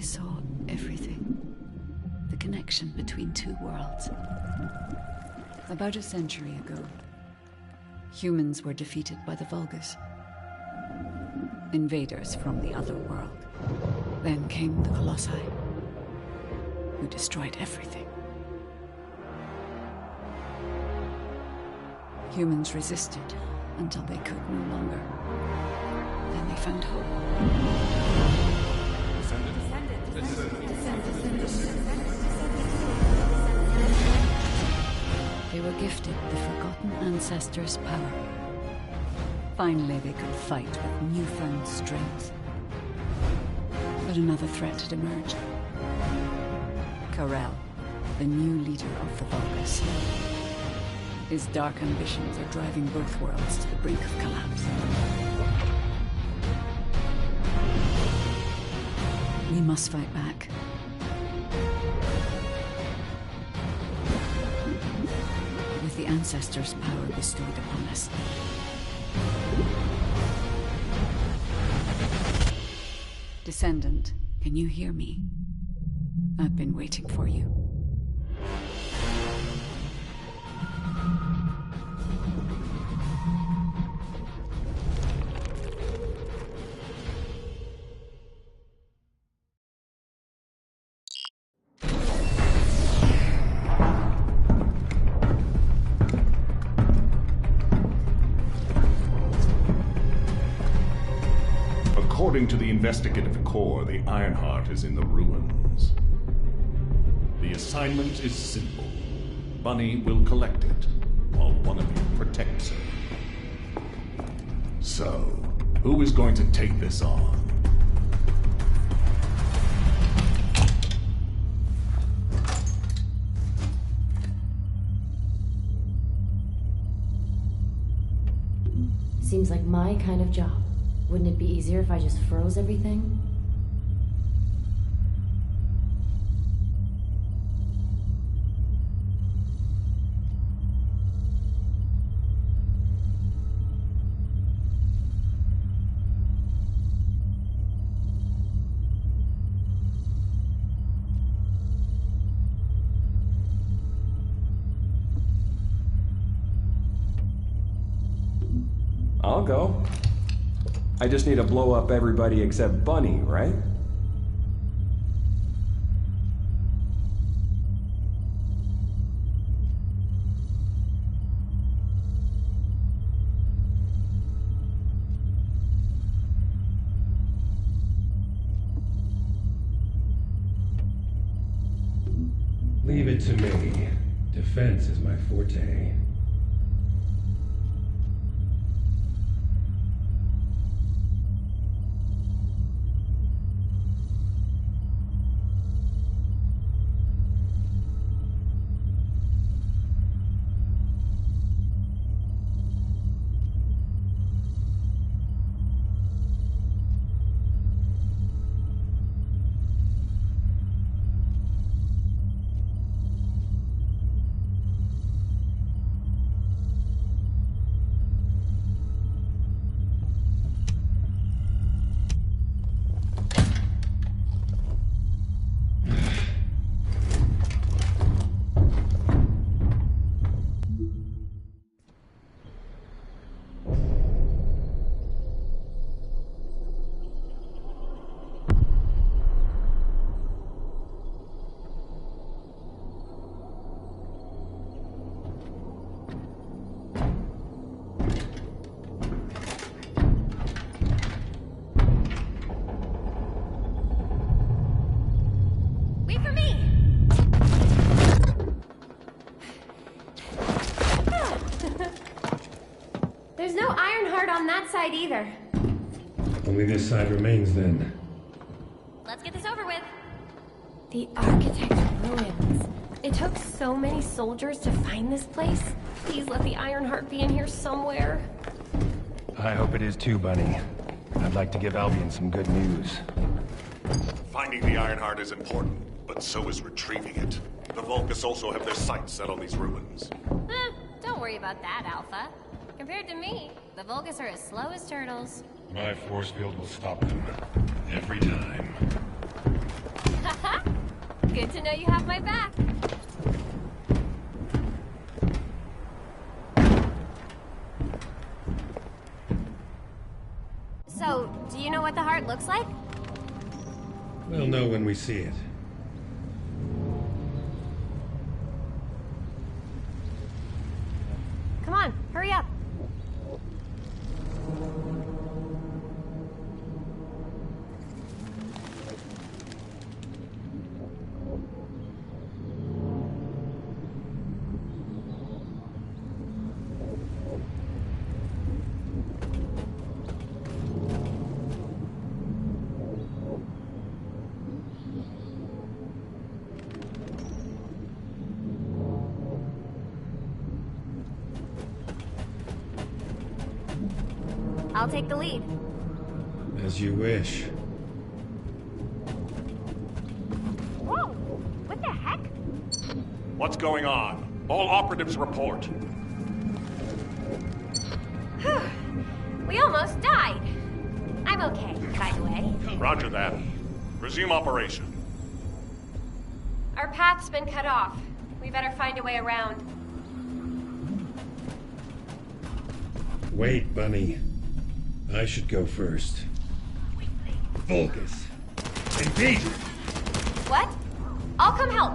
saw everything. The connection between two worlds. About a century ago, humans were defeated by the Vulgus. Invaders from the other world. Then came the Colossi, who destroyed everything. Humans resisted until they could no longer. Then they found hope. They were gifted the Forgotten Ancestors' power. Finally, they could fight with newfound strength. But another threat had emerged. Karel, the new leader of the Vulgus. His dark ambitions are driving both worlds to the brink of collapse. We must fight back. With the Ancestors' power bestowed upon us. Descendant, can you hear me? I've been waiting for you. According to the investigative core, the Ironheart is in the ruins. The assignment is simple. Bunny will collect it, while one of you protects her. So, who is going to take this on? Seems like my kind of job. Wouldn't it be easier if I just froze everything? I'll go. I just need to blow up everybody except Bunny, right? Leave it to me. Defense is my forte. There's no Ironheart on that side either. Only this side remains then. Let's get this over with. The Architect's ruins. It took so many soldiers to find this place. Please let the Ironheart be in here somewhere. I hope it is too, Bunny. I'd like to give Albion some good news. Finding the Ironheart is important, but so is retrieving it. The Vulgus also have their sights set on these ruins. Don't worry about that, Alpha. Compared to me, the Vulgus are as slow as turtles. My force field will stop them. Every time. Good to know you have my back. So, do you know what the heart looks like? We'll know when we see it. Come on, hurry up. I'll take the lead. As you wish. Whoa! What the heck? What's going on? All operatives report. We almost died. I'm okay, by the way. Roger that. Resume operation. Our path's been cut off. We better find a way around. Wait, Bunny. I should go first. Vulgus. Engage it! What? I'll come help.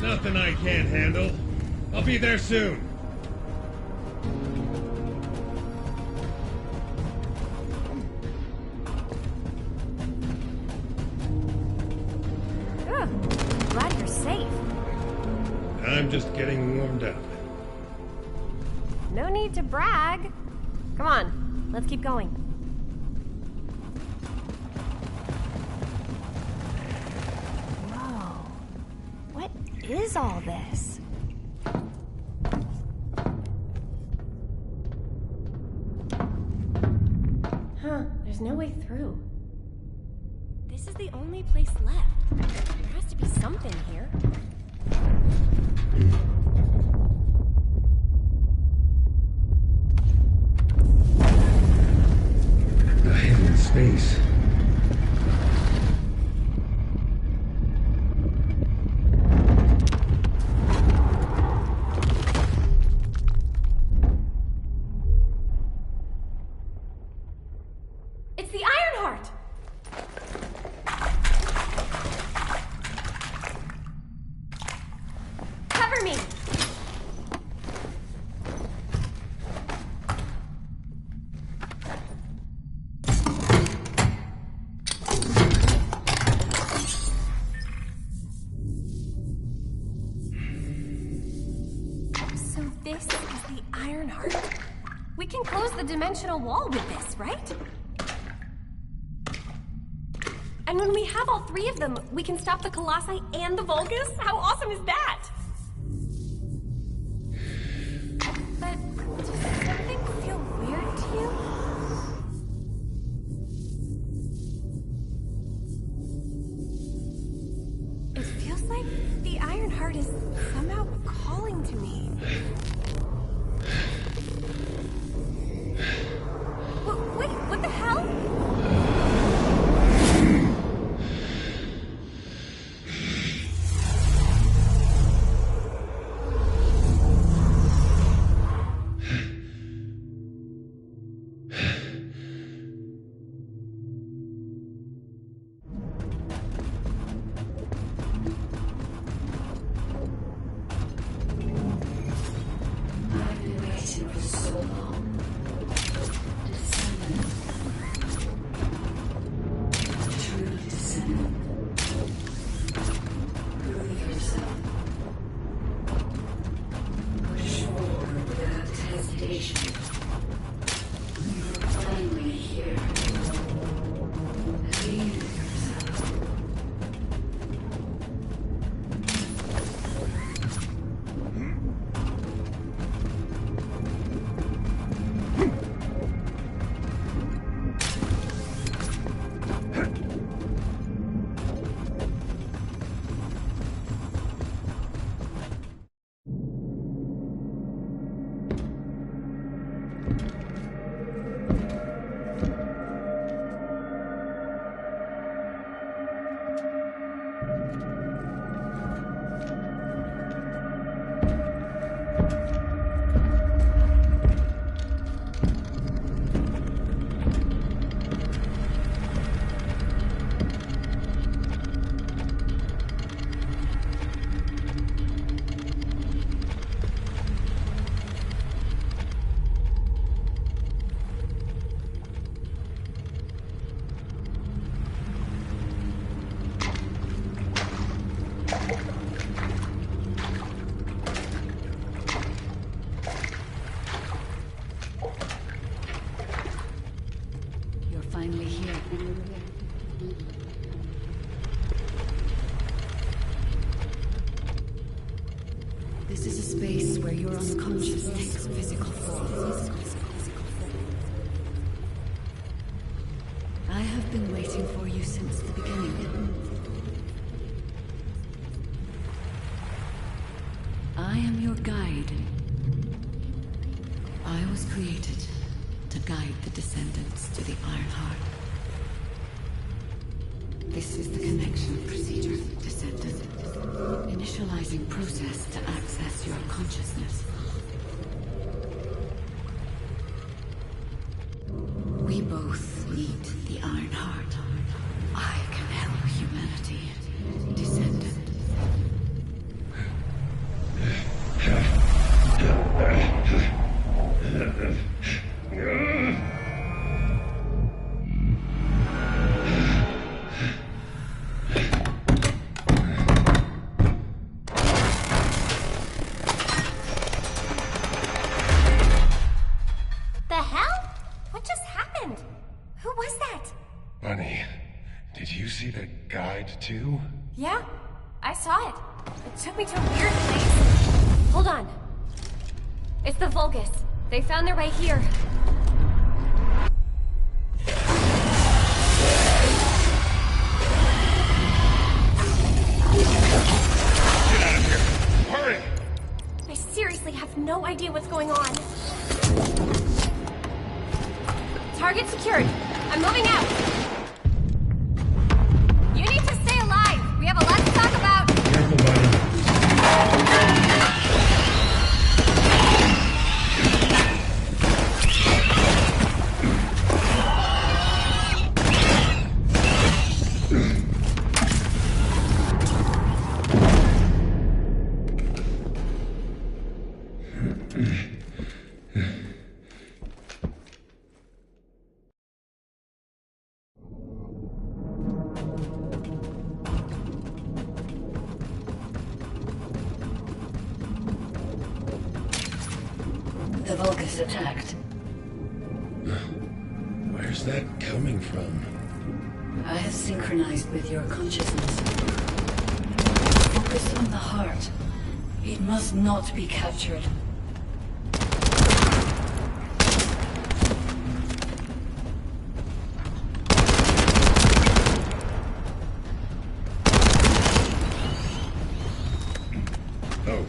Nothing I can't handle. I'll be there soon. Glad you're safe. I'm just getting warmed up. No need to brag. Come on, let's keep going. Whoa. What is all this? Huh, there's no way through. This is the only place left. There has to be something here. A hidden space. It's the Ironheart! Cover me! So this is the Ironheart. We can close the dimensional wall with this, right? And when we have all three of them, we can stop the Colossi and the Vulgus? How awesome is that? But does something feel weird to you? It feels like the Ironheart is somehow calling to me. Wait, what the hell? I've been waiting for so long. Descendant. True descendant. Prove yourself. Push forward without hesitation. You're finally here. Believe in yourself. You're finally here. This is a space where your unconscious takes physical form. I have been waiting for you since the beginning. I am your guide. I was created to guide the Descendants to the Ironheart. This is the connection procedure, Descendant. Initializing process to access your consciousness. We both need the Ironheart. I can help humanity, Descendant. The hell? What just happened? Who was that? Bunny, did you see the guide too? Yeah, I saw it. It took me to a weird place. Hold on. It's the Vulgus. They found their way here. Get out of here! Hurry! I seriously have no idea what's going on. Target secured. I'm moving out. You need to stay alive. We have a lot to talk about. Careful, buddy. The Vulgus attacked. Where's that coming from? I have synchronized with your consciousness. Focus on the heart. It must not be captured. Oh.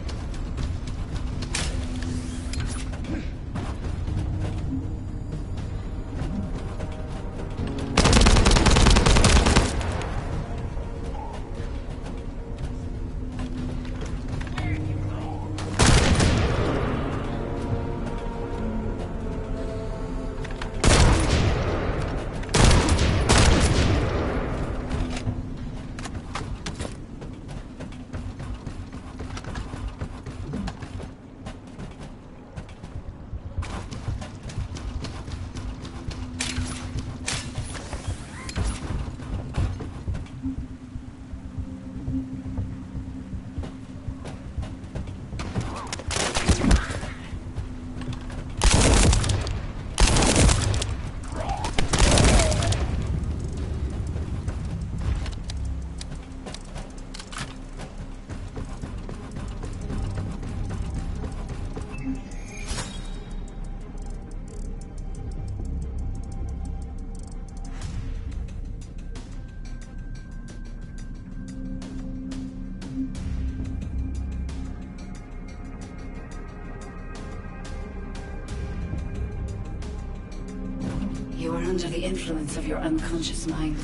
You are under the influence of your unconscious mind.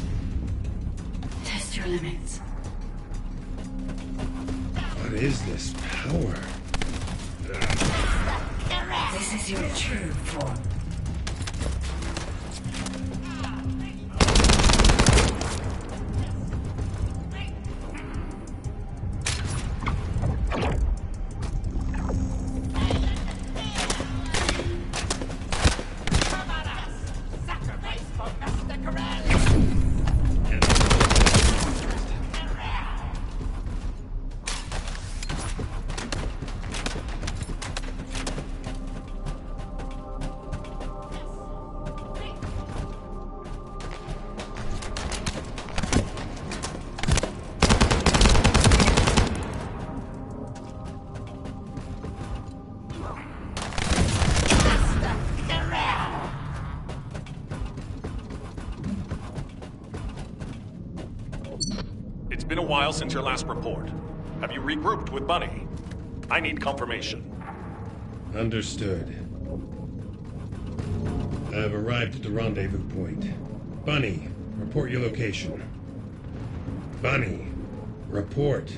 Test your limits. What is this power? This is your true form. while since your last report. Have you regrouped with Bunny? I need confirmation. Understood. I have arrived at the rendezvous point. Bunny, report your location. Bunny, report.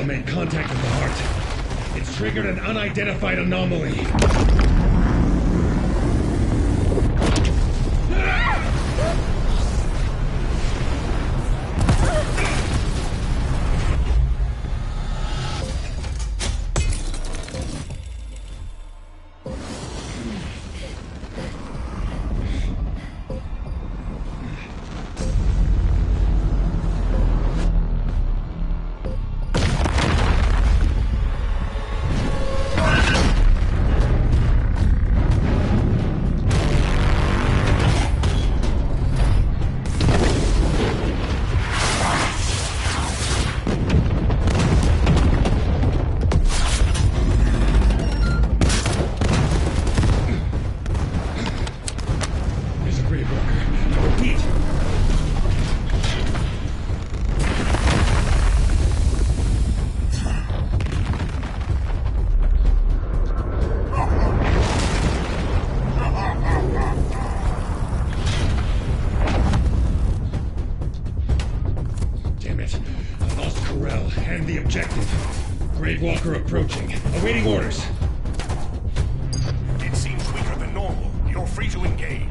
Made contact with the heart. It's triggered an unidentified anomaly. Walker approaching. Awaiting orders. It seems weaker than normal. You're free to engage.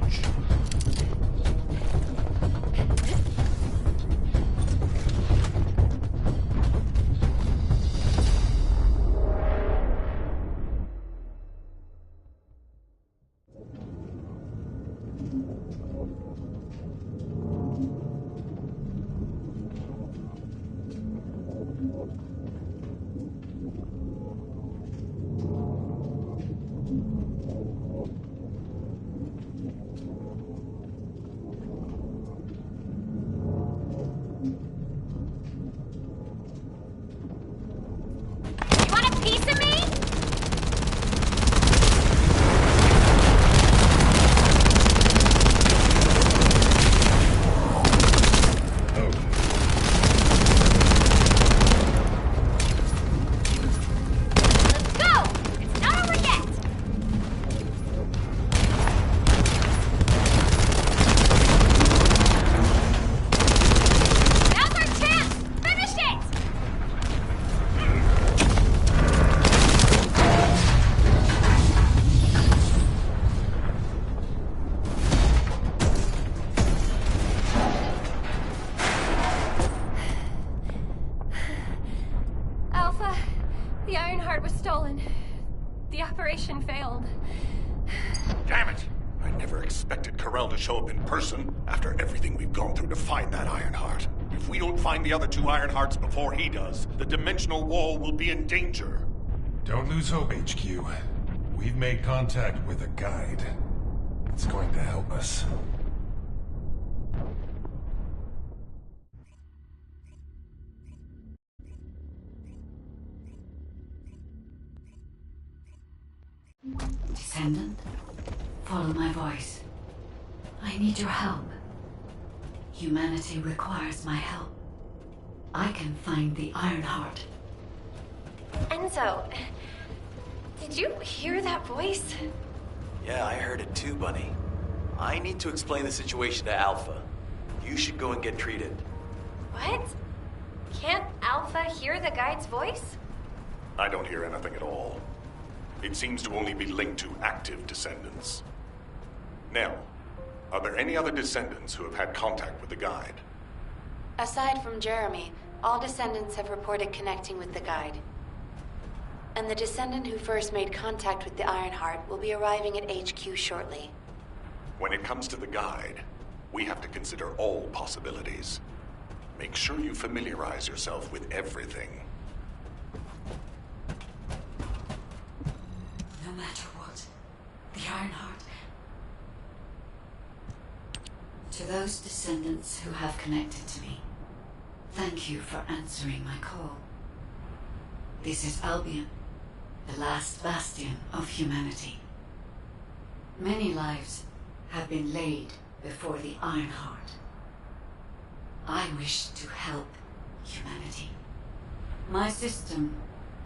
The operation failed. Damn it! I never expected Corell to show up in person after everything we've gone through to find that Ironheart. If we don't find the other two Ironhearts before he does, the dimensional wall will be in danger. Don't lose hope, HQ. We've made contact with a guide. It's going to help us. Descendant, follow my voice. I need your help. Humanity requires my help. I can find the Ironheart. Enzo, did you hear that voice? Yeah, I heard it too, Bunny. I need to explain the situation to Alpha. You should go and get treated. What? Can't Alpha hear the guide's voice? I don't hear anything at all. It seems to only be linked to active descendants. Now, are there any other descendants who have had contact with the guide? Aside from Jeremy, all descendants have reported connecting with the guide. And the descendant who first made contact with the Ironheart will be arriving at HQ shortly. When it comes to the guide, we have to consider all possibilities. Make sure you familiarize yourself with everything. No matter what, the Ironheart. To those descendants who have connected to me, thank you for answering my call. This is Albion, the last bastion of humanity. Many lives have been laid before the Ironheart. I wish to help humanity. My system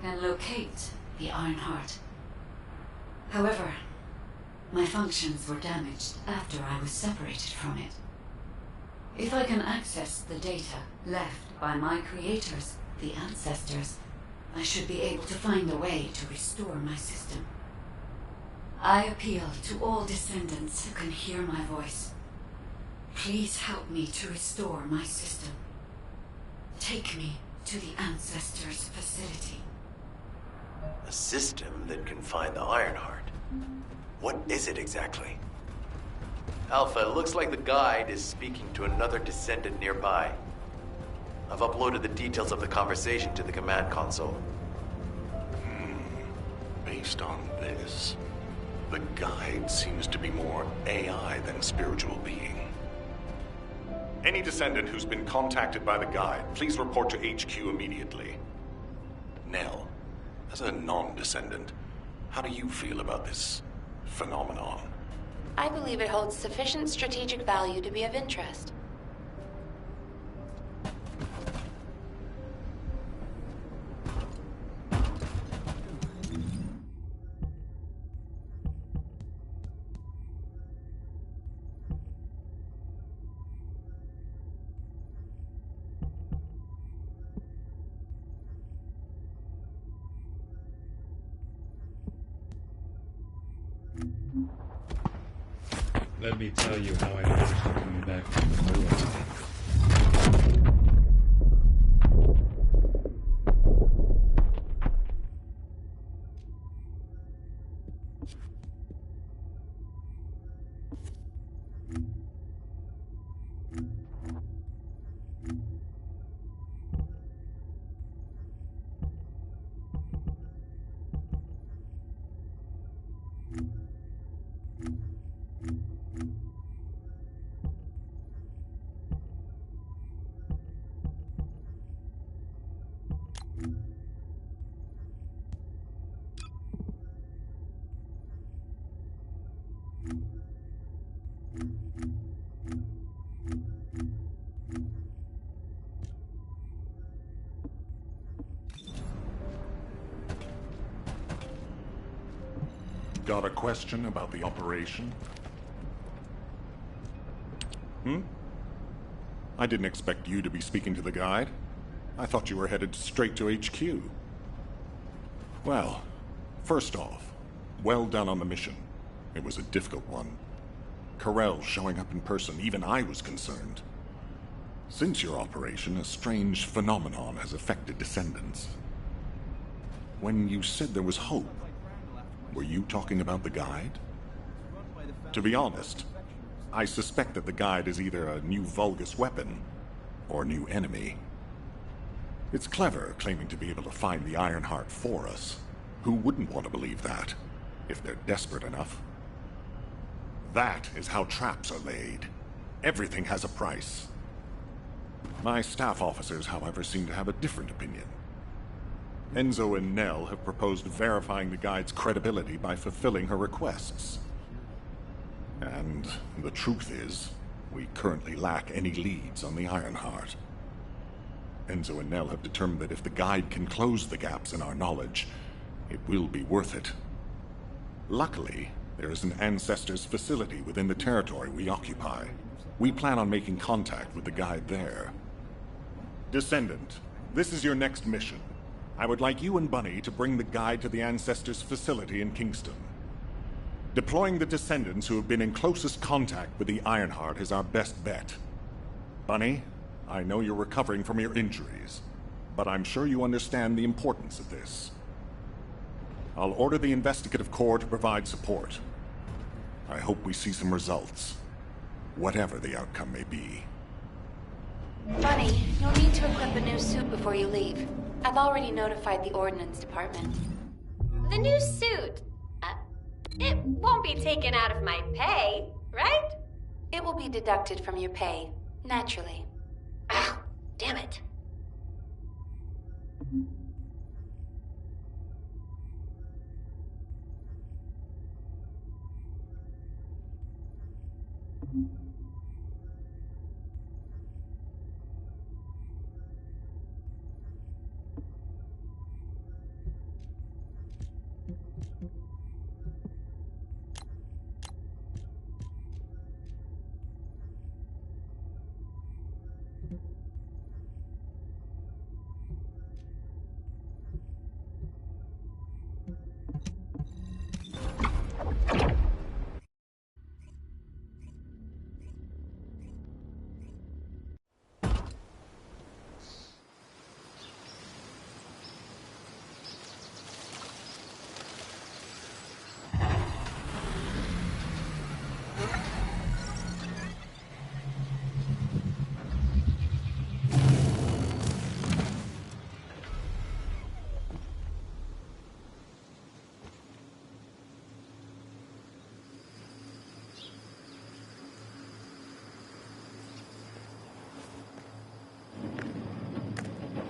can locate the Ironheart. However, my functions were damaged after I was separated from it. If I can access the data left by my creators, the ancestors, I should be able to find a way to restore my system. I appeal to all descendants who can hear my voice. Please help me to restore my system. Take me to the ancestors' facility. A system that can find the Ironheart. What is it exactly? Alpha, it looks like the guide is speaking to another descendant nearby. I've uploaded the details of the conversation to the command console. Based on this, the guide seems to be more AI than spiritual being. Any descendant who's been contacted by the guide, please report to HQ immediately. Nell, as a non-descendant, how do you feel about this phenomenon? I believe it holds sufficient strategic value to be of interest. Let me tell you how I managed to come back from the ruins. Got a question about the operation? I didn't expect you to be speaking to the guide. I thought you were headed straight to HQ. Well, first off, well done on the mission. It was a difficult one. Carell showing up in person, even I was concerned. Since your operation, a strange phenomenon has affected descendants. When you said there was hope, were you talking about the guide? To be honest, I suspect that the guide is either a new Vulgus weapon or a new enemy. It's clever claiming to be able to find the Ironheart for us. Who wouldn't want to believe that, if they're desperate enough? That is how traps are laid. Everything has a price. My staff officers, however, seem to have a different opinion. Enzo and Nell have proposed verifying the guide's credibility by fulfilling her requests. And the truth is, we currently lack any leads on the Ironheart. Enzo and Nell have determined that if the guide can close the gaps in our knowledge, it will be worth it. Luckily, there is an Ancestors facility within the territory we occupy. We plan on making contact with the guide there. Descendant, this is your next mission. I would like you and Bunny to bring the guide to the Ancestors facility in Kingston. Deploying the Descendants who have been in closest contact with the Ironheart is our best bet. Bunny, I know you're recovering from your injuries, but I'm sure you understand the importance of this. I'll order the Investigative Corps to provide support. I hope we see some results, whatever the outcome may be. Bunny, you'll need to equip a new suit before you leave. I've already notified the Ordnance Department. The new suit. It won't be taken out of my pay, right? It will be deducted from your pay, naturally. Ah, damn it.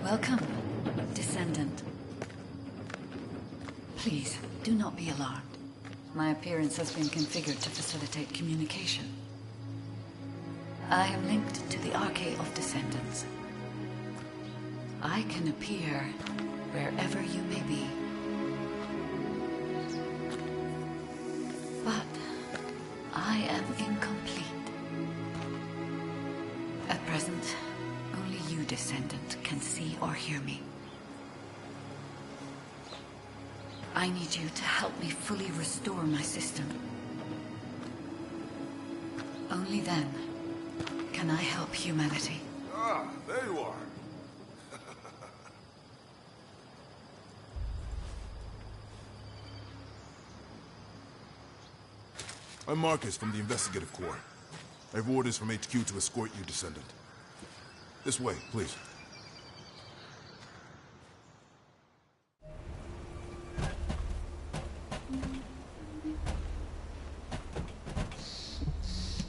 Welcome, Descendant. Please, do not be alarmed. My appearance has been configured to facilitate communication. I am linked to the Arcade of Descendants. I can appear wherever you may be. But I am incomplete. At present, only you, Descendant, can see or hear me. I need you to help me fully restore my system. Only then can I help humanity. Ah, there you are. I'm Marcus from the Investigative Corps. I have orders from HQ to escort you, Descendant. This way, please.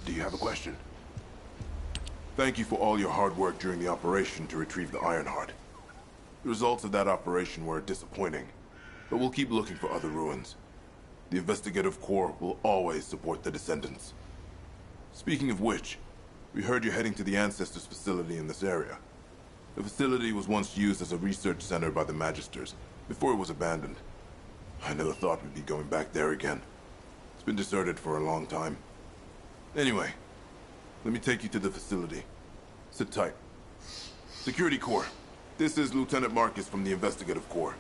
Do you have a question? Thank you for all your hard work during the operation to retrieve the Ironheart. The results of that operation were disappointing, but we'll keep looking for other ruins. The Investigative Corps will always support the Descendants. Speaking of which, we heard you're heading to the Ancestors facility in this area. The facility was once used as a research center by the Magisters, before it was abandoned. I never thought we'd be going back there again. It's been deserted for a long time. Anyway, let me take you to the facility. Sit tight. Security Corps, this is Lieutenant Marcus from the Investigative Corps.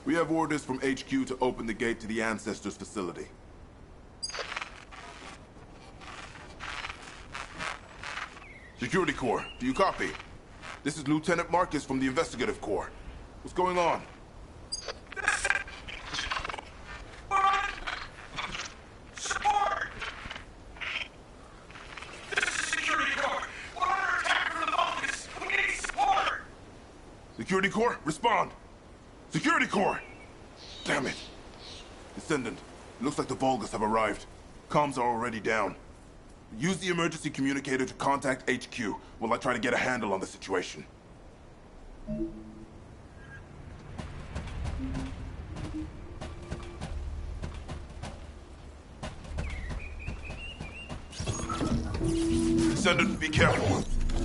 We have orders from HQ to open the gate to the Ancestors facility. Security Corps, do you copy? This is Lieutenant Marcus from the Investigative Corps. What's going on? Support! This is Security Corps. We're under attack from the Vulcans. We need support! Security Corps, respond! Security Corps! Damn it! Descendant, it looks like the Vulgus have arrived. Comms are already down. Use the emergency communicator to contact HQ while I try to get a handle on the situation. Descendant, be careful.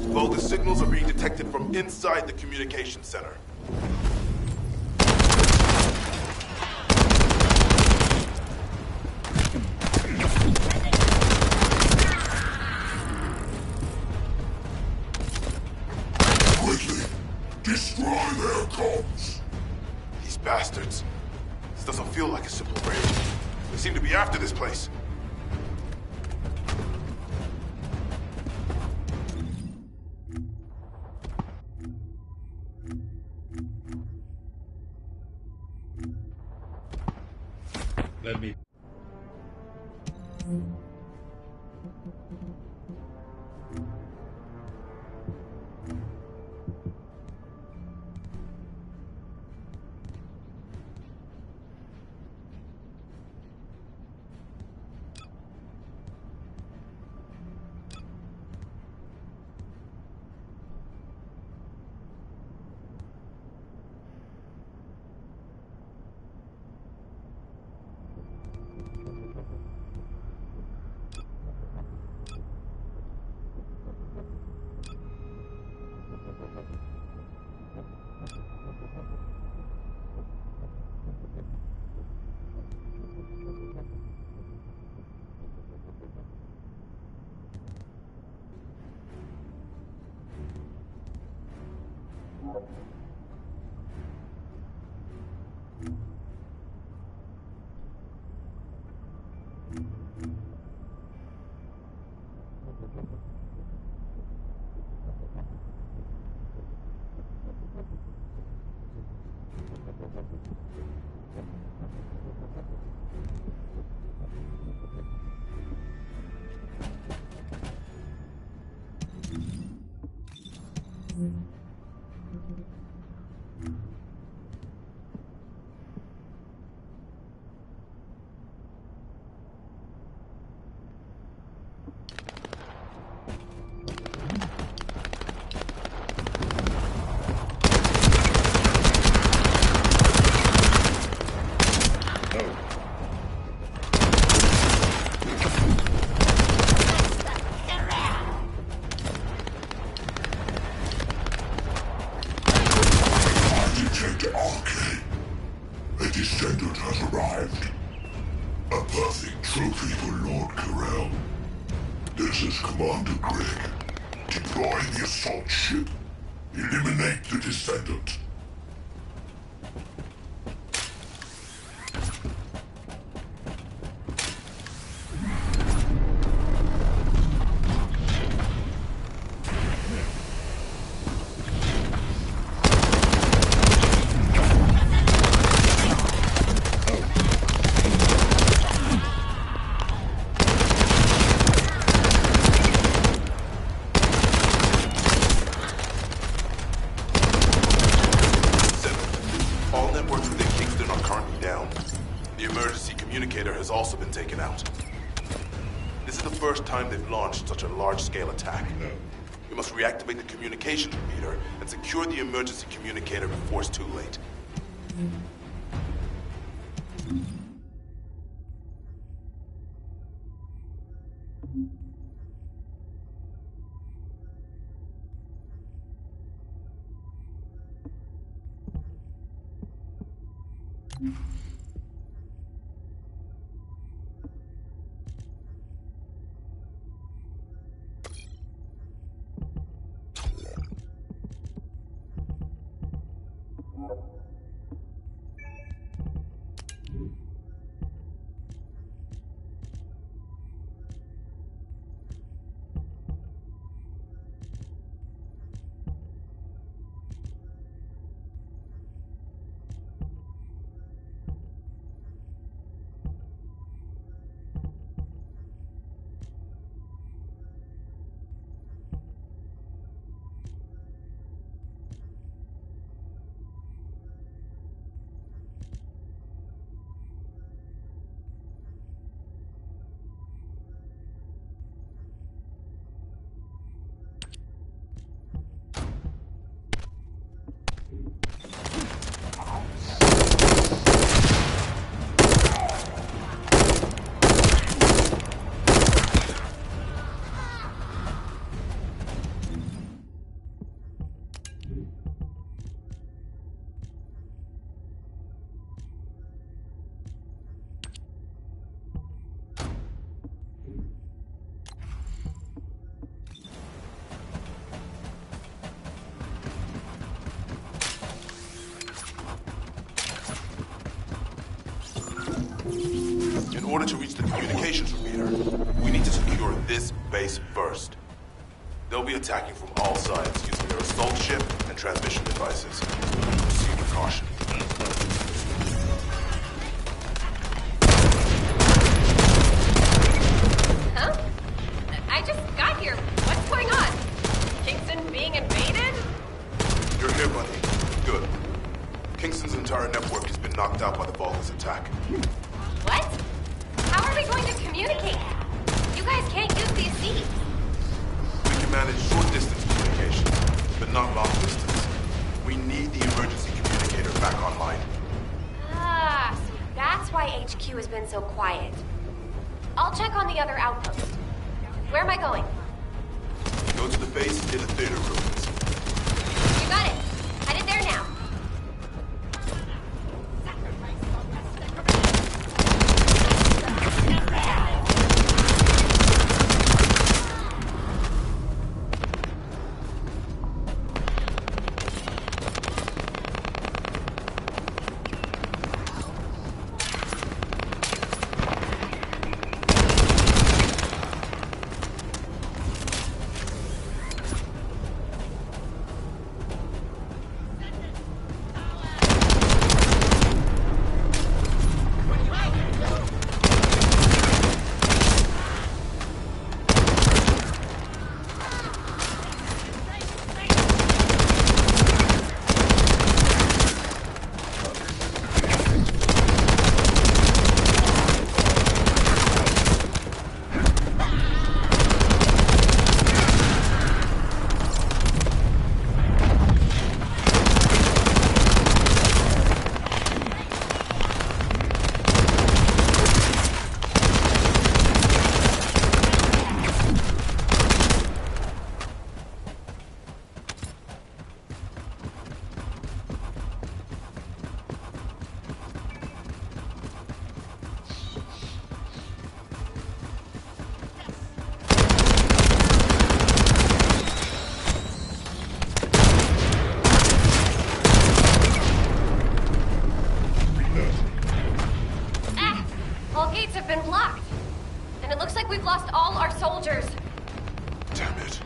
Vulgus signals are being detected from inside the communication center. Quickly, destroy their comms. These bastards. This doesn't feel like a simple raid. They seem to be after this place. Let me... A Descendant has arrived. A perfect trophy for Lord Carell. This is Commander Gregg. Deploy the assault ship. Eliminate the Descendant. Large-scale attack. We must reactivate the communication repeater and secure the emergency communicator before it's too late. order to reach the communications repeater, we need to secure this base first. They'll be attacking from all sides using their assault ship and transmission devices. Proceed with caution. Huh? I just got here. What's going on? Kingston being invaded? You're here, buddy. Good. Kingston's entire network has been knocked out by the Vulcan's attack. What? How are we going to communicate? You guys can't use these seats. We can manage short-distance communication, but not long-distance. We need the emergency communicator back online. Ah, so that's why HQ has been so quiet. I'll check on the other outpost. Where am I going? Go to the base near the theater ruins. You got it. Headed there now. Been blocked. And it looks like we've lost all our soldiers. Damn it.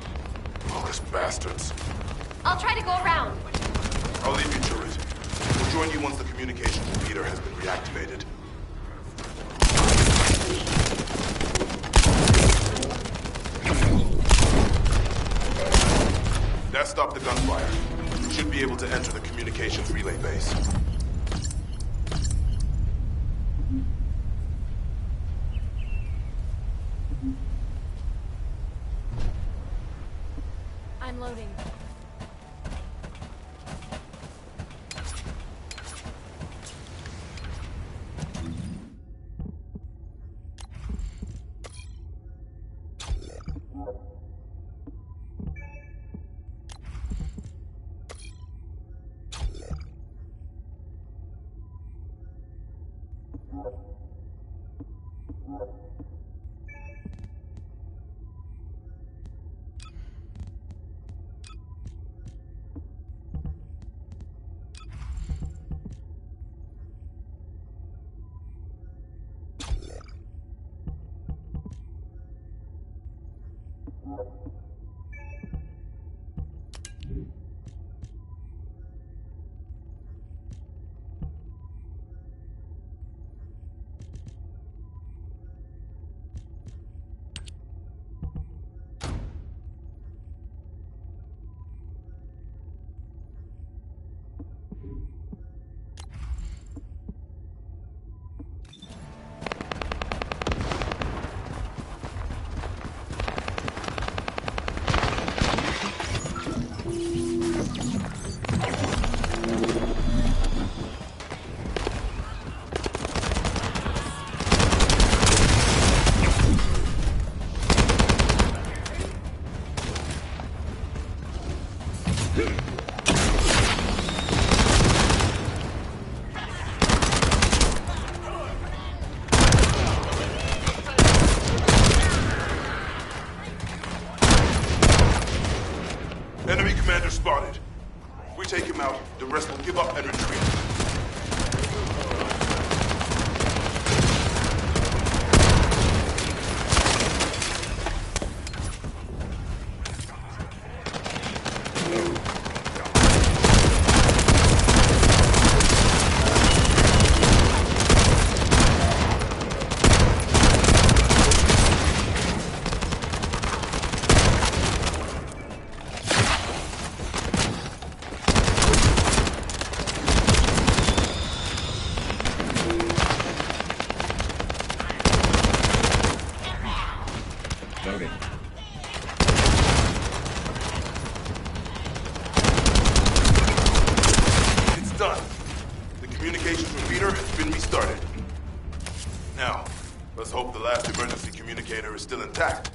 Bogus bastards. I'll try to go around. I'll leave you to it. We'll join you once the communications repeater has been reactivated. That stopped the gunfire. You should be able to enter the communications relay base. I'm loading. started. Now, let's hope the last emergency communicator is still intact.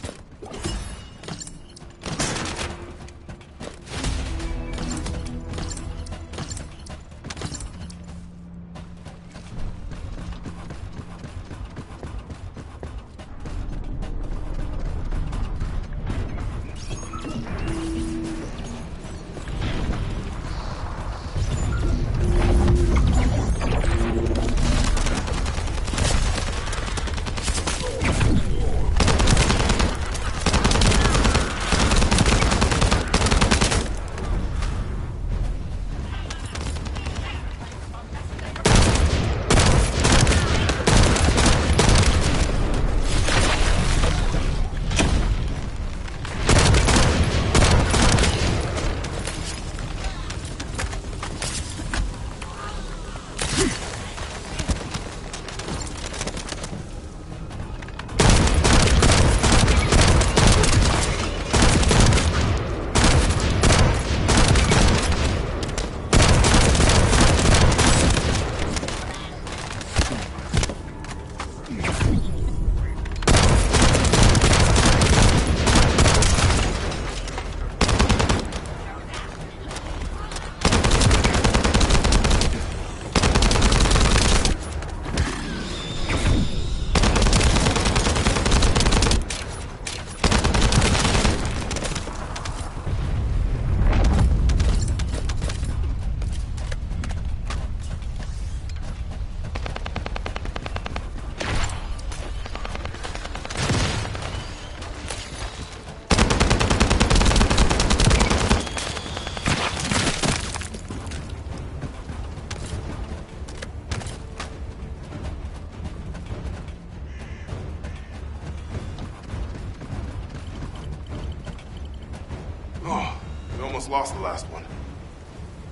Lost the last one.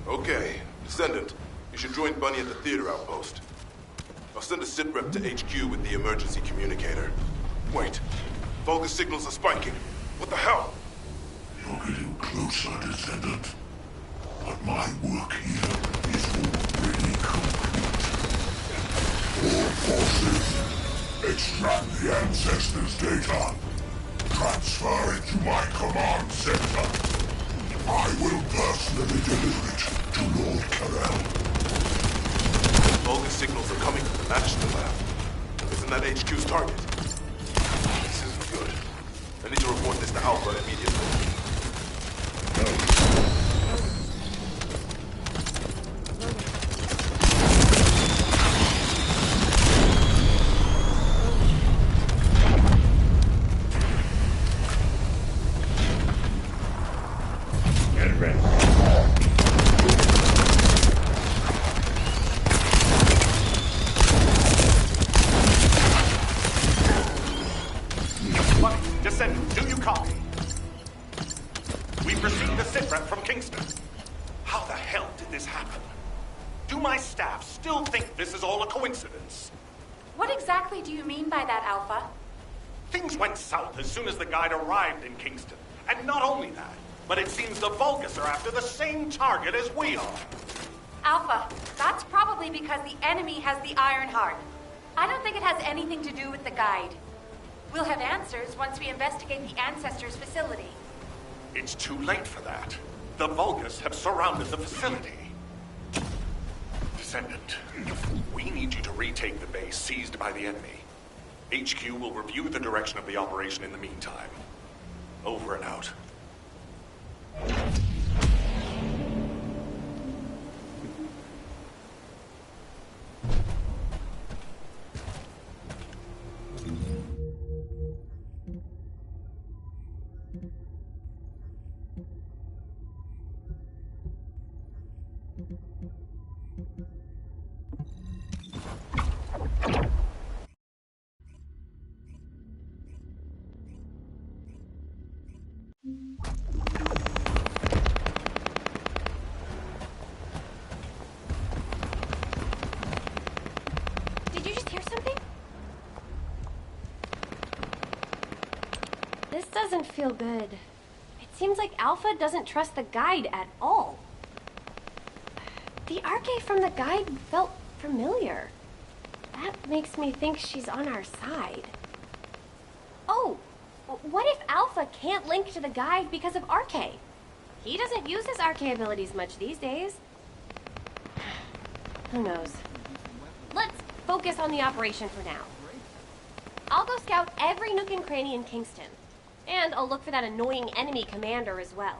Okay, Descendant, you should join Bunny at the theater outpost. I'll send a sitrep to HQ with the emergency communicator. Wait, Vulgus signals are spiking. What the hell? You're getting closer, Descendant. But my work here is already complete. All forces, extract the Ancestors' data. Transfer it to my command center. I will personally deliver it to Lord Carell. Vulgus signals are coming from the Magister lab. Isn't that HQ's target? This isn't good. I need to report this to Alpha immediately. Descendant, do you copy? We've received a sitrep from Kingston. How the hell did this happen? Do my staff still think this is all a coincidence? What exactly do you mean by that, Alpha? Things went south as soon as the guide arrived in Kingston. And not only that, but it seems the Vulgus are after the same target as we are. Alpha, that's probably because the enemy has the Iron Heart. I don't think it has anything to do with the guide. We'll have answers once we investigate the Ancestors' facility. It's too late for that. The Vulgus have surrounded the facility. Descendant, we need you to retake the base seized by the enemy. HQ will review the direction of the operation in the meantime. Over and out. Did you just hear something? This doesn't feel good. It seems like Alpha doesn't trust the guide at all. The arcade from the guide felt familiar. makes me think she's on our side. Oh, what if Alpha can't link to the guide because of RK? He doesn't use his RK abilities much these days. Who knows? Let's focus on the operation for now. I'll go scout every nook and cranny in Kingston. And I'll look for that annoying enemy commander as well.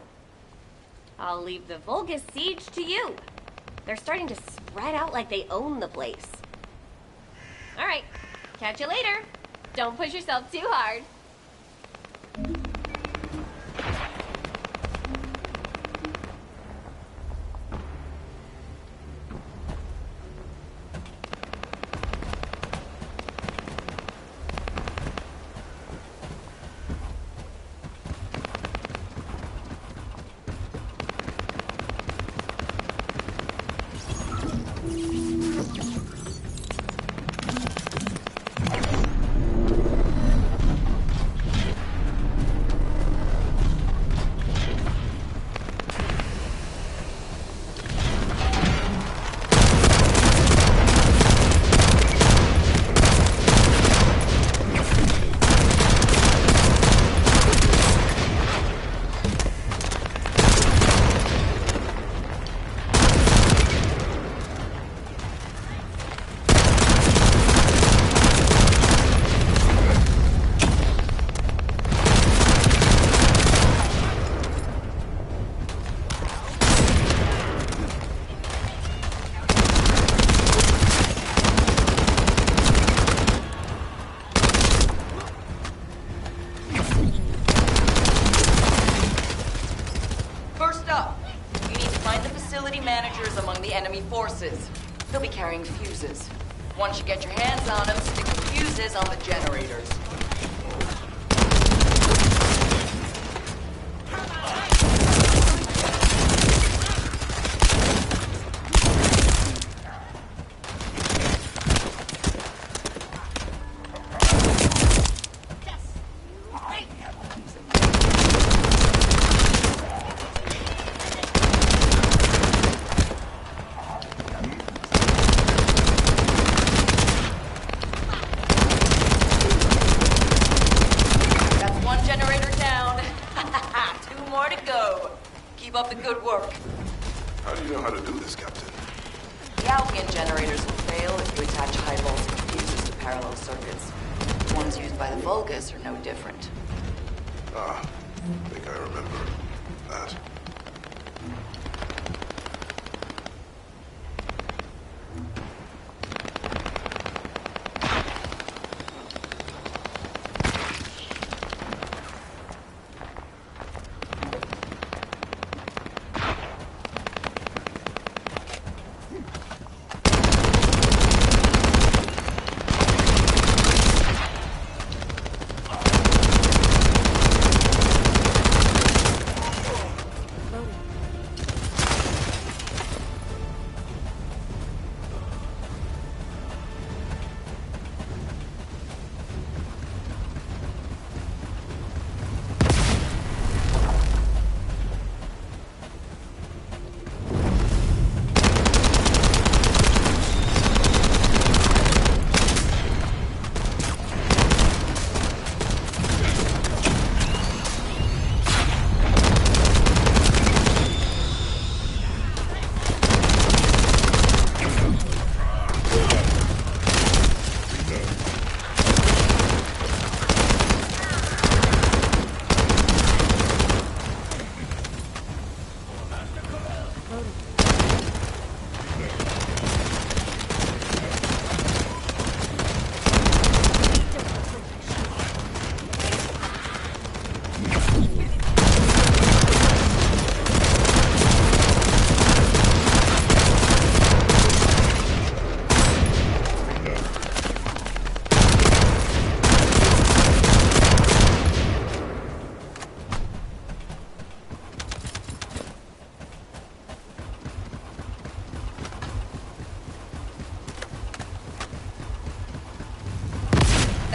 I'll leave the Vulgus siege to you. They're starting to spread out like they own the place. Alright, catch you later. Don't push yourself too hard. Forces. They'll be carrying fuses. Once you get your hands on them, stick the fuses on the generators.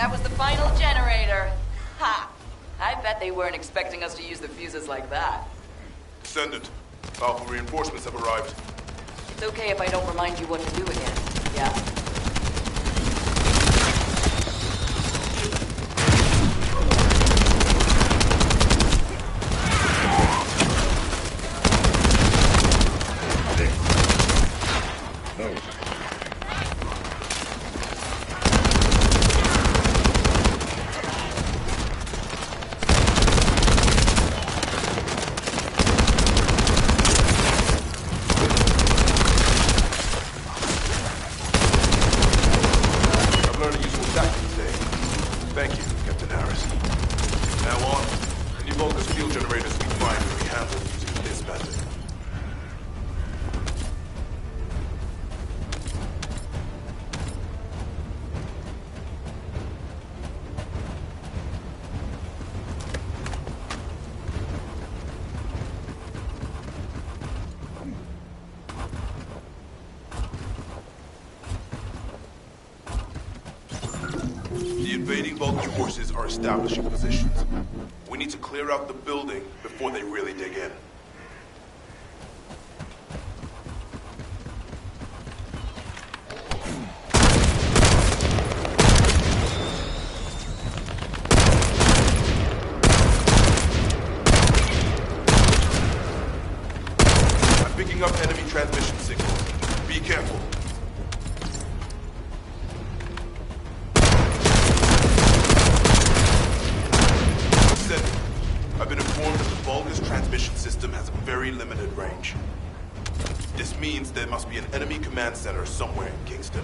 That was the final generator. Ha! I bet they weren't expecting us to use the fuses like that. Descendant, Alpha reinforcements have arrived. It's okay if I don't remind you what to do again, yeah? The invading Vulcan forces are establishing positions. We need to clear out the building before they really dig in. I'm picking up enemy transmission signals. Be careful. I've been informed that the Vulgus transmission system has a very limited range. This means there must be an enemy command center somewhere in Kingston.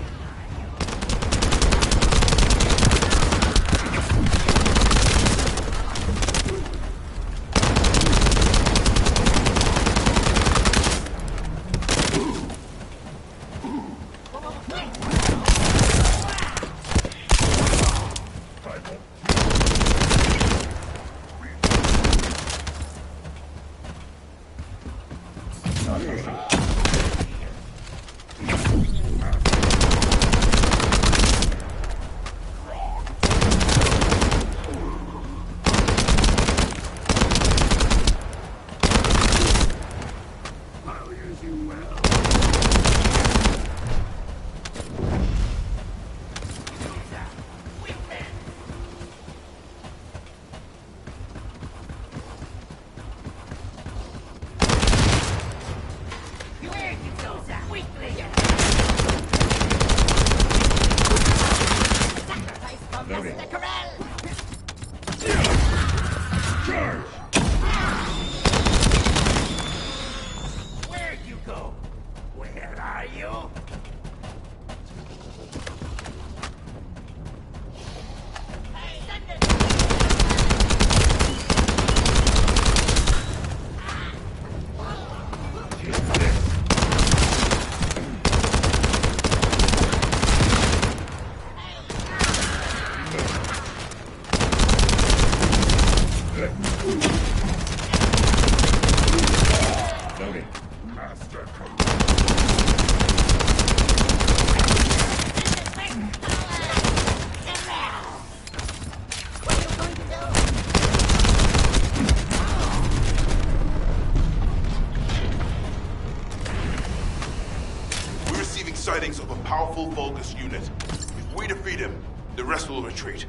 Sightings of a powerful Vulgus unit. If we defeat him, the rest will retreat.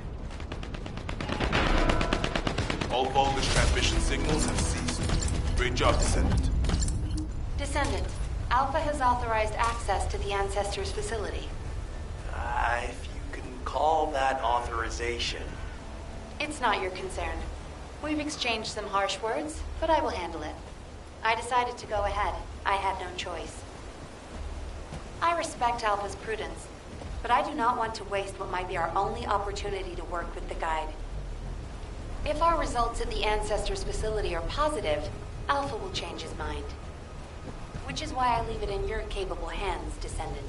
All Vulgus transmission signals have ceased. Great job, Descendant. Descendant, Alpha has authorized access to the Ancestors facility. If you can call that authorization. It's not your concern. We've exchanged some harsh words, but I will handle it. I decided to go ahead. I had no choice. I respect Alpha's prudence, but I do not want to waste what might be our only opportunity to work with the Guide. If our results at the Ancestors facility are positive, Alpha will change his mind. Which is why I leave it in your capable hands, Descendant.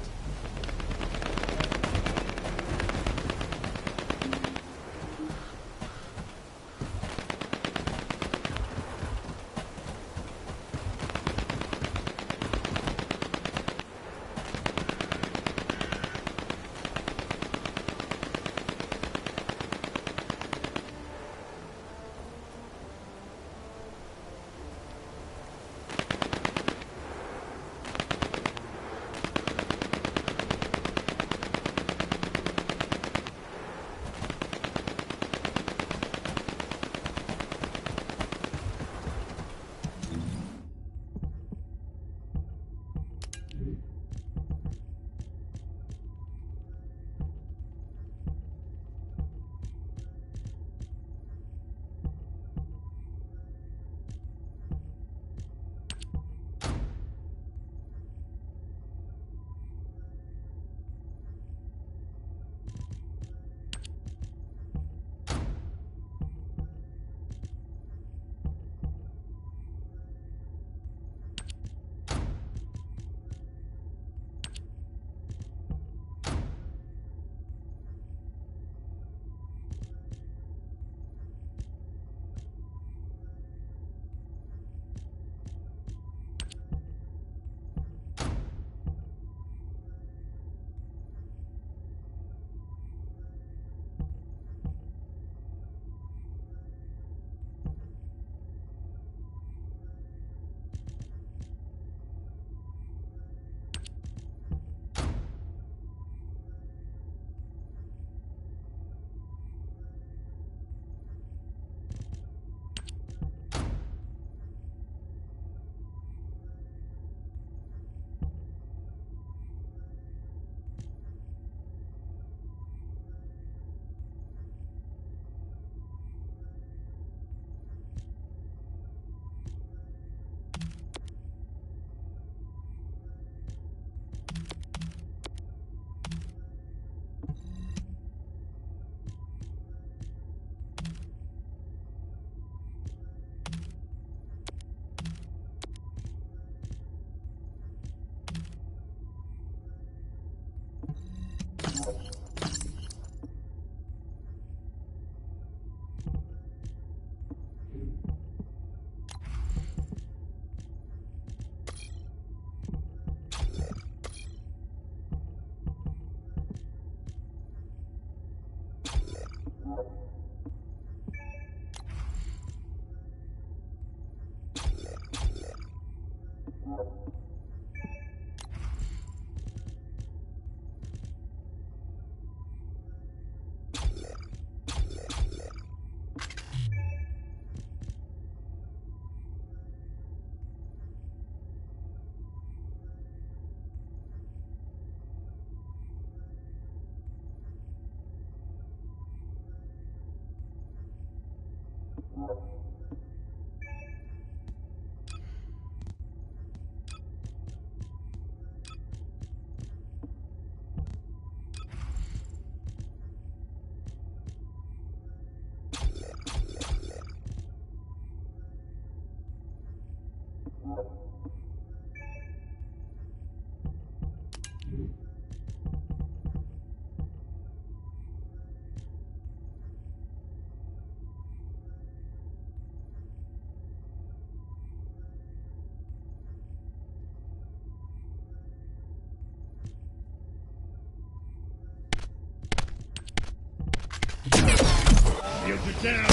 Shields are down!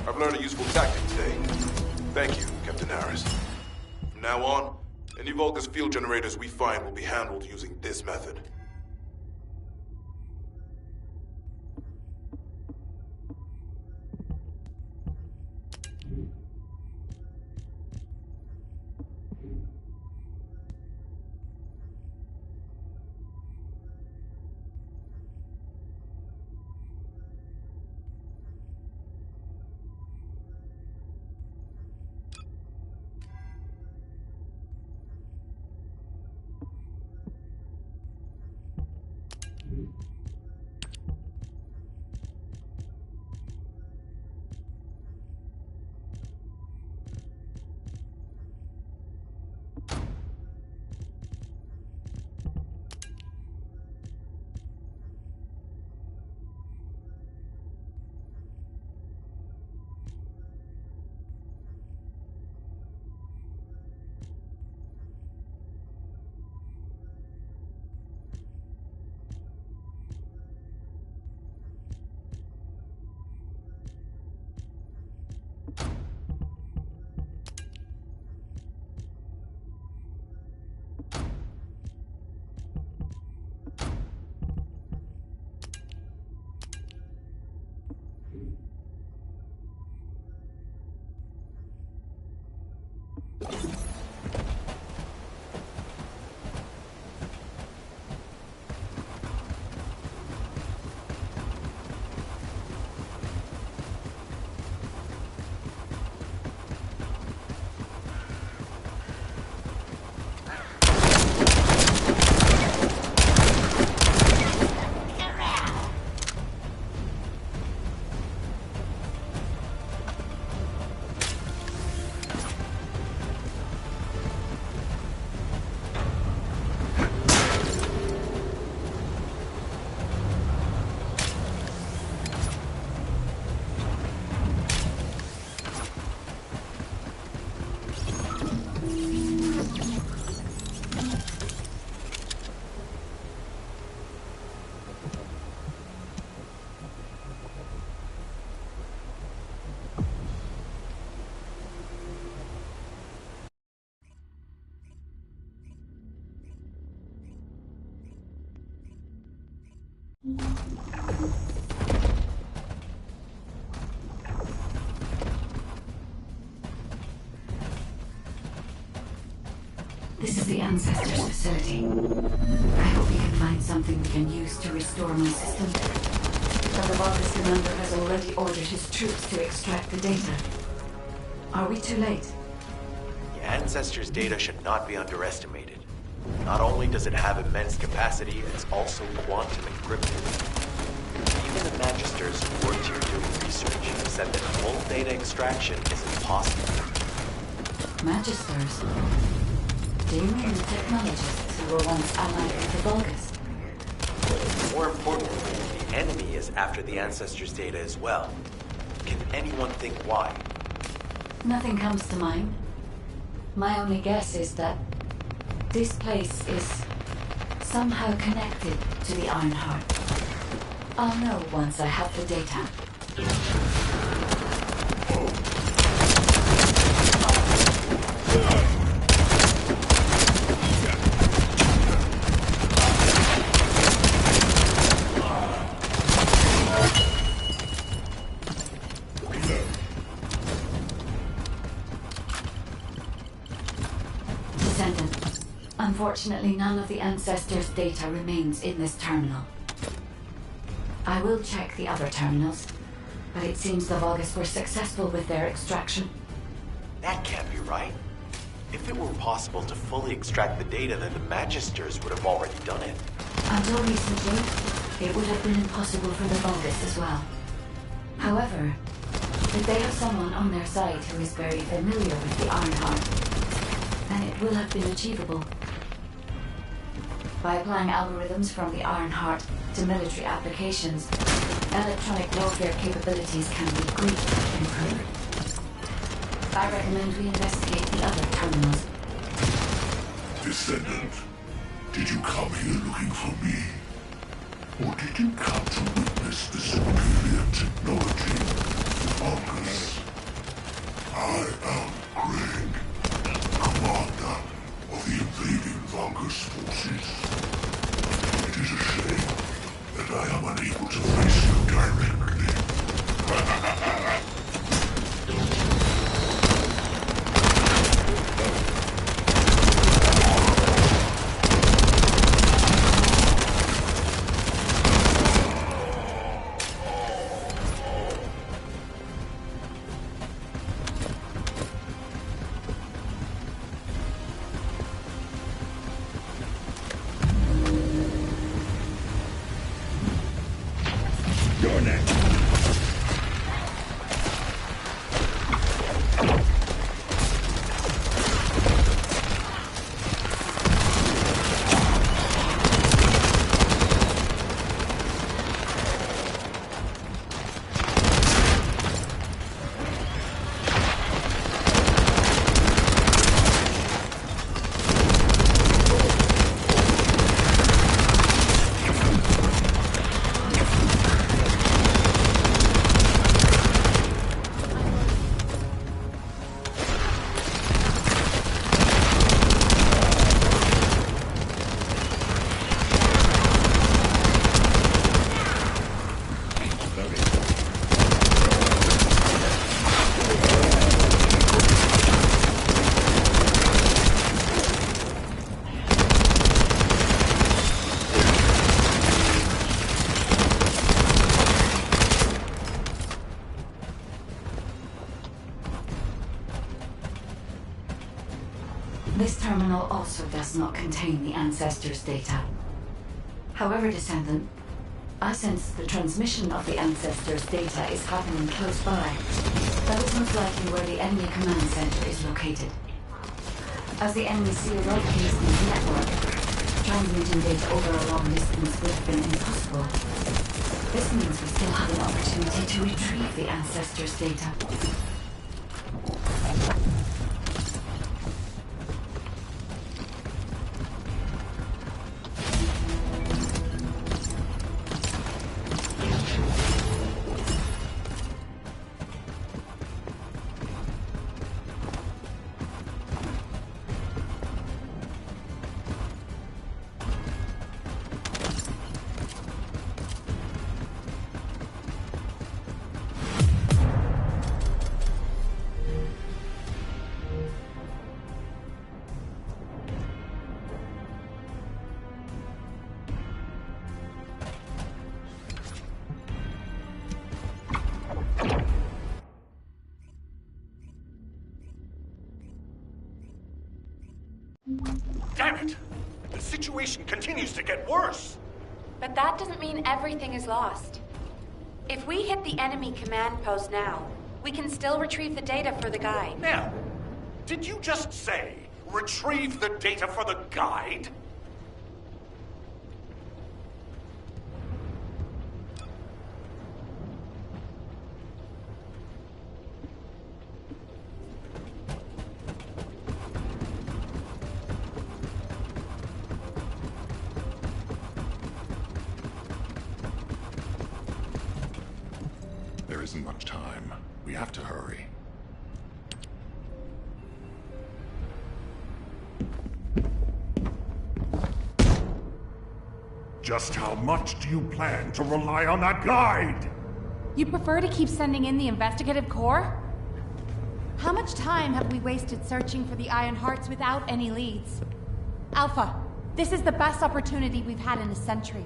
I've learned a useful tactic today. Thank you, Captain Harris. From now on, any Vulgus field generators we find will be handled using this method. This is the Ancestors facility. I hope we can find something we can use to restore my system. But the Vulgus commander has already ordered his troops to extract the data. Are we too late? The Ancestors' data should not be underestimated. Not only does it have immense capacity, it's also quantum encrypted. Even the Magisters who work data extraction isn't possible. Magisters? Do you mean the technologists who were once allied with the Vulgus? More importantly, the enemy is after the Ancestors' data as well. Can anyone think why? Nothing comes to mind. My only guess is that this place is somehow connected to the Ironheart. I'll know once I have the data. Descendant. Unfortunately, none of the Ancestors' data remains in this terminal. I will check the other terminals, but it seems the Vulgus were successful with their extraction. That can't be right. If it were possible to fully extract the data, then the Magisters would have already done it. Until recently, it would have been impossible for the Vulgus as well. However, if they have someone on their side who is very familiar with the Ironheart, then it will have been achievable. By applying algorithms from the Ironheart to military applications, electronic warfare capabilities can be greatly improved. I recommend we investigate the other terminals. Descendant, did you come here looking for me? Or did you come to witness the superior technology of Vulgus? I am Greg, commander of the invading Vulgus forces. It is a shame that I am unable to face you directly. You're next. This terminal also does not contain the Ancestors' data. However, Descendant, I sense the transmission of the Ancestors' data is happening close by. That is most likely where the enemy command center is located. As the enemy seal off Kingston's network, transmitting data over a long distance would have been impossible. This means we still have an opportunity to retrieve the Ancestors' data. Damn it! The situation continues to get worse! But that doesn't mean everything is lost. If we hit the enemy command post now, We can still retrieve the data for the guide. Now, did you just say, retrieve the data for the guide? There isn't much time. We have to hurry. Just how much do you plan to rely on that guide? You prefer to keep sending in the investigative corps? How much time have we wasted searching for the Iron Hearts without any leads? Alpha, this is the best opportunity we've had in a century.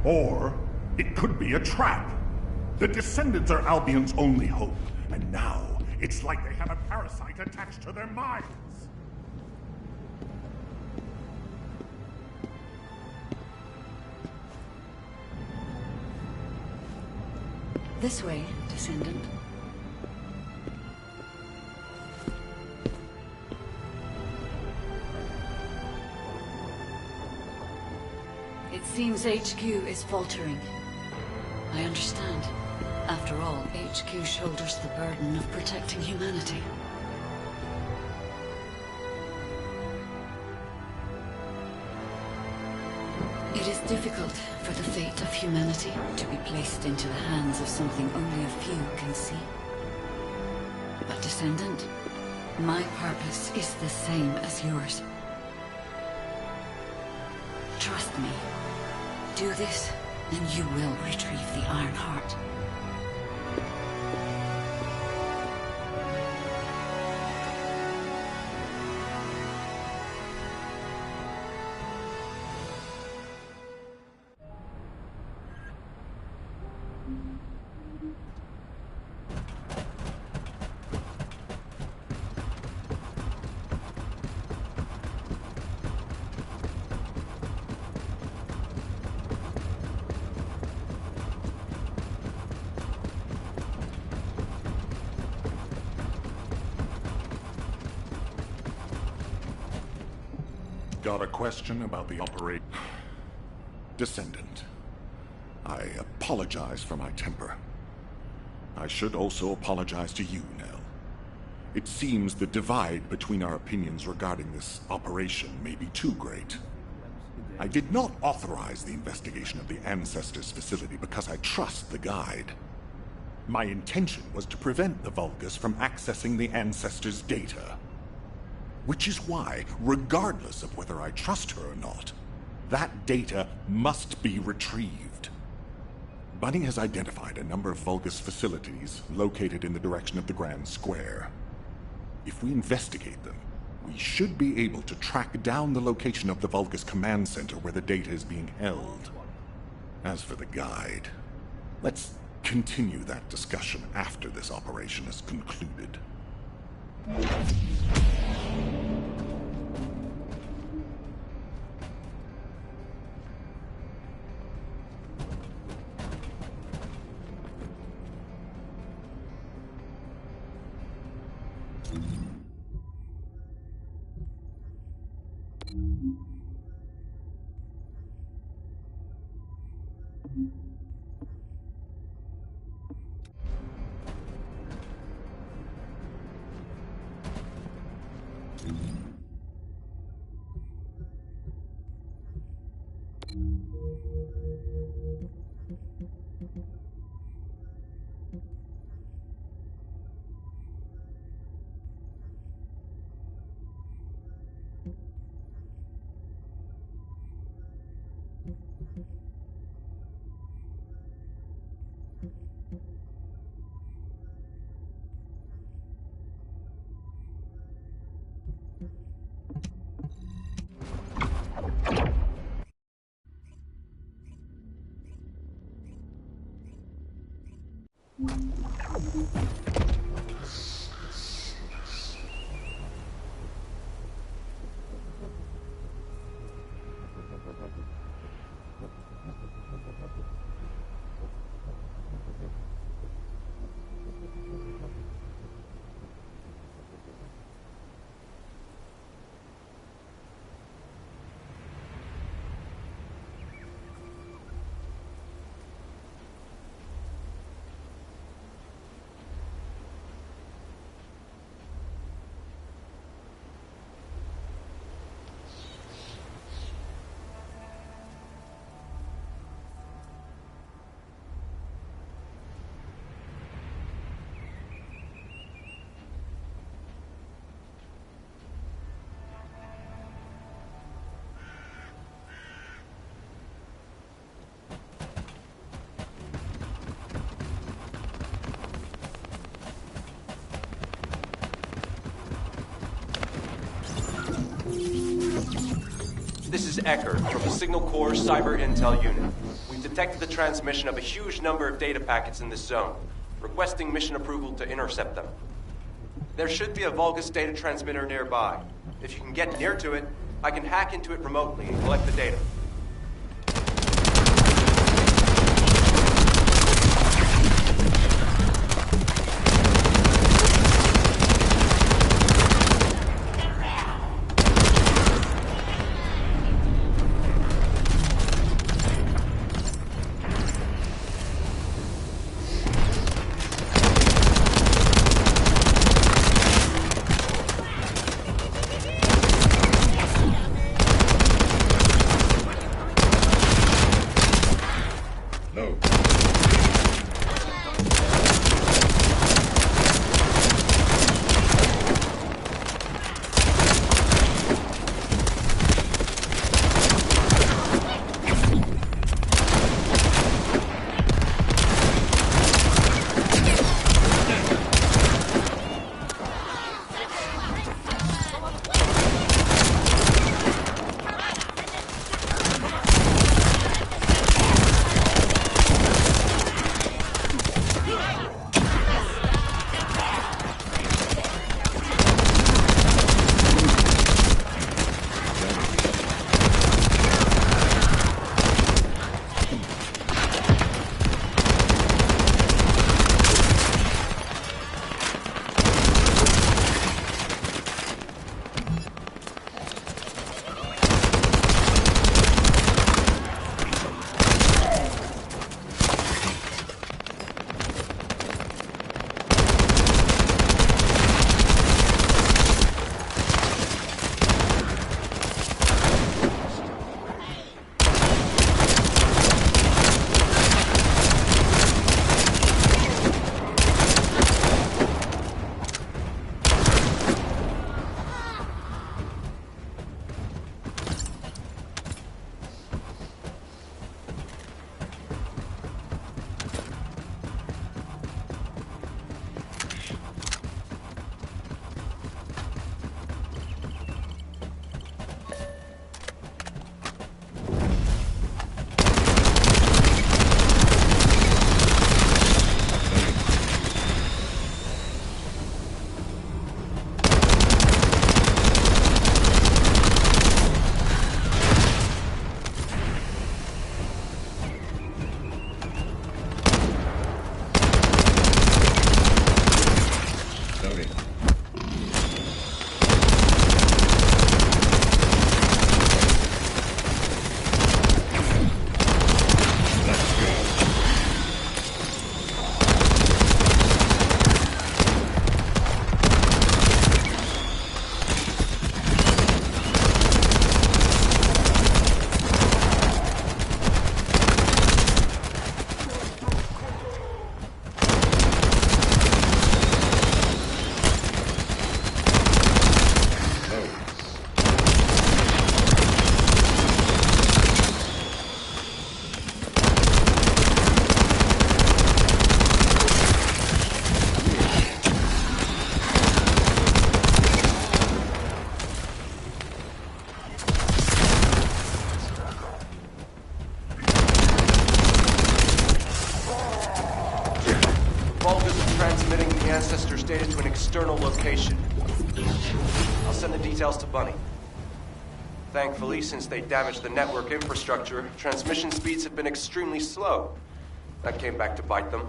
Or it could be a trap. The Descendants are Albion's only hope, and now it's like they have a parasite attached to their minds. This way, Descendant. It seems HQ is faltering. I understand. After all, HQ shoulders the burden of protecting humanity. It is difficult for the fate of humanity to be placed into the hands of something only a few can see. But Descendant, my purpose is the same as yours. Trust me. Do this, and you will retrieve the Iron Heart. Got a question about the operation? Descendant, I apologize for my temper. I should also apologize to you, Nell. It seems the divide between our opinions regarding this operation may be too great. I did not authorize the investigation of the Ancestors' facility because I trust the guide. My intention was to prevent the Vulgus from accessing the Ancestors' data. Which is why, regardless of whether I trust her or not, that data must be retrieved. Bunny has identified a number of Vulgus facilities located in the direction of the Grand Square. If we investigate them, we should be able to track down the location of the Vulgus command center where the data is being held. As for the guide, let's continue that discussion after this operation is concluded. this is Eckert from the Signal Corps Cyber Intel Unit. We've detected the transmission of a huge number of data packets in this zone, requesting mission approval to intercept them. There should be a Vulgus data transmitter nearby. If you can get near to it, I can hack into it remotely and collect the data. Ancestor's data to an external location. I'll send the details to Bunny. Thankfully, since they damaged the network infrastructure, transmission speeds have been extremely slow. That came back to bite them.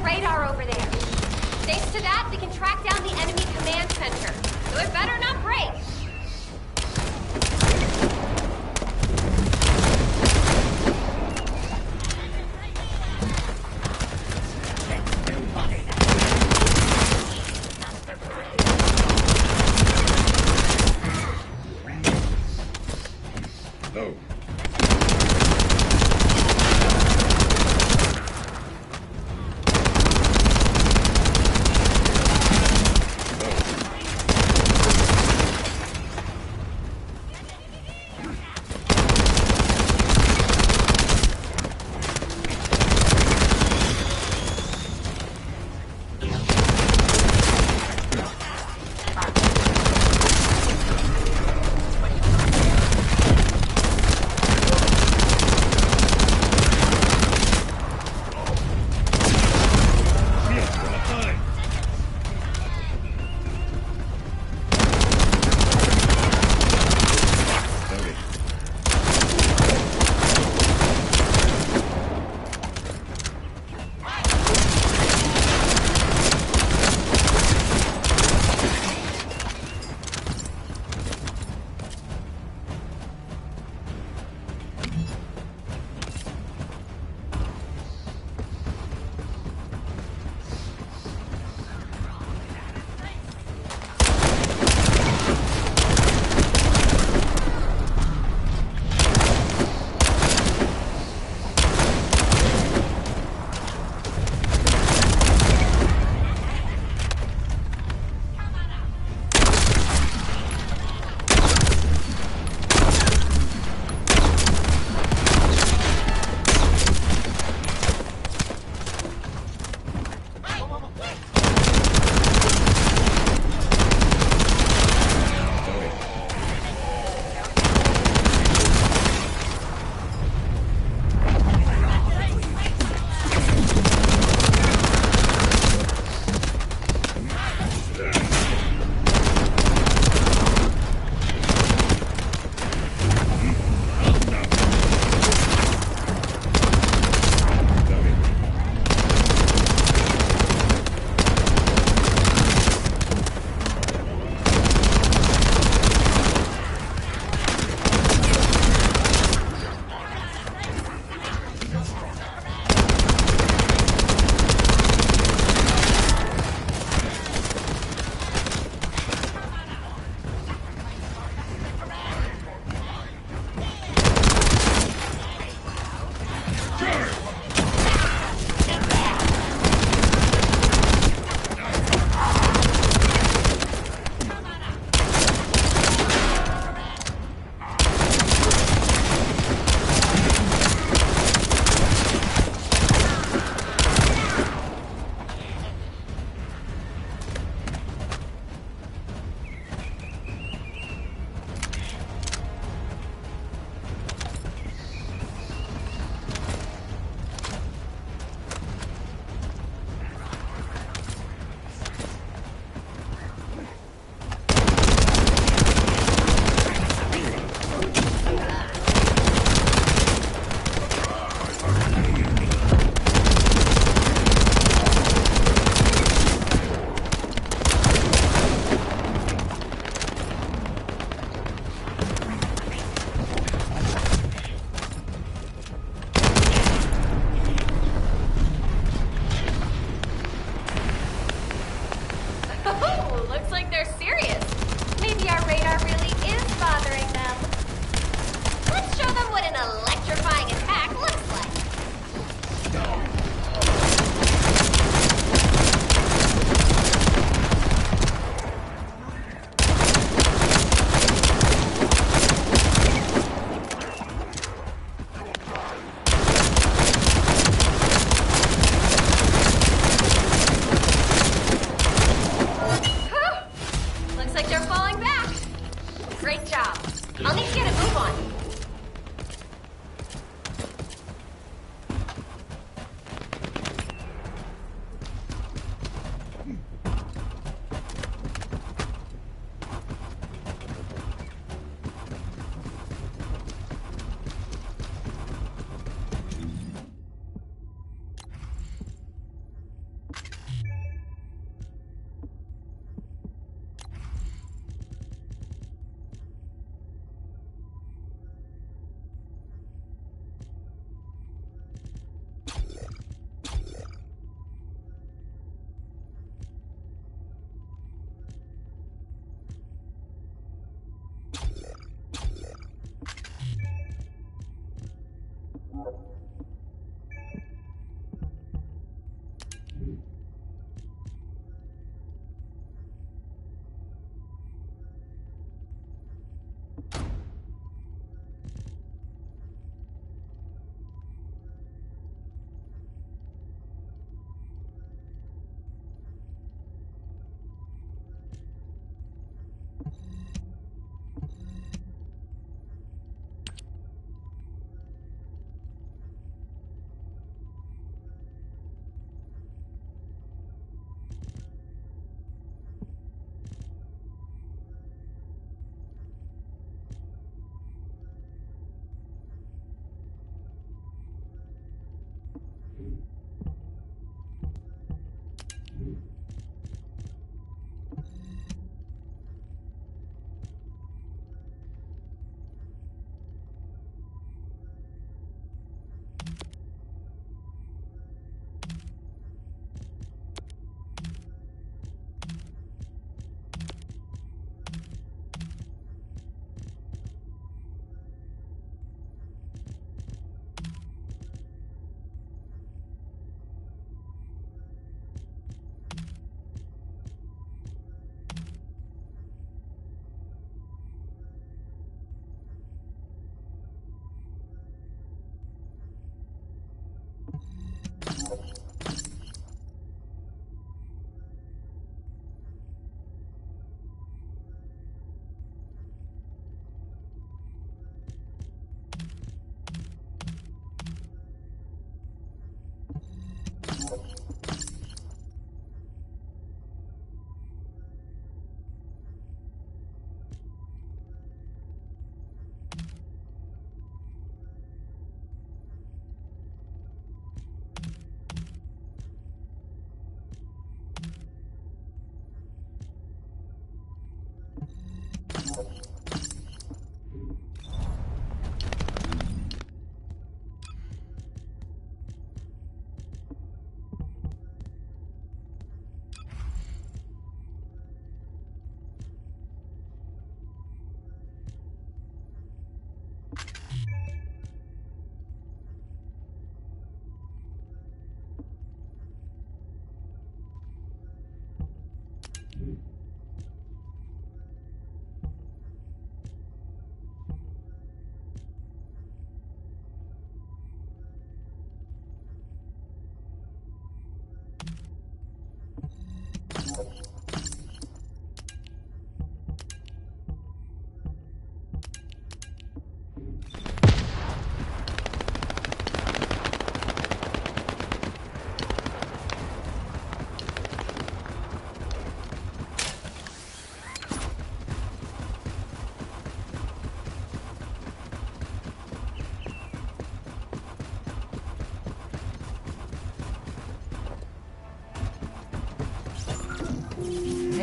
radar over there. Thanks to that, we can track down the enemy command center. So it better not break. Oh.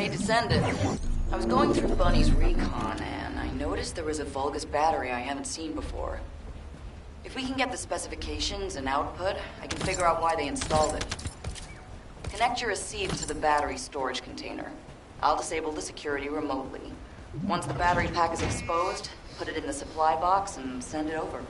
Hey, Descendant. I was going through Bunny's recon, and I noticed there was a Vulgus battery I haven't seen before. If we can get the specifications and output, I can figure out why they installed it. Connect your receive to the battery storage container. I'll disable the security remotely. Once the battery pack is exposed, put it in the supply box and send it over.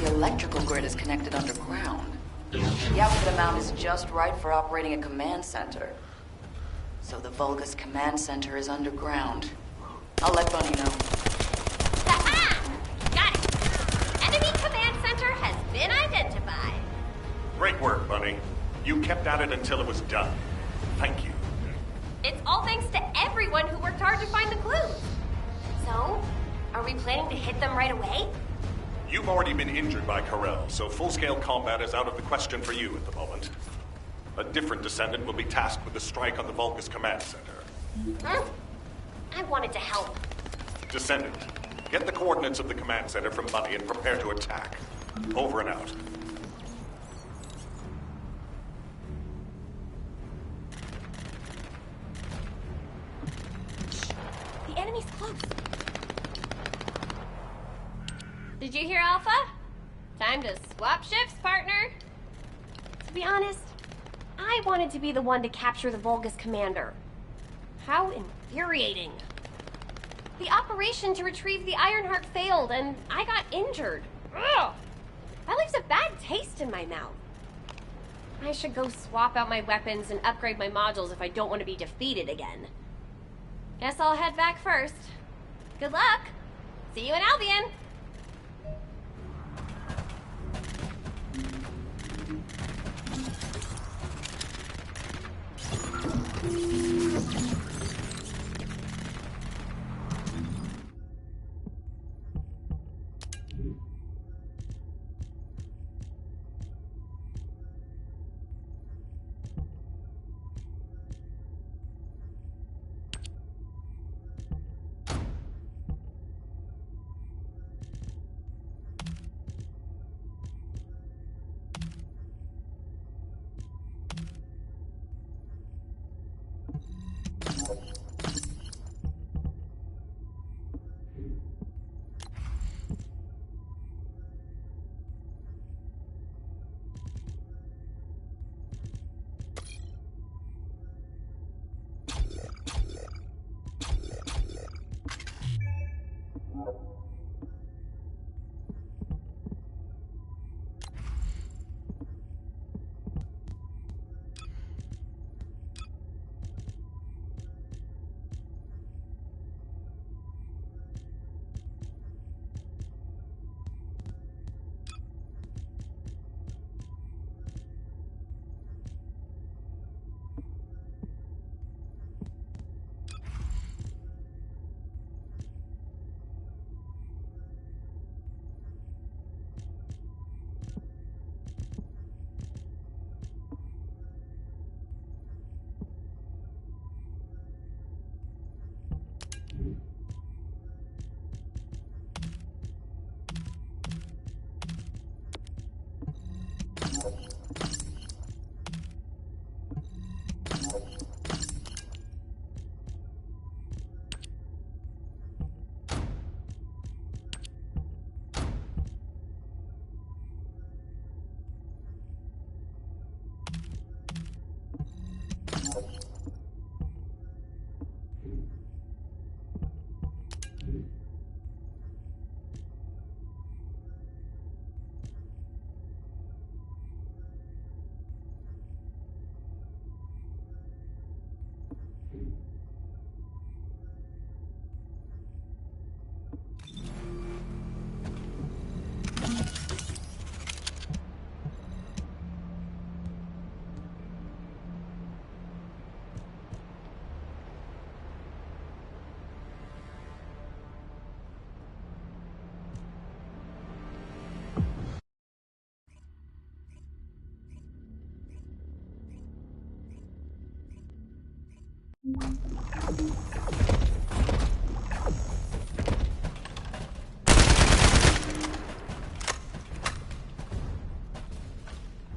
the electrical grid is connected underground. The output amount is just right for operating a command center. So the Vulgus command center is underground. I'll let Bunny know. Ha-ha! Got it! Enemy command center has been identified. Great work, Bunny. You kept at it until it was done. Thank you. It's all thanks to everyone who worked hard to find the clues. So, are we planning to hit them right away? You've already been injured by Corell, so full-scale combat is out of the question for you at the moment. A different Descendant will be tasked with the strike on the Vulgus command center. I wanted to help. Descendant, get the coordinates of the command center from Bunny and prepare to attack. Over and out. The enemy's close. Did you hear, Alpha? Time to swap shifts, partner. To be honest, I wanted to be the one to capture the Vulgus commander. How infuriating. The operation to retrieve the Ironheart failed, and I got injured. Ugh! That leaves a bad taste in my mouth. I should go swap out my weapons and upgrade my modules if I don't want to be defeated again. Guess I'll head back first. Good luck! See you in Albion!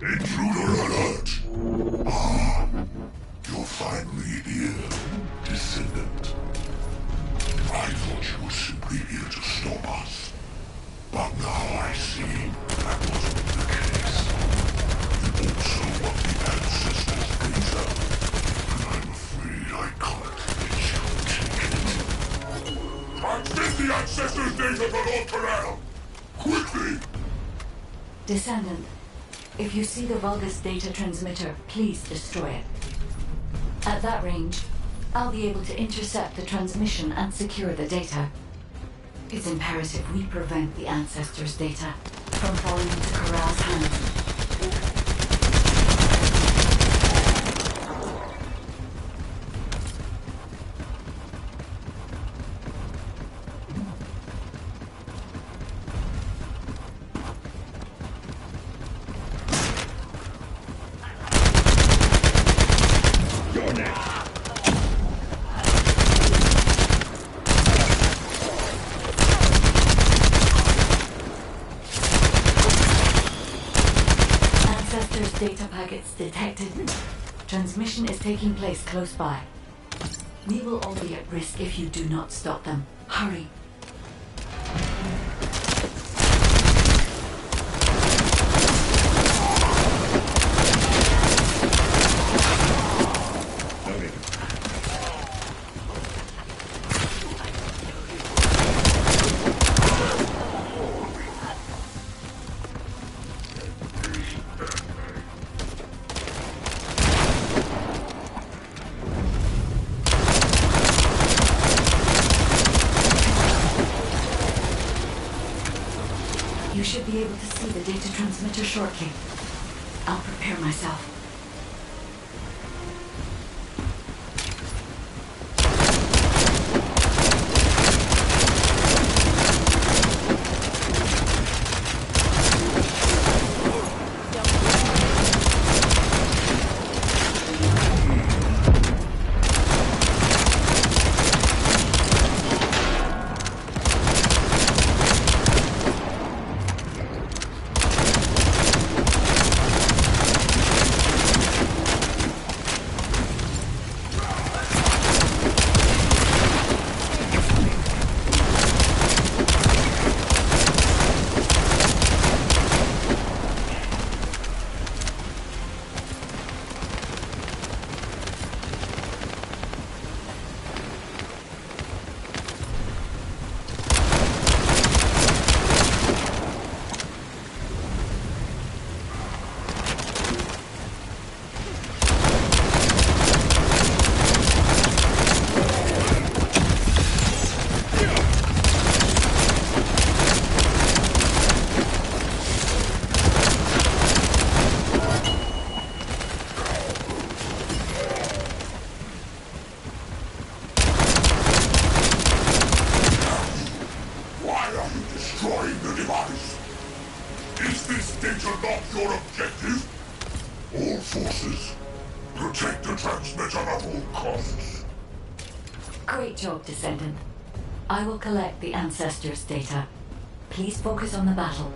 Intruder alert! Ah, you're finally here, Descendant. I thought you were simply here to stop us. But now I see that wasn't the case. You also want the ancestors' data, and I'm afraid I can't let you take it. Transmit the ancestors' data for Lord Corral! Quickly! Descendant, if you see the Vulgus data transmitter, please destroy it. At that range, I'll be able to intercept the transmission and secure the data. It's imperative we prevent the Ancestors' data from falling into Corral's hands. Data packets detected. Transmission is taking place close by. We will all be at risk if you do not stop them. Hurry. You should be able to see the data transmitter shortly. I'll prepare myself. Great job, Descendant. I will collect the Ancestors' data. Please focus on the battle.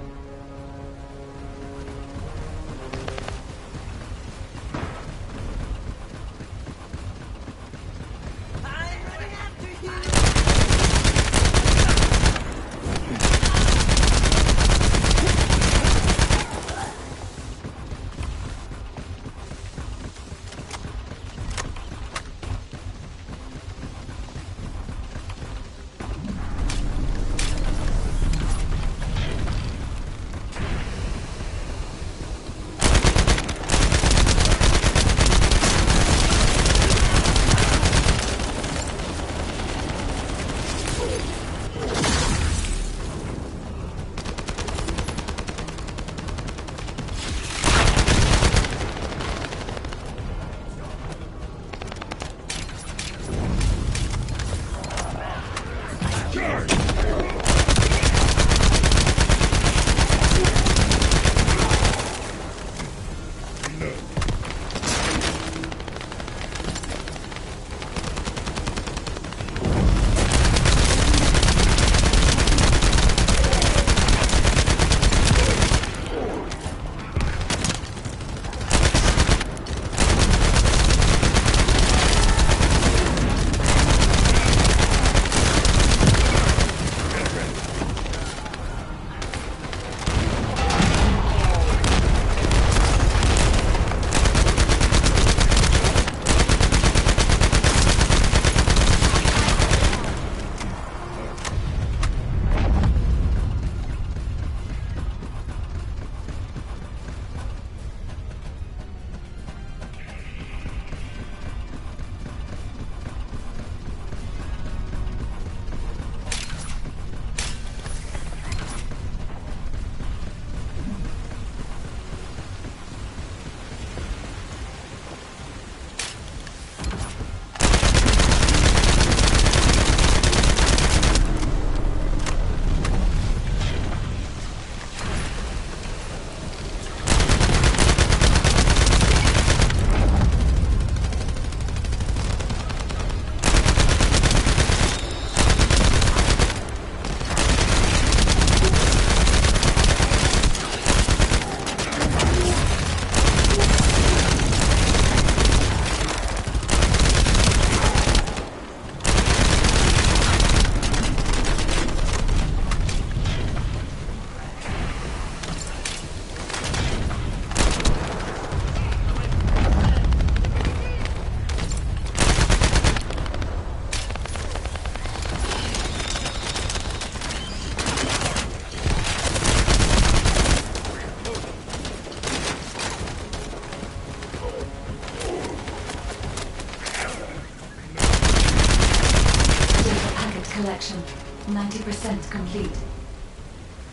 collection 90% complete.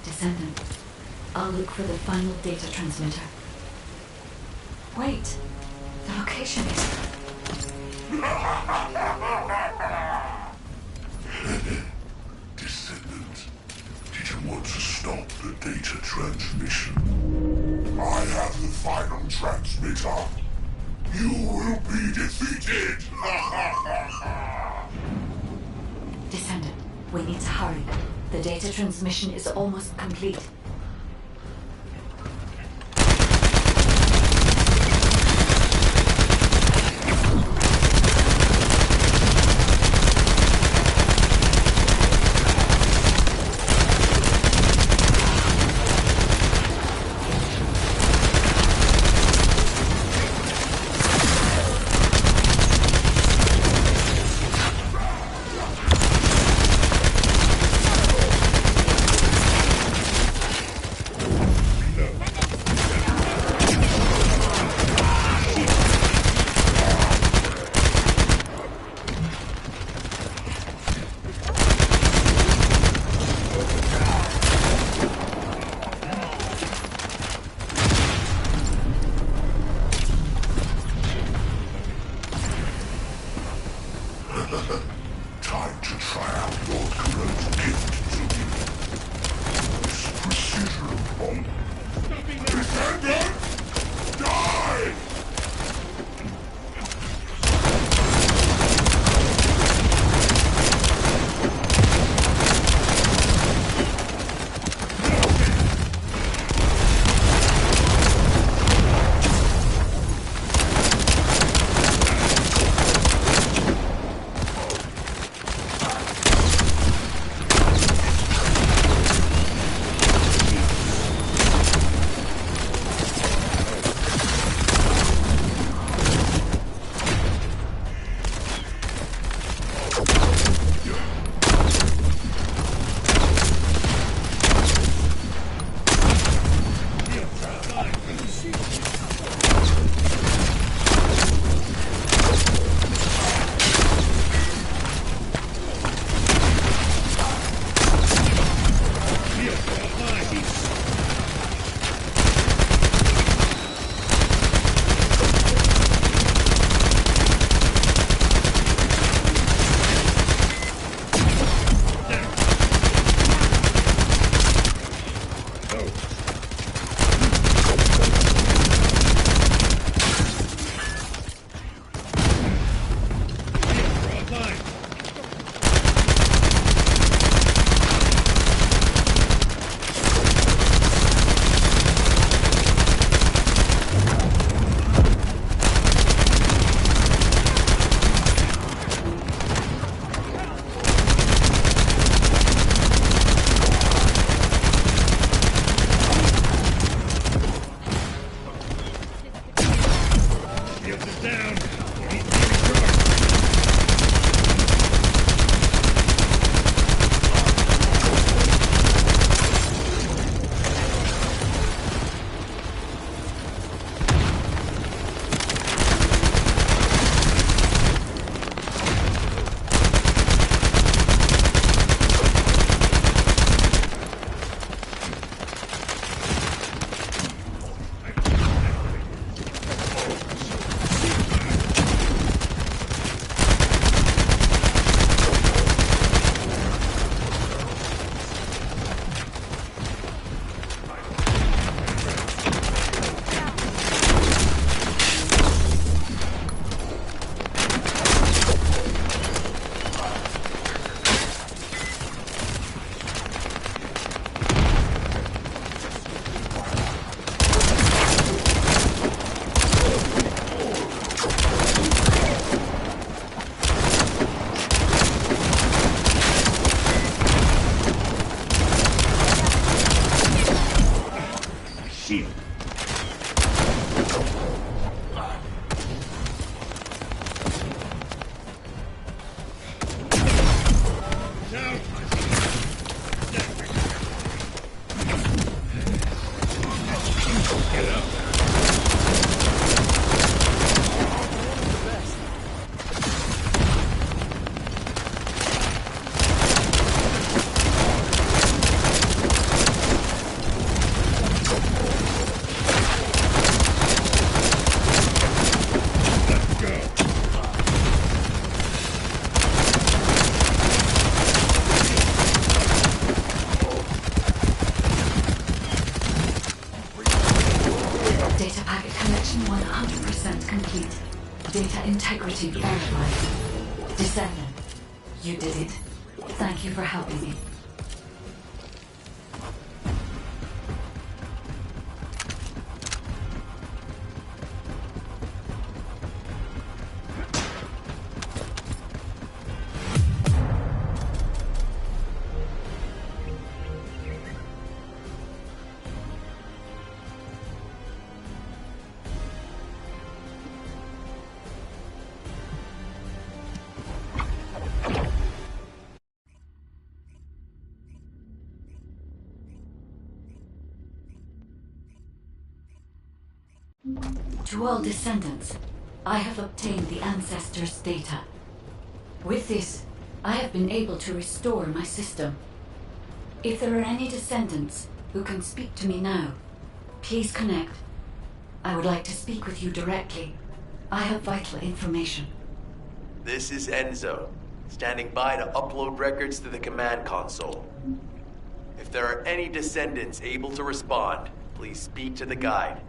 Descendant, I'll look for the final data transmitter. Wait, the location is... Descendant, did you want to stop the data transmission? I have the final transmitter. You will be defeated! Descendant, we need to hurry. The data transmission is almost complete. Time to try out Lord Carell's gift to you. This precision bomb. Descendant! Die! Integrity verified. Descendant, you did it. Thank you for helping me. To all descendants, I have obtained the Ancestors' data. With this, I have been able to restore my system. If there are any descendants who can speak to me now, please connect. I would like to speak with you directly. I have vital information. This is Enzo, standing by to upload records to the command console. If there are any descendants able to respond, please speak to the guide.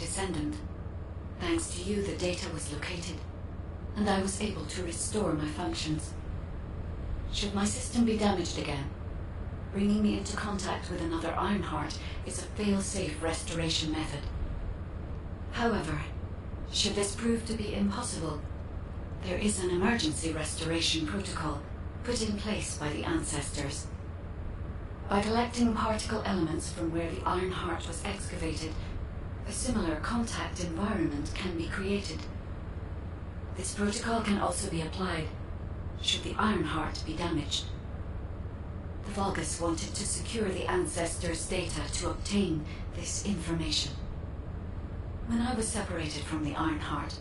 Descendant. Thanks to you, the data was located, and I was able to restore my functions. Should my system be damaged again, bringing me into contact with another Ironheart is a fail-safe restoration method. However, should this prove to be impossible, there is an emergency restoration protocol put in place by the Ancestors. By collecting particle elements from where the Ironheart was excavated, a similar contact environment can be created. This protocol can also be applied should the Ironheart be damaged. The Vulgus wanted to secure the Ancestors' data to obtain this information. When I was separated from the Ironheart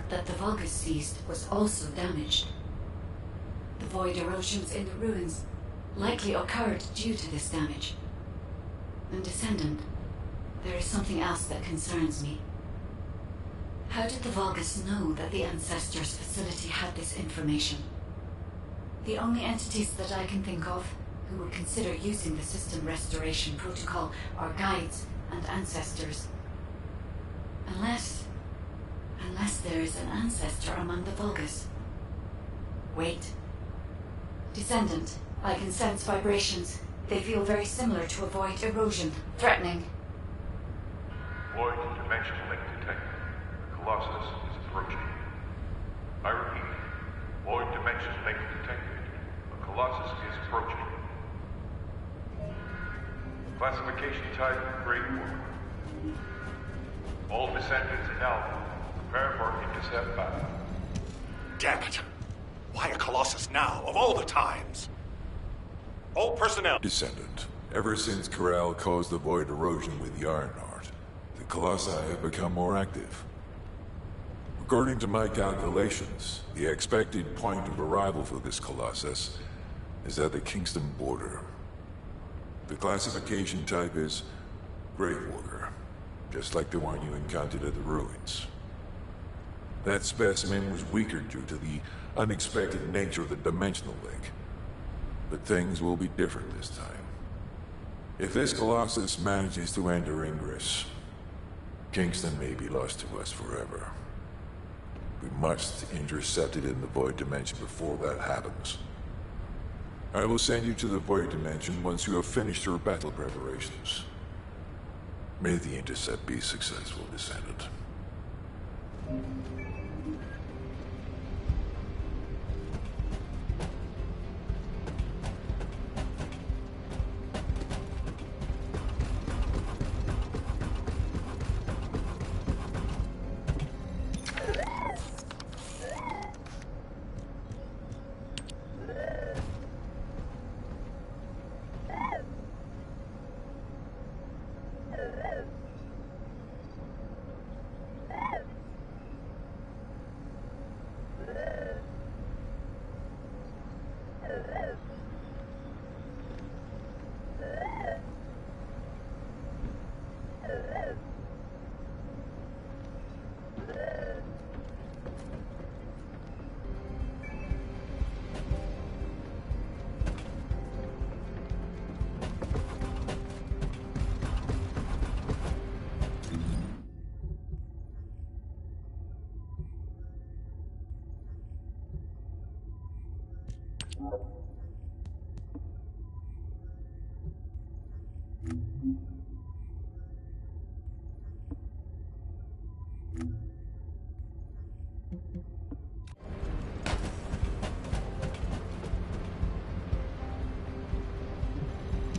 that the Vulgus seized was also damaged. The void erosions in the ruins likely occurred due to this damage. And Descendant, there is something else that concerns me. How did the Vulgus know that the Ancestors' facility had this information? The only entities that I can think of who would consider using the system restoration protocol are guides and Ancestors. Unless there is an Ancestor among the Vulgus. Wait. Descendant, I can sense vibrations. They feel very similar to a void erosion. Threatening. Void dimension link detected. The Colossus is approaching. I repeat, void dimension link detected. The Colossus is approaching. Classification type, Great War. All descendants in Alpha, prepare for intercept battle. Damn it! Why a Colossus now, of all the times? All personnel. Descendant, ever since Corral caused the void erosion with the Ironheart, the Colossi have become more active. According to my calculations, the expected point of arrival for this Colossus is at the Kingston border. The classification type is Grave Walker, just like the one you encountered at the ruins. That specimen was weaker due to the unexpected nature of the dimensional link. But things will be different this time. If this Colossus manages to enter Ingress, Kingston may be lost to us forever. We must intercept it in the Void Dimension before that happens. I will send you to the Void Dimension once you have finished your battle preparations. May the intercept be successful, Descendant.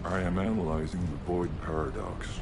I am analyzing the Void Paradox.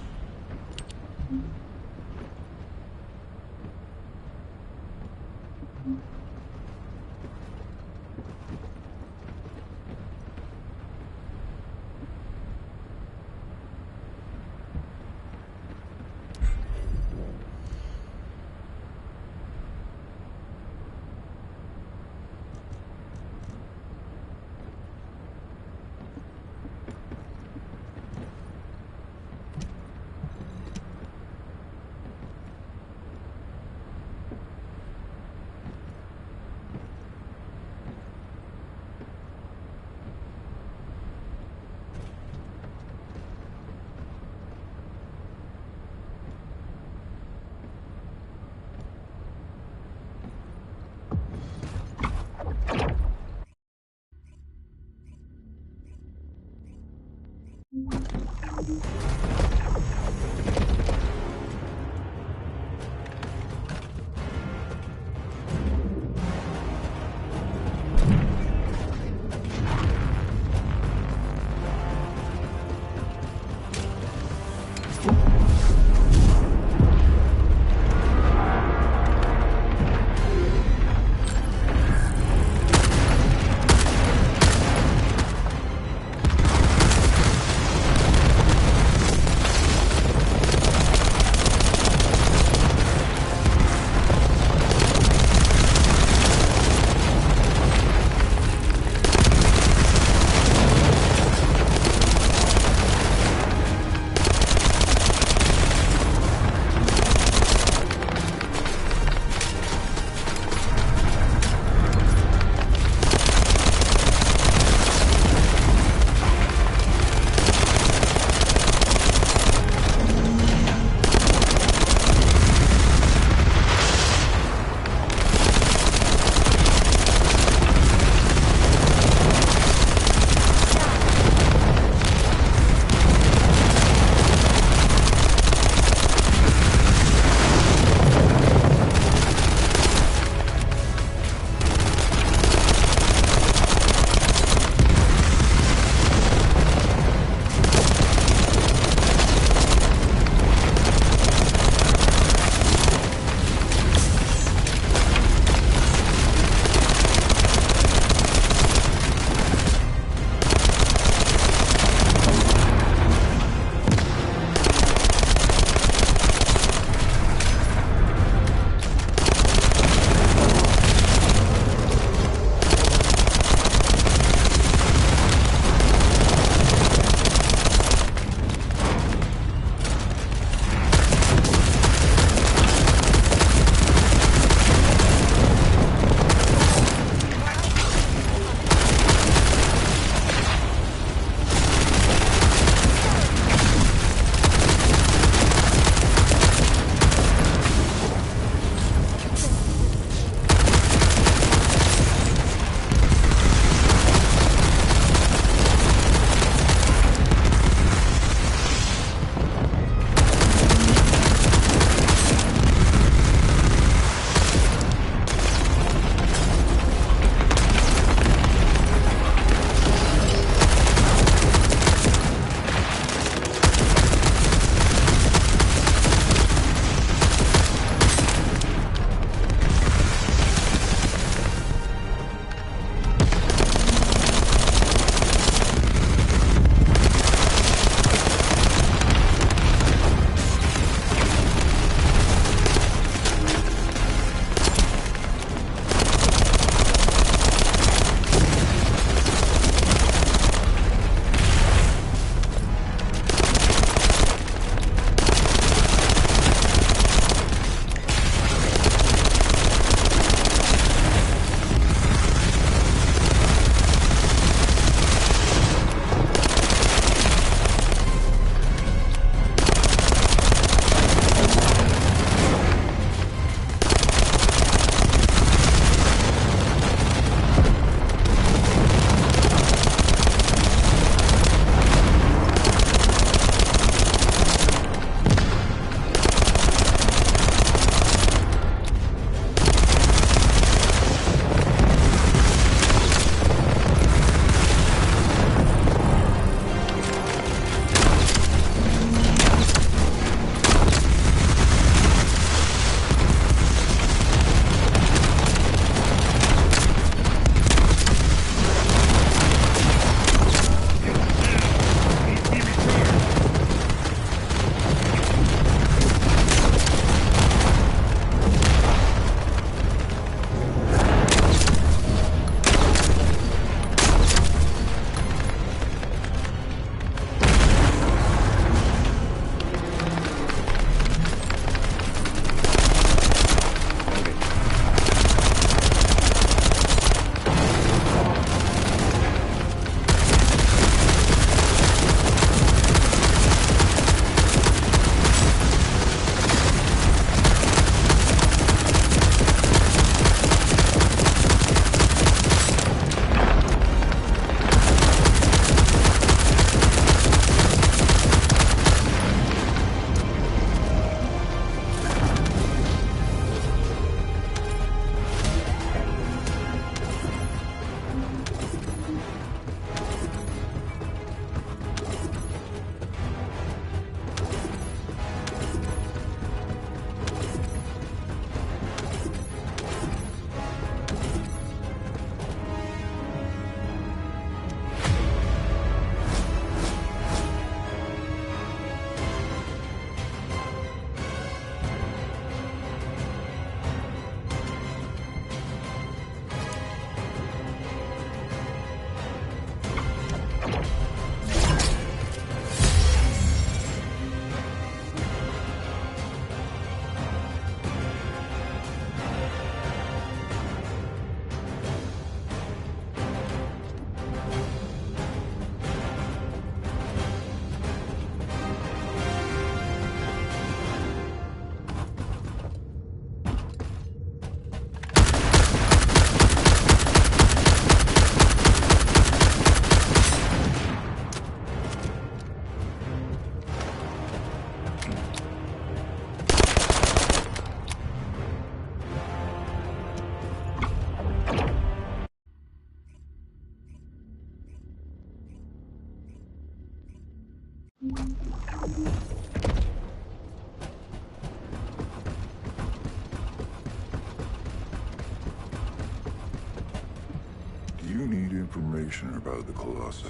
information about the Colossi.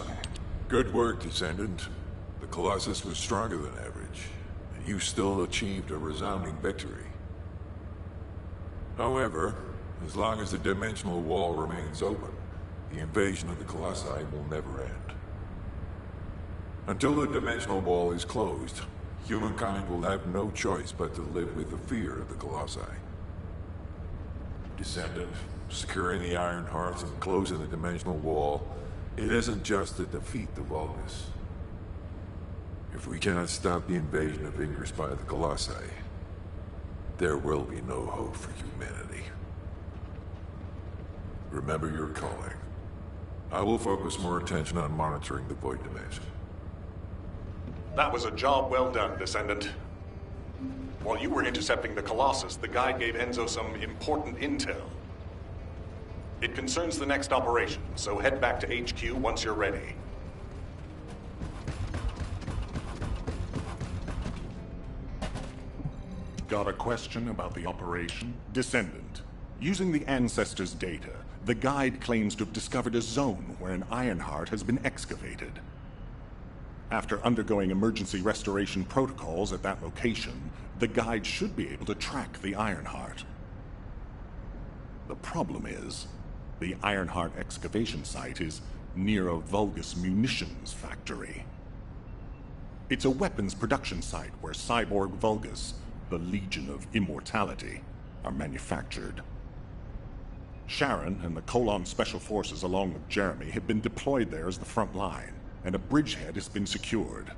Good work, Descendant. The Colossus was stronger than average, and you still achieved a resounding victory. However, as long as the dimensional wall remains open, the invasion of the Colossi will never end. Until the dimensional wall is closed, humankind will have no choice but to live with the fear of the Colossi. Descendant, securing the Iron Hearts and closing the dimensional wall, it isn't just to defeat the Vulgus. If we cannot stop the invasion of Ingress by the Colossi, there will be no hope for humanity. Remember your calling. I will focus more attention on monitoring the Void Dimension. That was a job well done, Descendant. While you were intercepting the Colossus, the guide gave Enzo some important intel. It concerns the next operation, so head back to HQ once you're ready. Got a question about the operation? Descendant. Using the Ancestors' data, the guide claims to have discovered a zone where an Ironheart has been excavated. After undergoing emergency restoration protocols at that location, the guide should be able to track the Ironheart. The problem is, the Ironheart excavation site is near a Vulgus munitions factory. It's a weapons production site where cyborg Vulgus, the Legion of Immortality, are manufactured. Sharon and the Colon Special Forces along with Jeremy have been deployed there as the front line, and a bridgehead has been secured.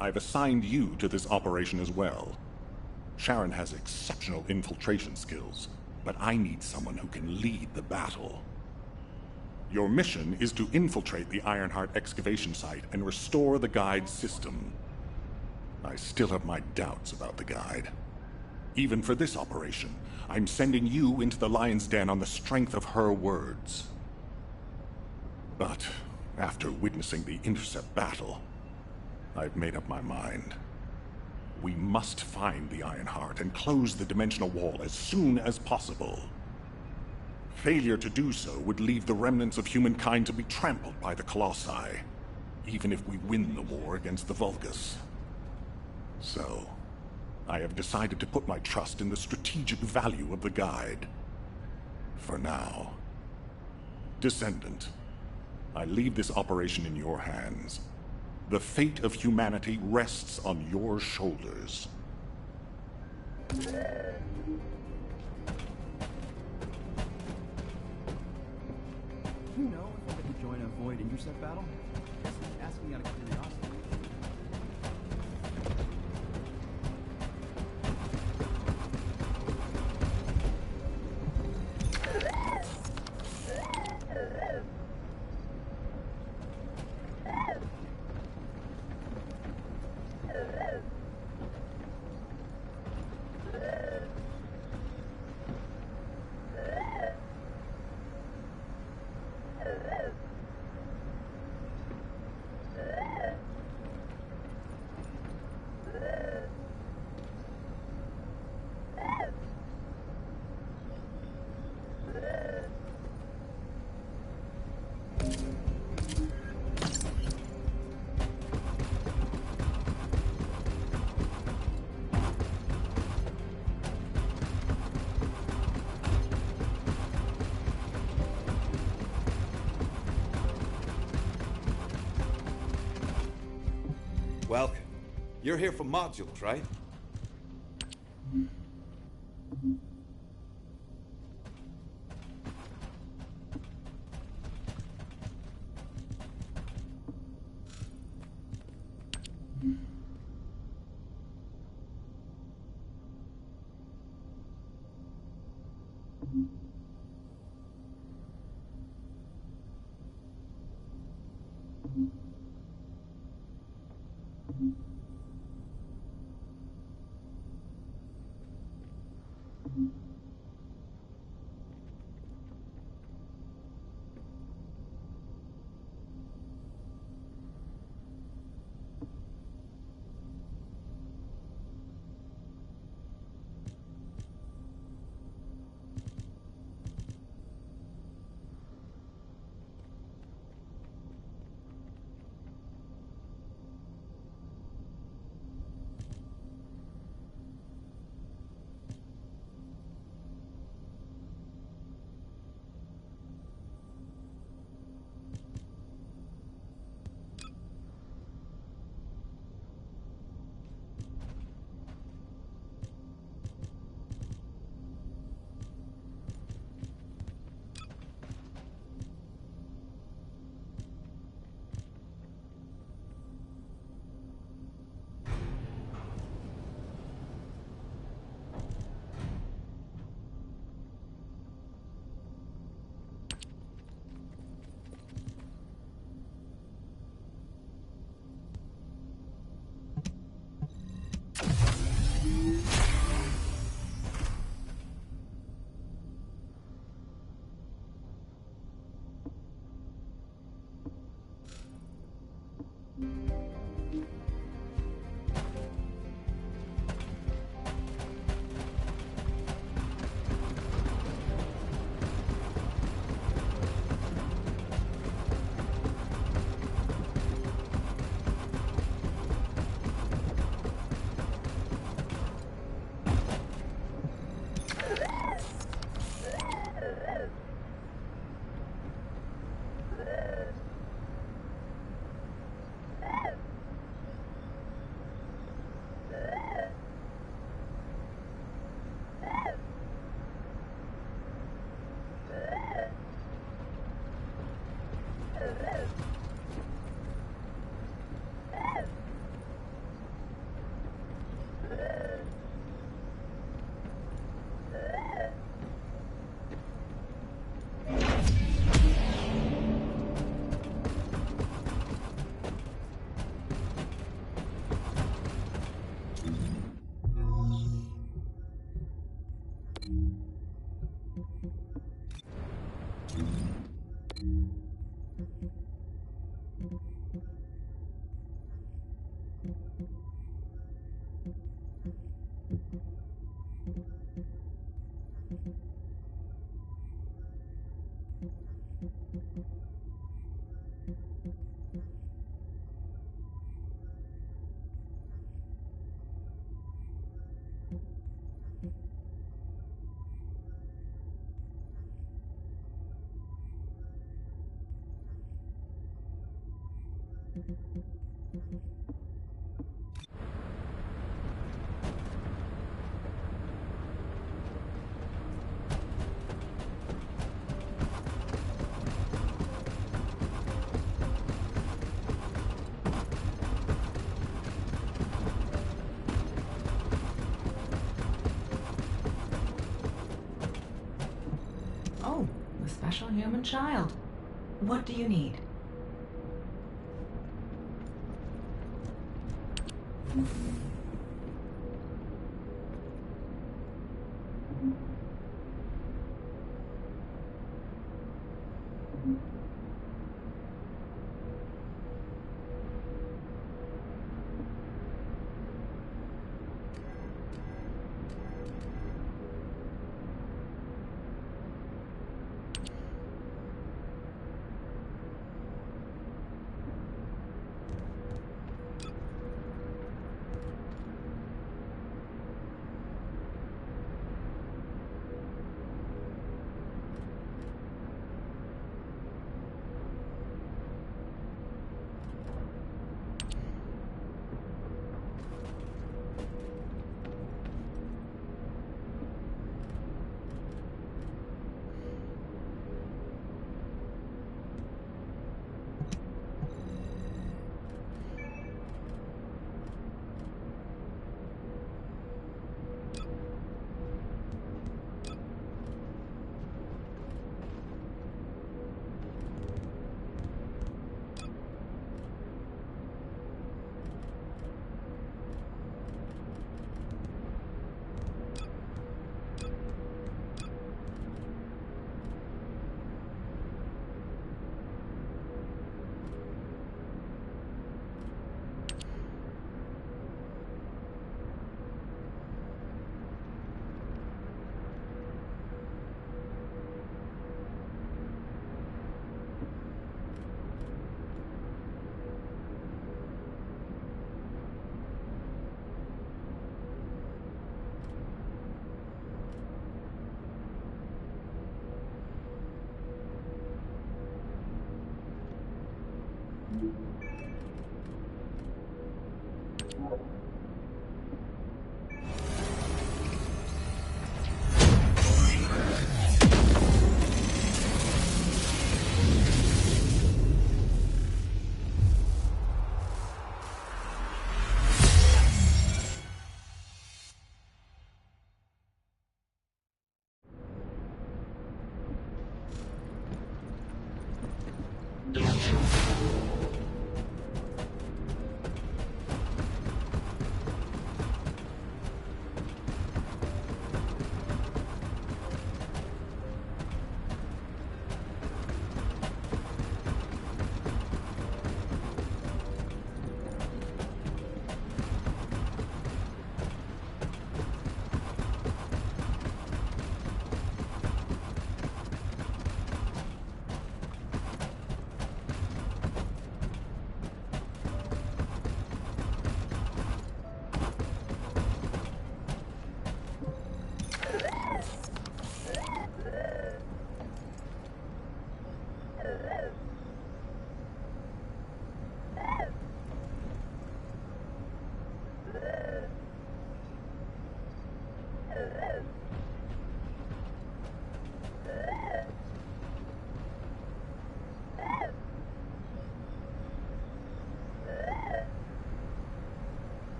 I've assigned you to this operation as well. Sharon has exceptional infiltration skills, but I need someone who can lead the battle. Your mission is to infiltrate the Ironheart excavation site and restore the guide's system. I still have my doubts about the guide. Even for this operation, I'm sending you into the Lion's Den on the strength of her words. But after witnessing the intercept battle, I've made up my mind. We must find the Ironheart and close the dimensional wall as soon as possible. Failure to do so would leave the remnants of humankind to be trampled by the Colossi, even if we win the war against the Vulgus. So, I have decided to put my trust in the strategic value of the guide. For now. Descendant, I leave this operation in your hands. The fate of humanity rests on your shoulders. You know if I could join a Void intercept battle? Just asking out of curiosity. Welcome. You're here for modules, right? Oh, the special human child. What do you need?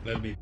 Let me...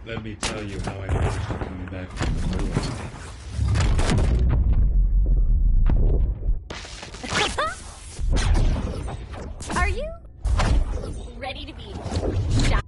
Let me tell you how I managed to come back from the ruins. Are you ready to be shot?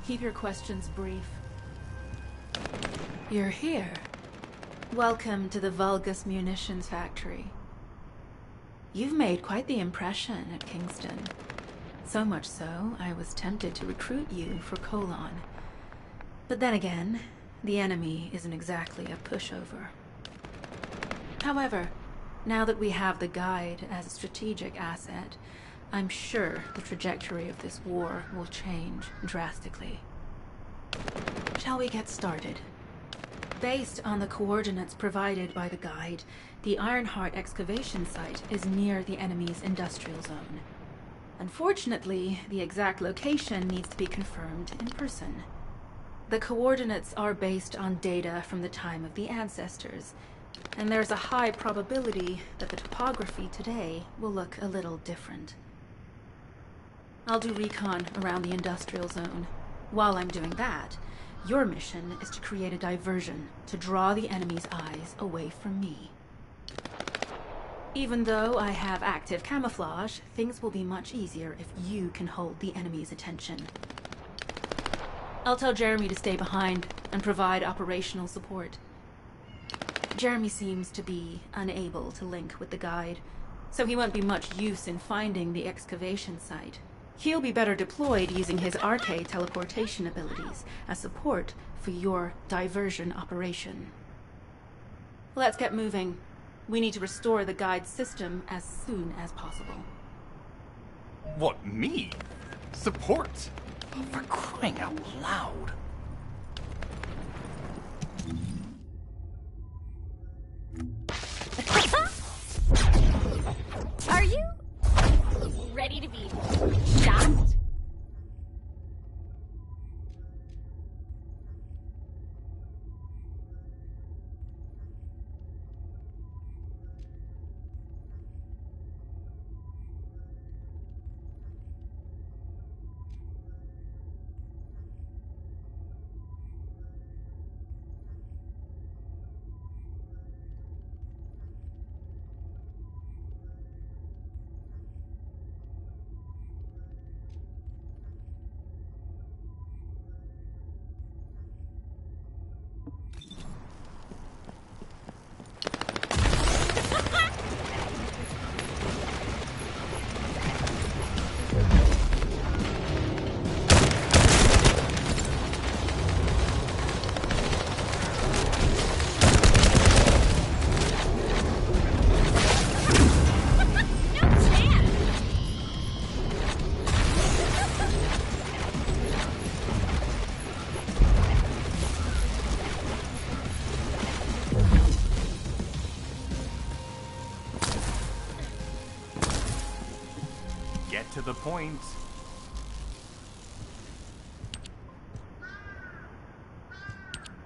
Keep your questions brief. You're here. Welcome to the Vulgus Munitions Factory. You've made quite the impression at Kingston. So much so, I was tempted to recruit you for Colon. But then again, the enemy isn't exactly a pushover. However, now that we have the Guide as a strategic asset, I'm sure the trajectory of this war will change drastically. Shall we get started? Based on the coordinates provided by the Guide, the Ironheart excavation site is near the enemy's industrial zone. Unfortunately, the exact location needs to be confirmed in person. The coordinates are based on data from the time of the ancestors, and there's a high probability that the topography today will look a little different. I'll do recon around the industrial zone. While I'm doing that, your mission is to create a diversion to draw the enemy's eyes away from me. Even though I have active camouflage, things will be much easier if you can hold the enemy's attention. I'll tell Jeremy to stay behind and provide operational support. Jeremy seems to be unable to link with the Guide, so he won't be much use in finding the excavation site. He'll be better deployed using his RK teleportation abilities as support for your diversion operation. Let's get moving. We need to restore the Guide's system as soon as possible. What, me? Support? Oh, for crying out loud. Are you ready to be shocked? To the point.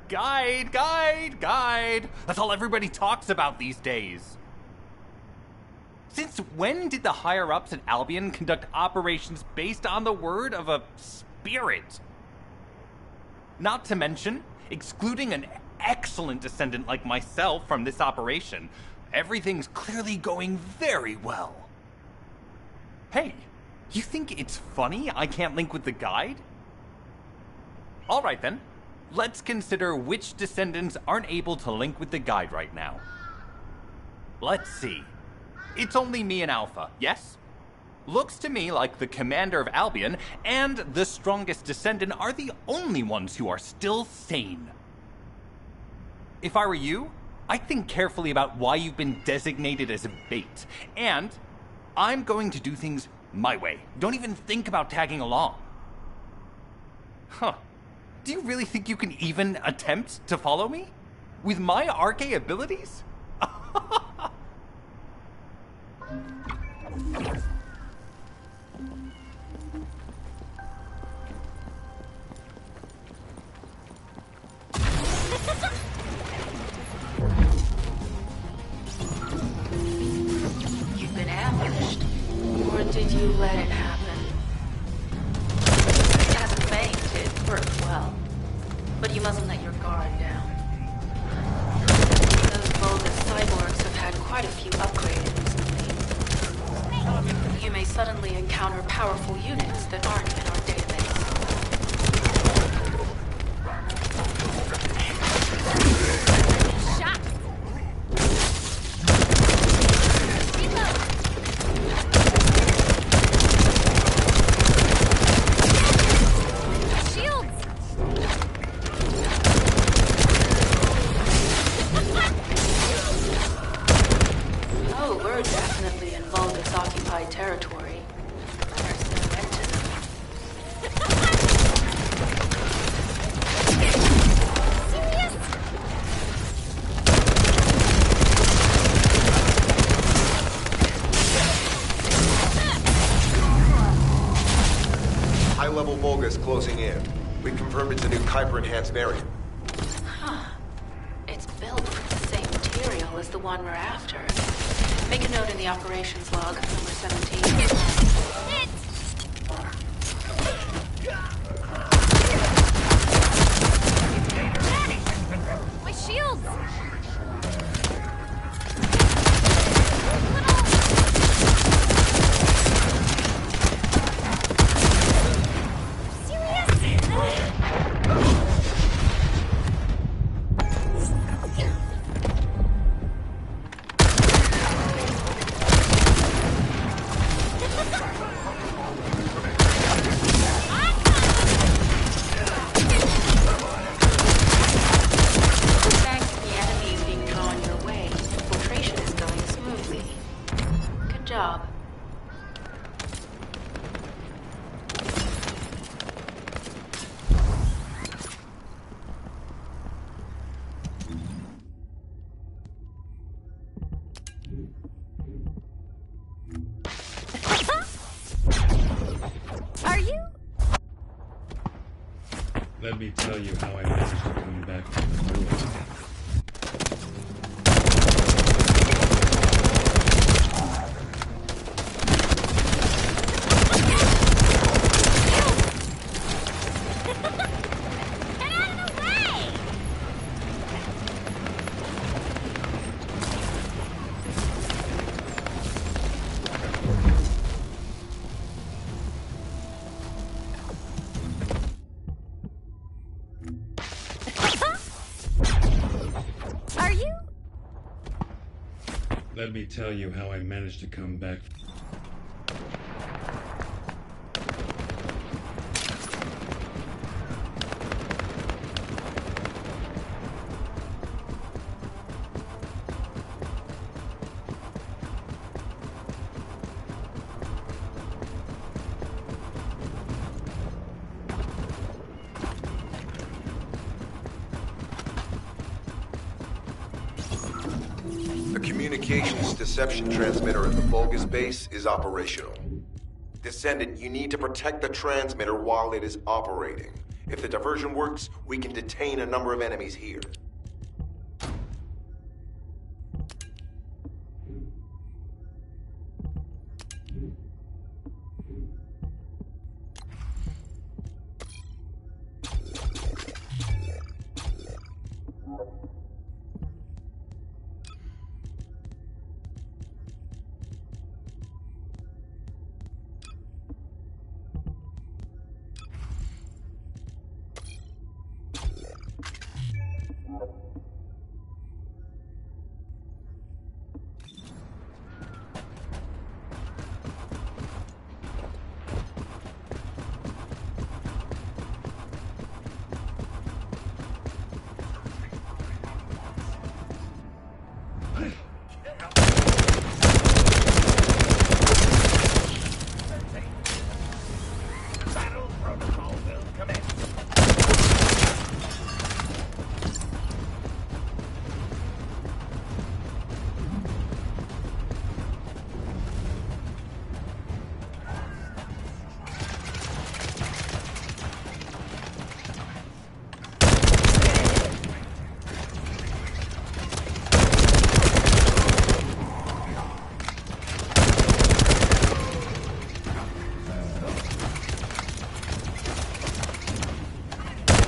Guide, guide, guide. That's all everybody talks about these days. Since when did the higher-ups at Albion conduct operations based on the word of a spirit? Not to mention, excluding an excellent descendant like myself from this operation, everything's clearly going very well. Hey, you think it's funny I can't link with the Guide? Alright then, let's consider which descendants aren't able to link with the Guide right now. Let's see. It's only me and Alpha, yes? Looks to me like the commander of Albion and the strongest descendant are the only ones who are still sane. If I were you, I'd think carefully about why you've been designated as a bait, and I'm going to do things my way. Don't even think about tagging along. Huh. Do you really think you can even attempt to follow me? With my RK abilities? You've been ambushed. Or did you let it happen? As a feint, worked well. But you mustn't let your guard down. Those Vulgus cyborgs have had quite a few upgrades recently. You may suddenly encounter powerful units that aren't in our database. Territory. There's no end to them. High-level Vulgus closing in. We confirmed it's a new Kuiper-enhanced variant. Huh. It's built with the same material as the one we're after. Make a note in the operations log, number 17. My shields! Let me tell you how I managed to come back from the ruins. Let me tell you how I managed to come back. The communications deception transmitter at the Vulgus base is operational. Descendant, you need to protect the transmitter while it is operating. If the diversion works, we can detain a number of enemies here.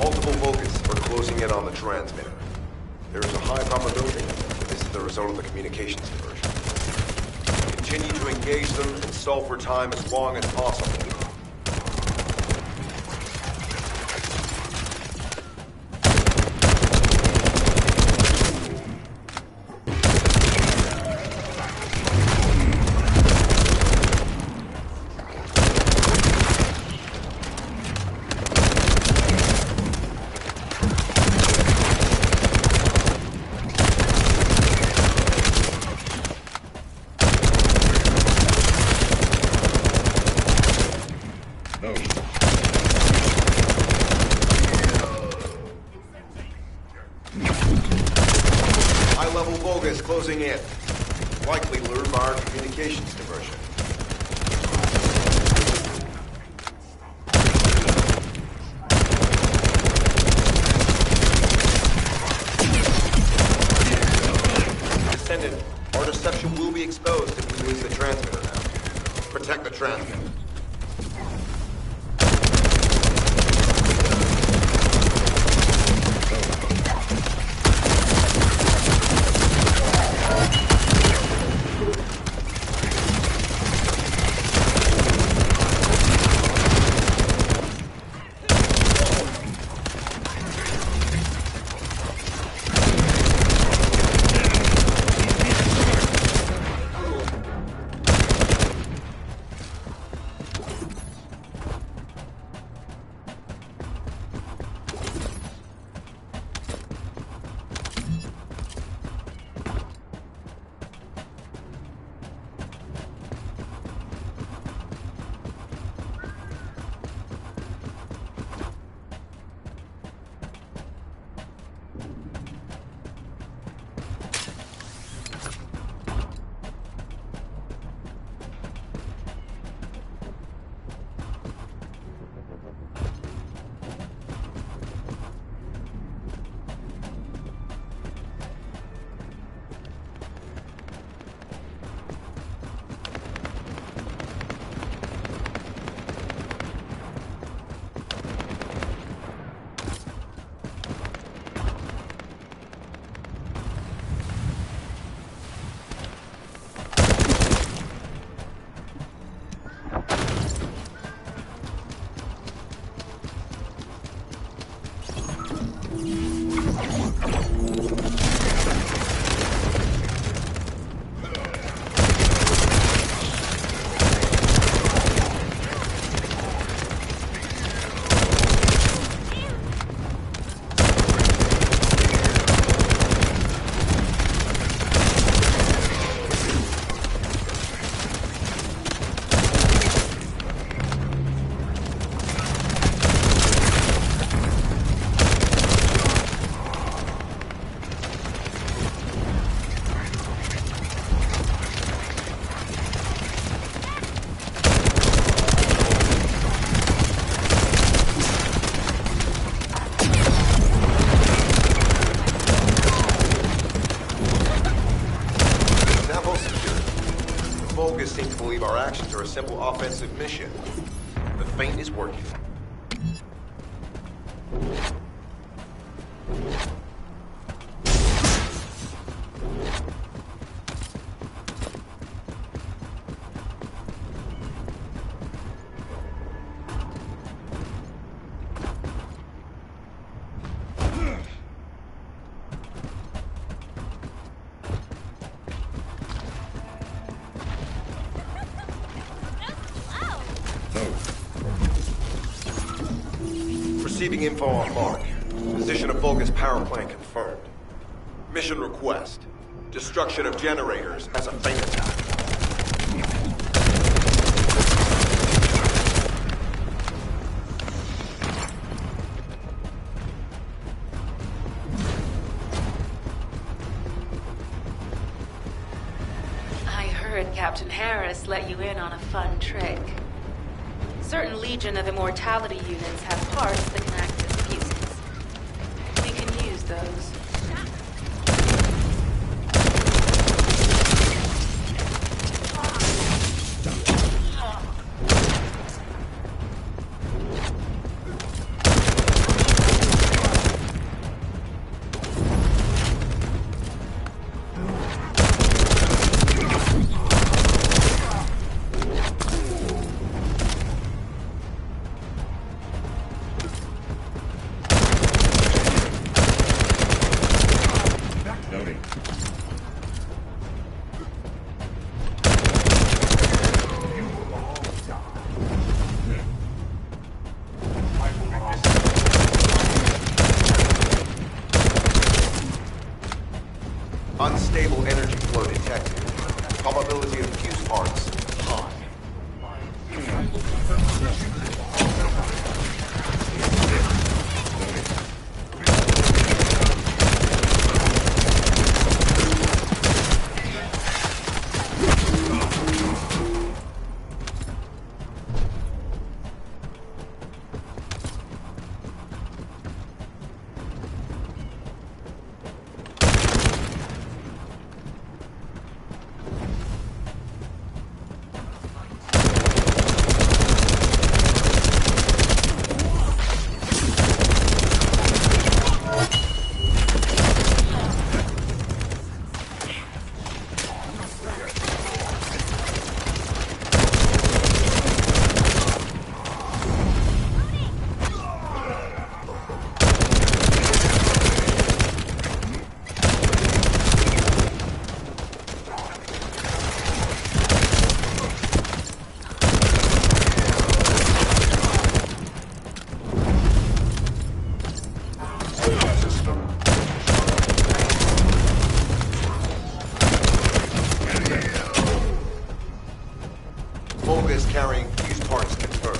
Multiple Vulcans are closing in on the transmitter. There is a high probability that this is the result of the communications diversion. Continue to engage them and stall for time as long as possible. High-level Vulgus closing in. Likely lured by our communications diversion. Descendant, our deception will be exposed if we lose the transmitter now. Protect the transmitter. Seem to believe our actions are a simple offensive mission. The feint is working. Receiving info on mark. Position of Vulgus power plant confirmed. Mission request. Destruction of generators as a feint attack. I heard Captain Harris let you in on a fun trick. Certain Legion of Immortality units have parts that can act as fuses. We can use those. Volga is carrying fuse parts confirmed.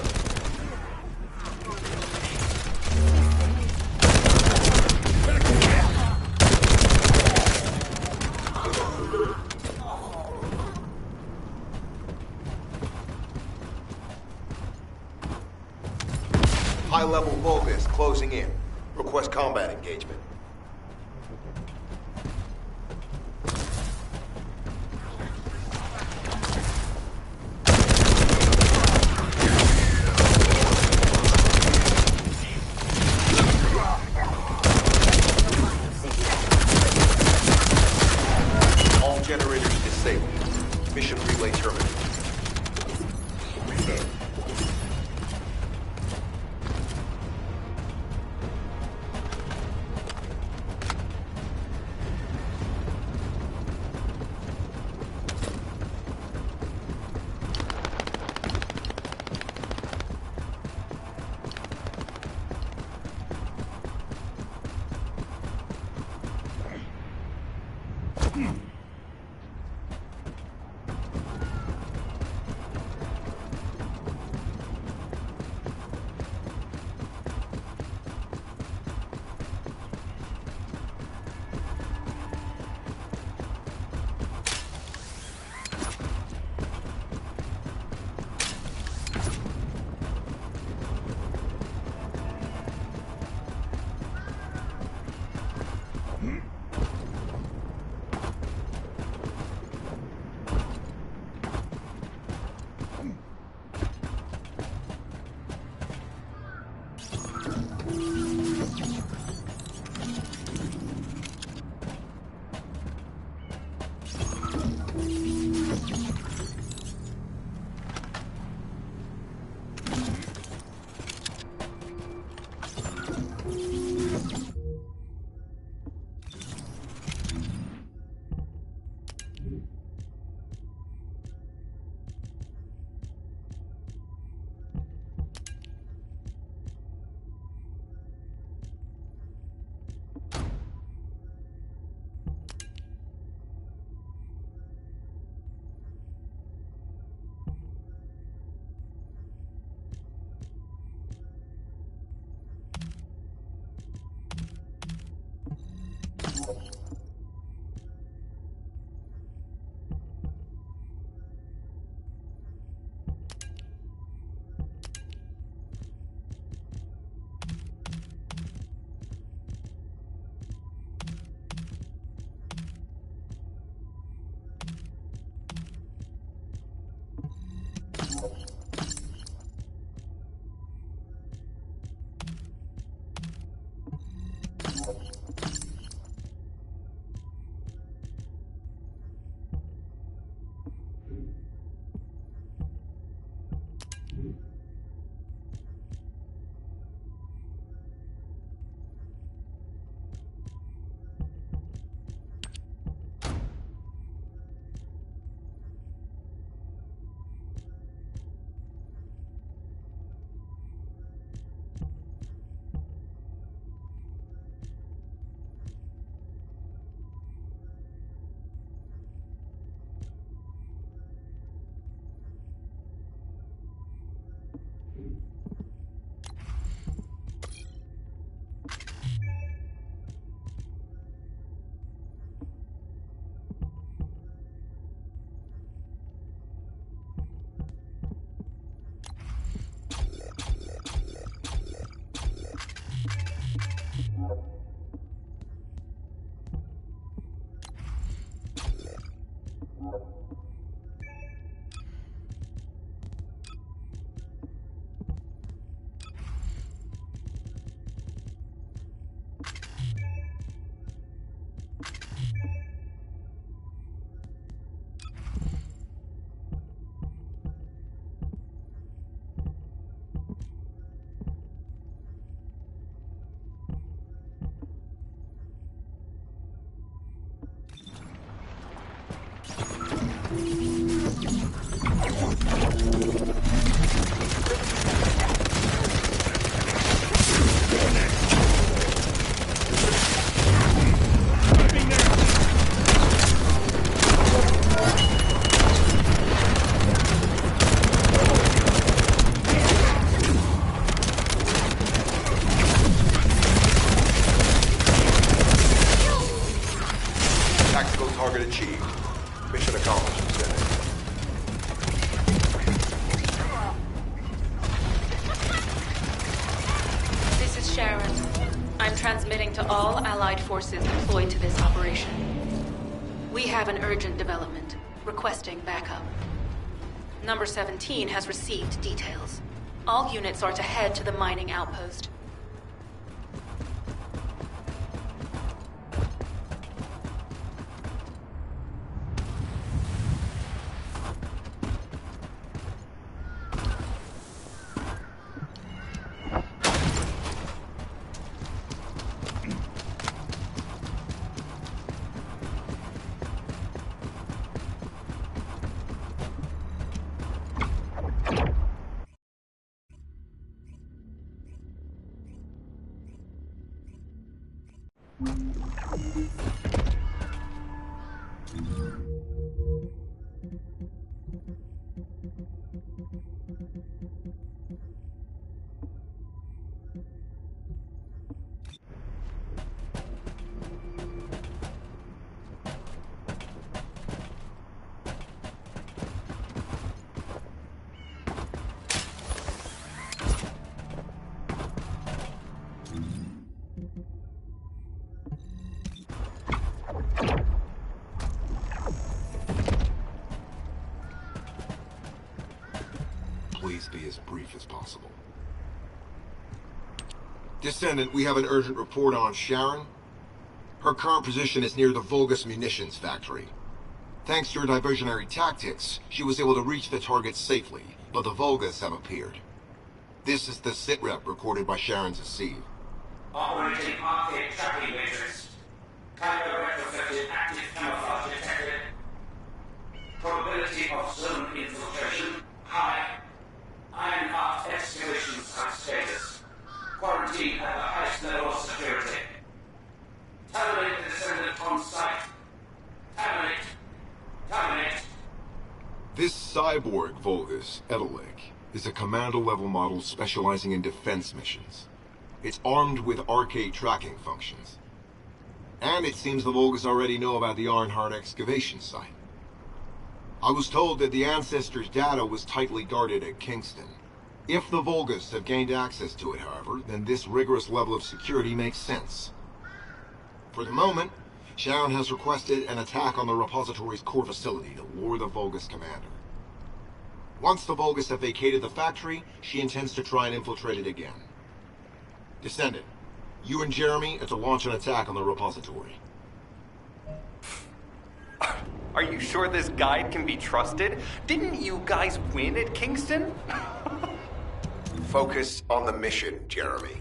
High-level Volga is closing in. Request combat engagement. All generators disabled. Mission relay terminated. all Allied forces deployed to this operation. We have an urgent development, requesting backup. Number 17 has received details. All units are to head to the mining outpost. Please be as brief as possible. Descendant, we have an urgent report on Sharon. Her current position is near the Vulgus munitions factory. Thanks to your diversionary tactics, she was able to reach the target safely, but the Vulgus have appeared. This is the sitrep recorded by Sharon's Deceive. Operating arcade tracking matrix. Typo retrofitted active camouflage detected. Probability of zone infiltration high. Ironheart excavation site status. Quarantine at the highest level of security. Terminate the Descendant on site. Terminate. Terminate. This cyborg Vulgus, Edelek, is a commando-level model specializing in defense missions. It's armed with arcade tracking functions. And it seems the Vulgus already know about the Ironheart excavation site. I was told that the Ancestors' data was tightly guarded at Kingston. If the Vulgus have gained access to it, however, then this rigorous level of security makes sense. For the moment, Sharon has requested an attack on the repository's core facility to lure the Vulgus commander. Once the Vulgus have vacated the factory, she intends to try and infiltrate it again. Descendant, you and Jeremy are to launch an attack on the repository. Are you sure this guide can be trusted? Didn't you guys win at Kingston? Focus on the mission, Jeremy.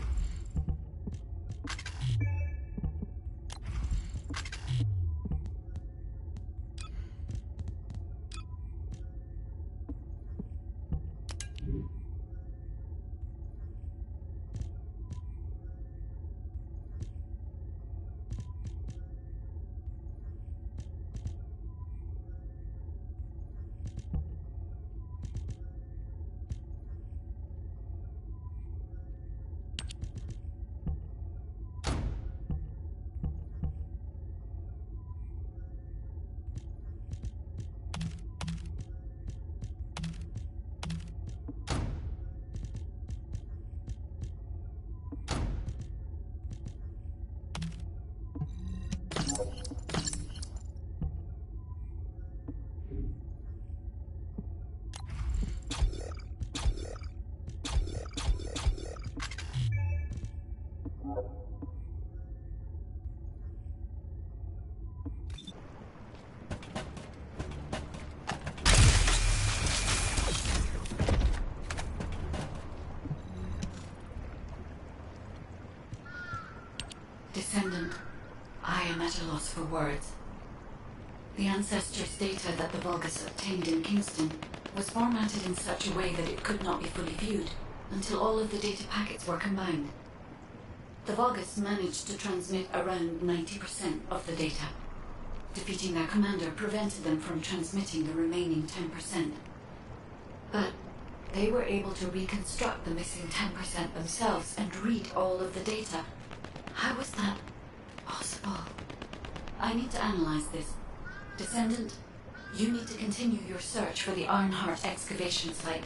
Descendant, I am at a loss for words. The Ancestors' data that the Vulgus obtained in Kingston was formatted in such a way that it could not be fully viewed until all of the data packets were combined. The Vulgus managed to transmit around 90% of the data. Defeating their commander prevented them from transmitting the remaining 10%. But they were able to reconstruct the missing 10% themselves and read all of the data. How was that possible? I need to analyze this. Descendant, you need to continue your search for the Ironheart excavation site.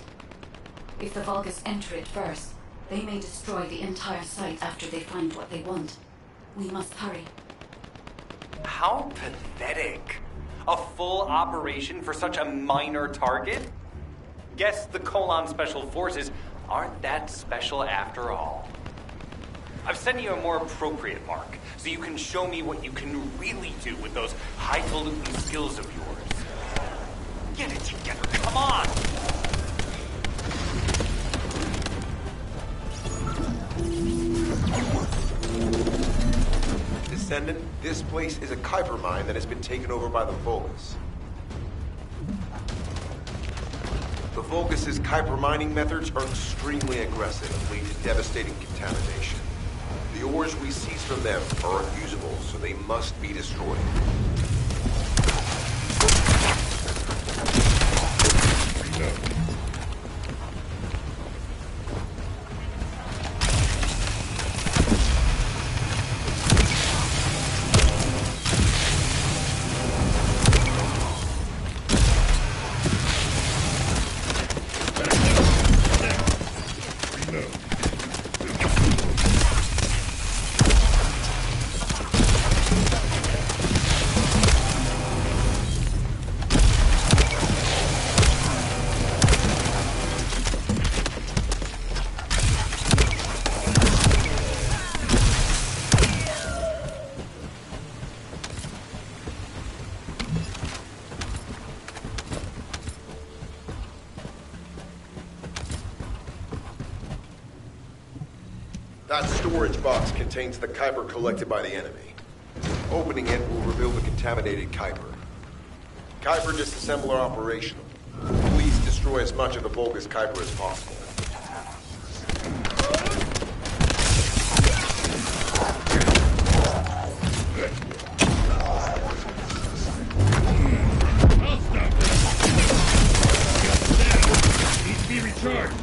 If the Vulgus enter it first, they may destroy the entire site after they find what they want. We must hurry. How pathetic. A full operation for such a minor target? Guess the Colon Special Forces aren't that special after all. I've sent you a more appropriate mark, so you can show me what you can really do with those highfalutin skills of yours. Get it together, come on! Descendant, this place is a Kuiper mine that has been taken over by the Vulgus. The Vulgus' Kuiper mining methods are extremely aggressive and lead to devastating contamination. The ores we seize from them are unusable, so they must be destroyed. That storage box contains the Kuiper collected by the enemy. Opening it will reveal the contaminated Kuiper. Kuiper disassembler operational. Please destroy as much of the Vulgus Kuiper as possible. I'll stop this. Needs to be recharged.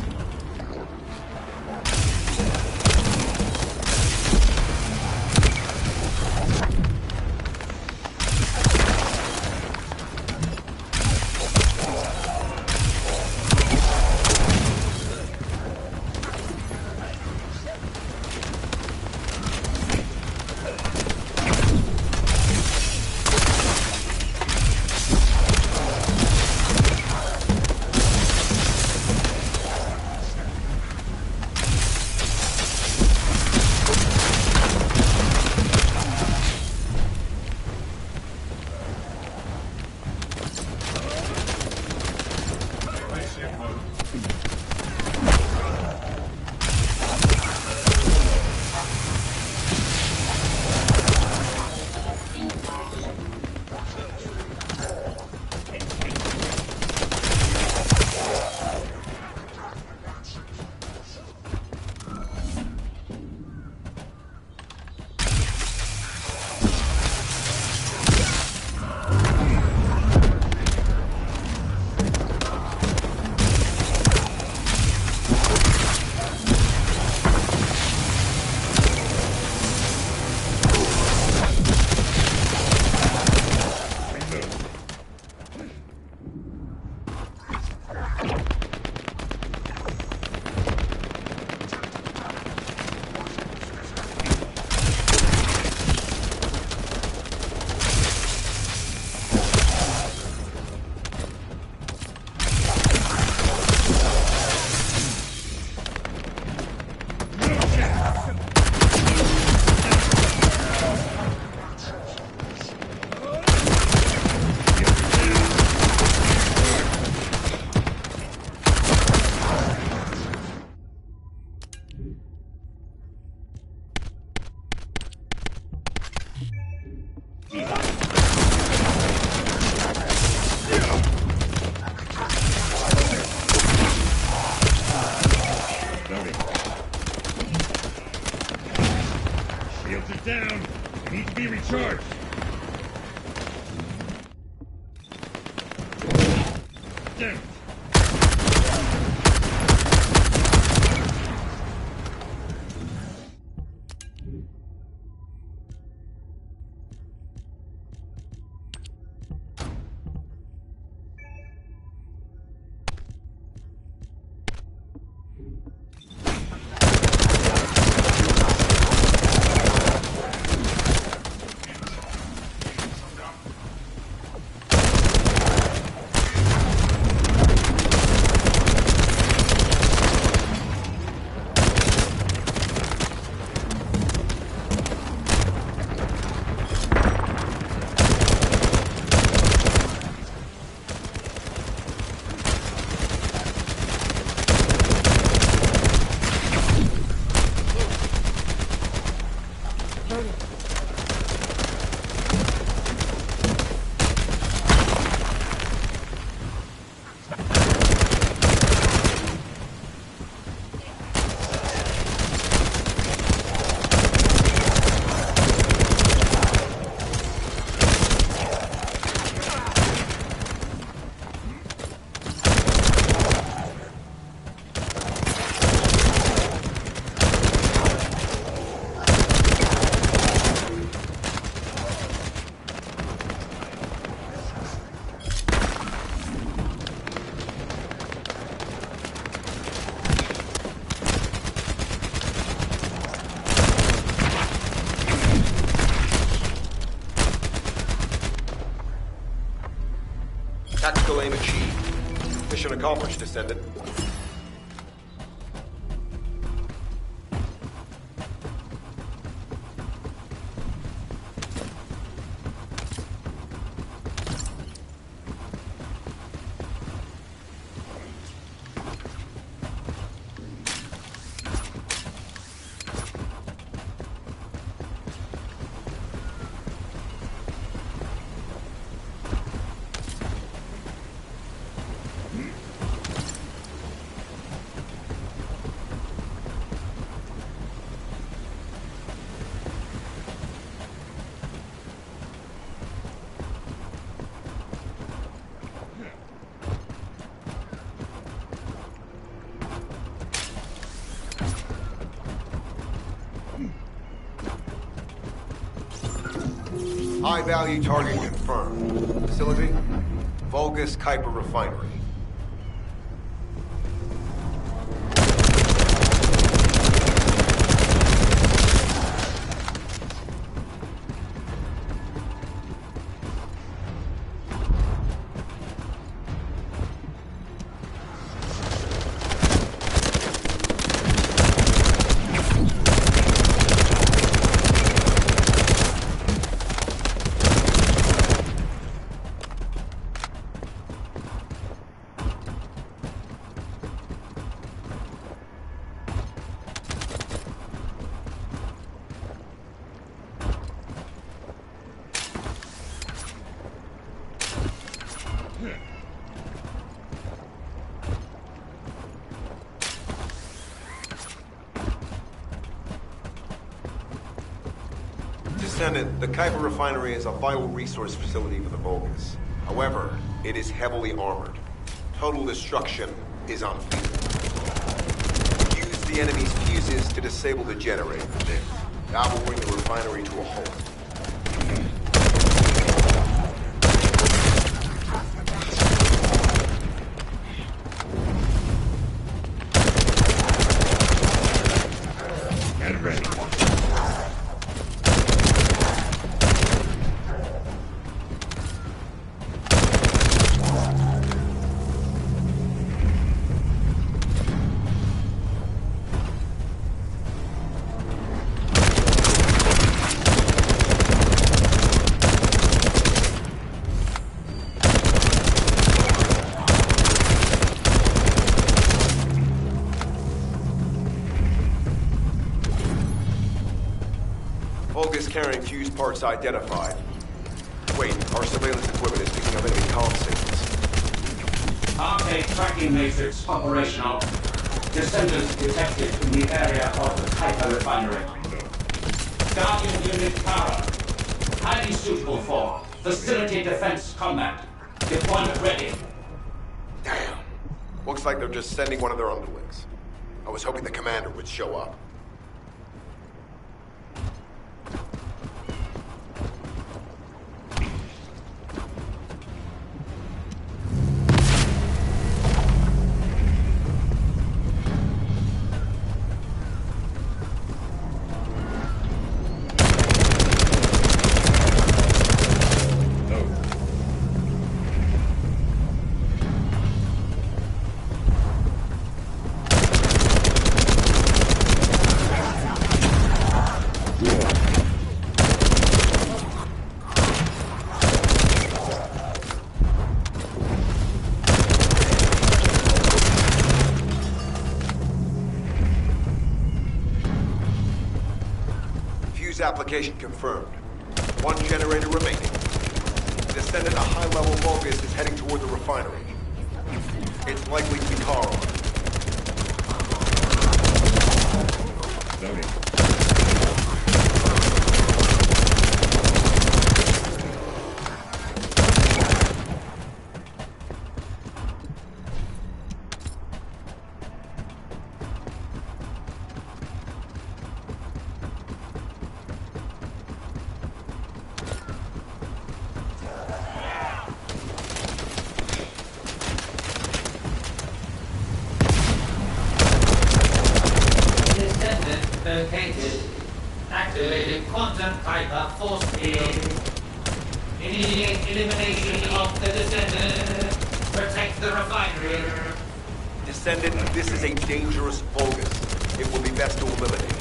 Shields is down. It needs to be recharged. Damn it. accomplished, Descendant. High-value target confirmed. Facility? Vulgus Kuiper Refinery. Descendant, the Kuiper Refinery is a vital resource facility for the Vulgus. However, it is heavily armored. Total destruction is unfeasible. Use the enemy's fuses to disable the generator. That will bring the refinery to a halt. Get ready. Vulgus carrying fused parts identified. Wait, our surveillance equipment is picking up enemy comm signals. Arcade tracking matrix operational. Descendants detected in the area of the Kuiper Refinery. Guardian Unit Power. Highly suitable for Facility Defense Combat. Deployment ready. Damn. Looks like they're just sending one of their underlings. I was hoping the commander would show up. Application confirmed. One generator remaining. Descendant, a high-level Vulgus is heading toward the refinery. It's likely to be Carl. Loading. Located. Activated quantum Kuiper force field. Immediate elimination of the Descendant. Protect the refinery. Descendant, this is a dangerous Vulgus. It will be best to eliminate it.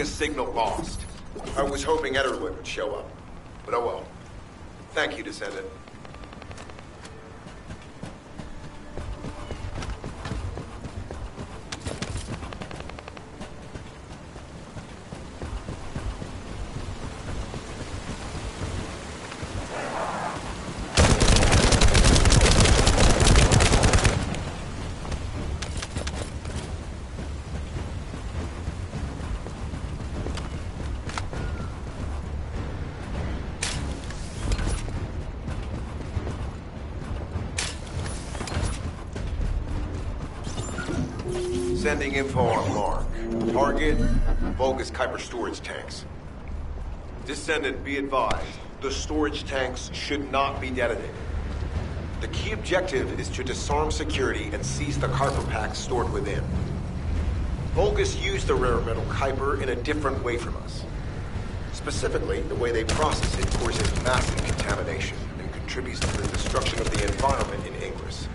Signal lost. I was hoping Ederlin would show up. But oh well. Thank you, Descendant. Sending info on Mark. Target, Vulgus Kuiper storage tanks. Descendant, be advised, the storage tanks should not be detonated. The key objective is to disarm security and seize the Kuiper packs stored within. Vulgus used the rare metal Kuiper in a different way from us. Specifically, the way they process it causes massive contamination and contributes to the destruction of the environment in Ingress.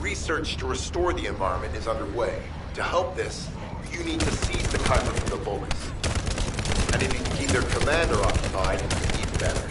Research to restore the environment is underway. To help this, you need to seize the Kuiper from the Vulgus. And if you can keep their commander occupied, even better.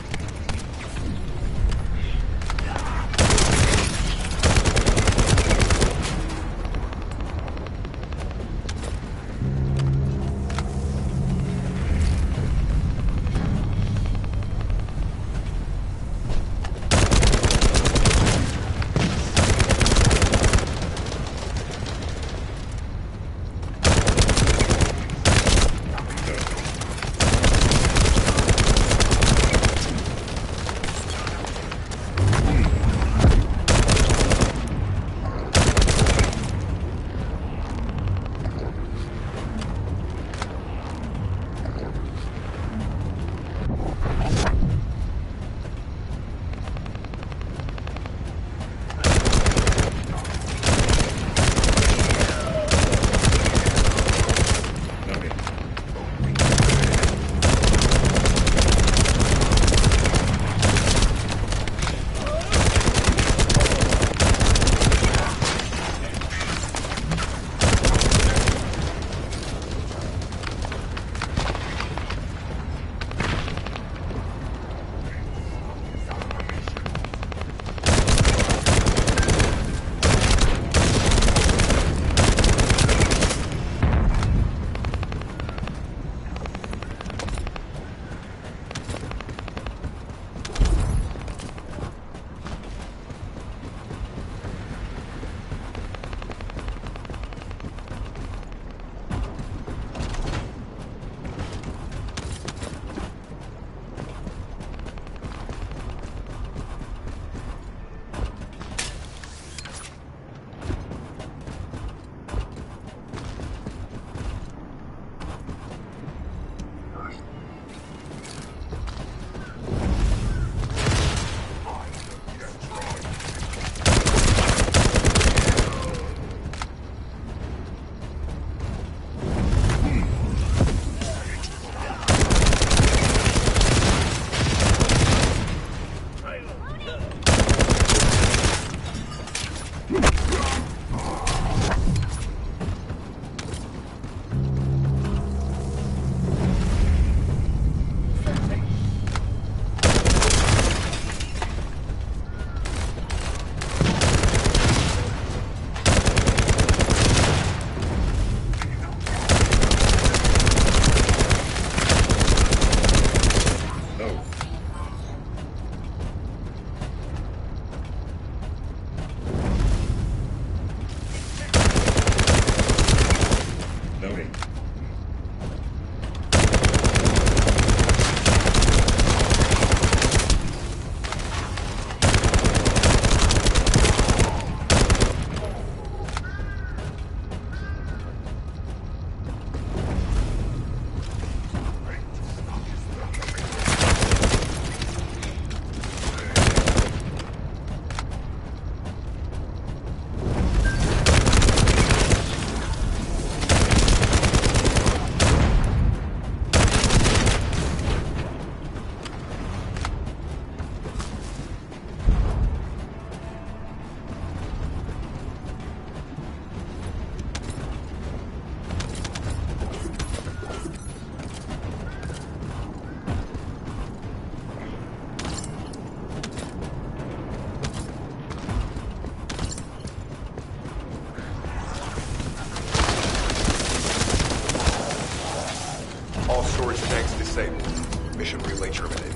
disabled. Mission relay terminated.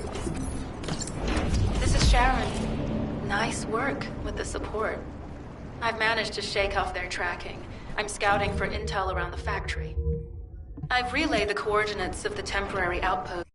This is Sharon. Nice work with the support. I've managed to shake off their tracking. I'm scouting for intel around the factory. I've relayed the coordinates of the temporary outpost.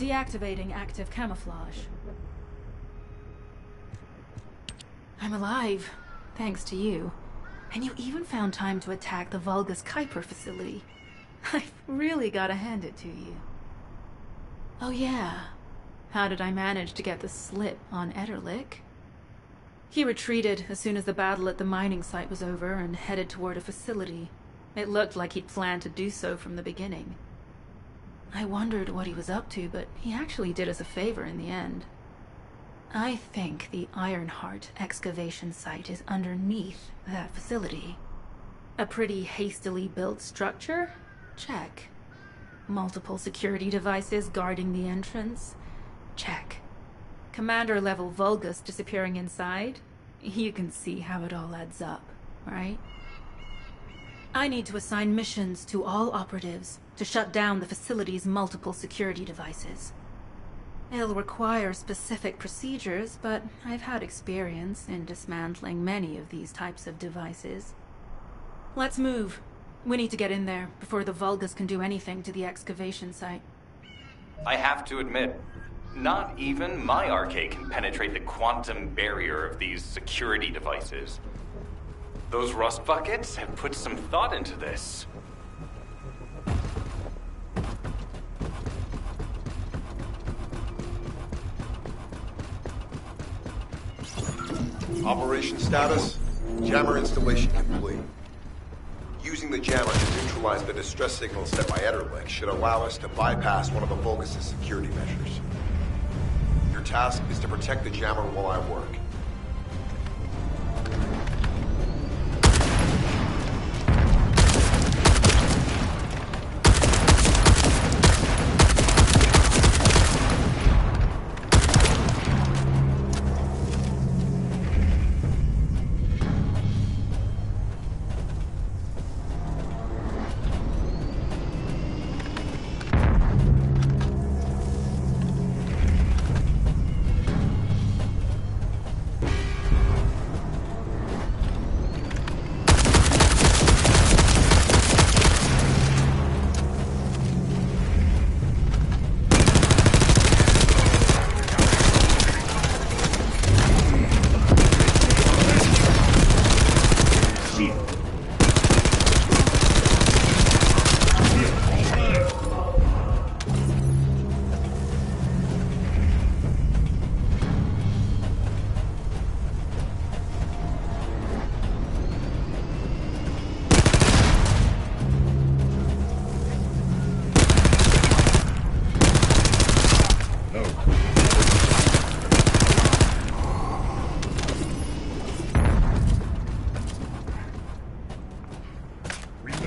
Deactivating active camouflage. I'm alive, thanks to you. And you even found time to attack the Vulgus Kuiper facility. I've really gotta hand it to you. Oh yeah, how did I manage to get the slip on Ederlich? He retreated as soon as the battle at the mining site was over and headed toward a facility. It looked like he'd planned to do so from the beginning. I wondered what he was up to, but he actually did us a favor in the end. I think the Ironheart excavation site is underneath that facility. A pretty hastily built structure? Check. Multiple security devices guarding the entrance? Check. Commander-level Vulgus disappearing inside? You can see how it all adds up, right? I need to assign missions to all operatives to shut down the facility's multiple security devices. It'll require specific procedures, but I've had experience in dismantling many of these types of devices. Let's move. We need to get in there before the Vulgus can do anything to the excavation site. I have to admit, not even my arcade can penetrate the quantum barrier of these security devices. Those rust buckets have put some thought into this. Operation status, jammer installation complete. Using the jammer to neutralize the distress signal sent by Ederlich should allow us to bypass one of the Vulgus' security measures. Your task is to protect the jammer while I work.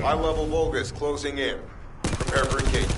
High-level Vulgus closing in. Prepare for engagement.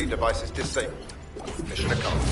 Devices disabled. Mission accomplished.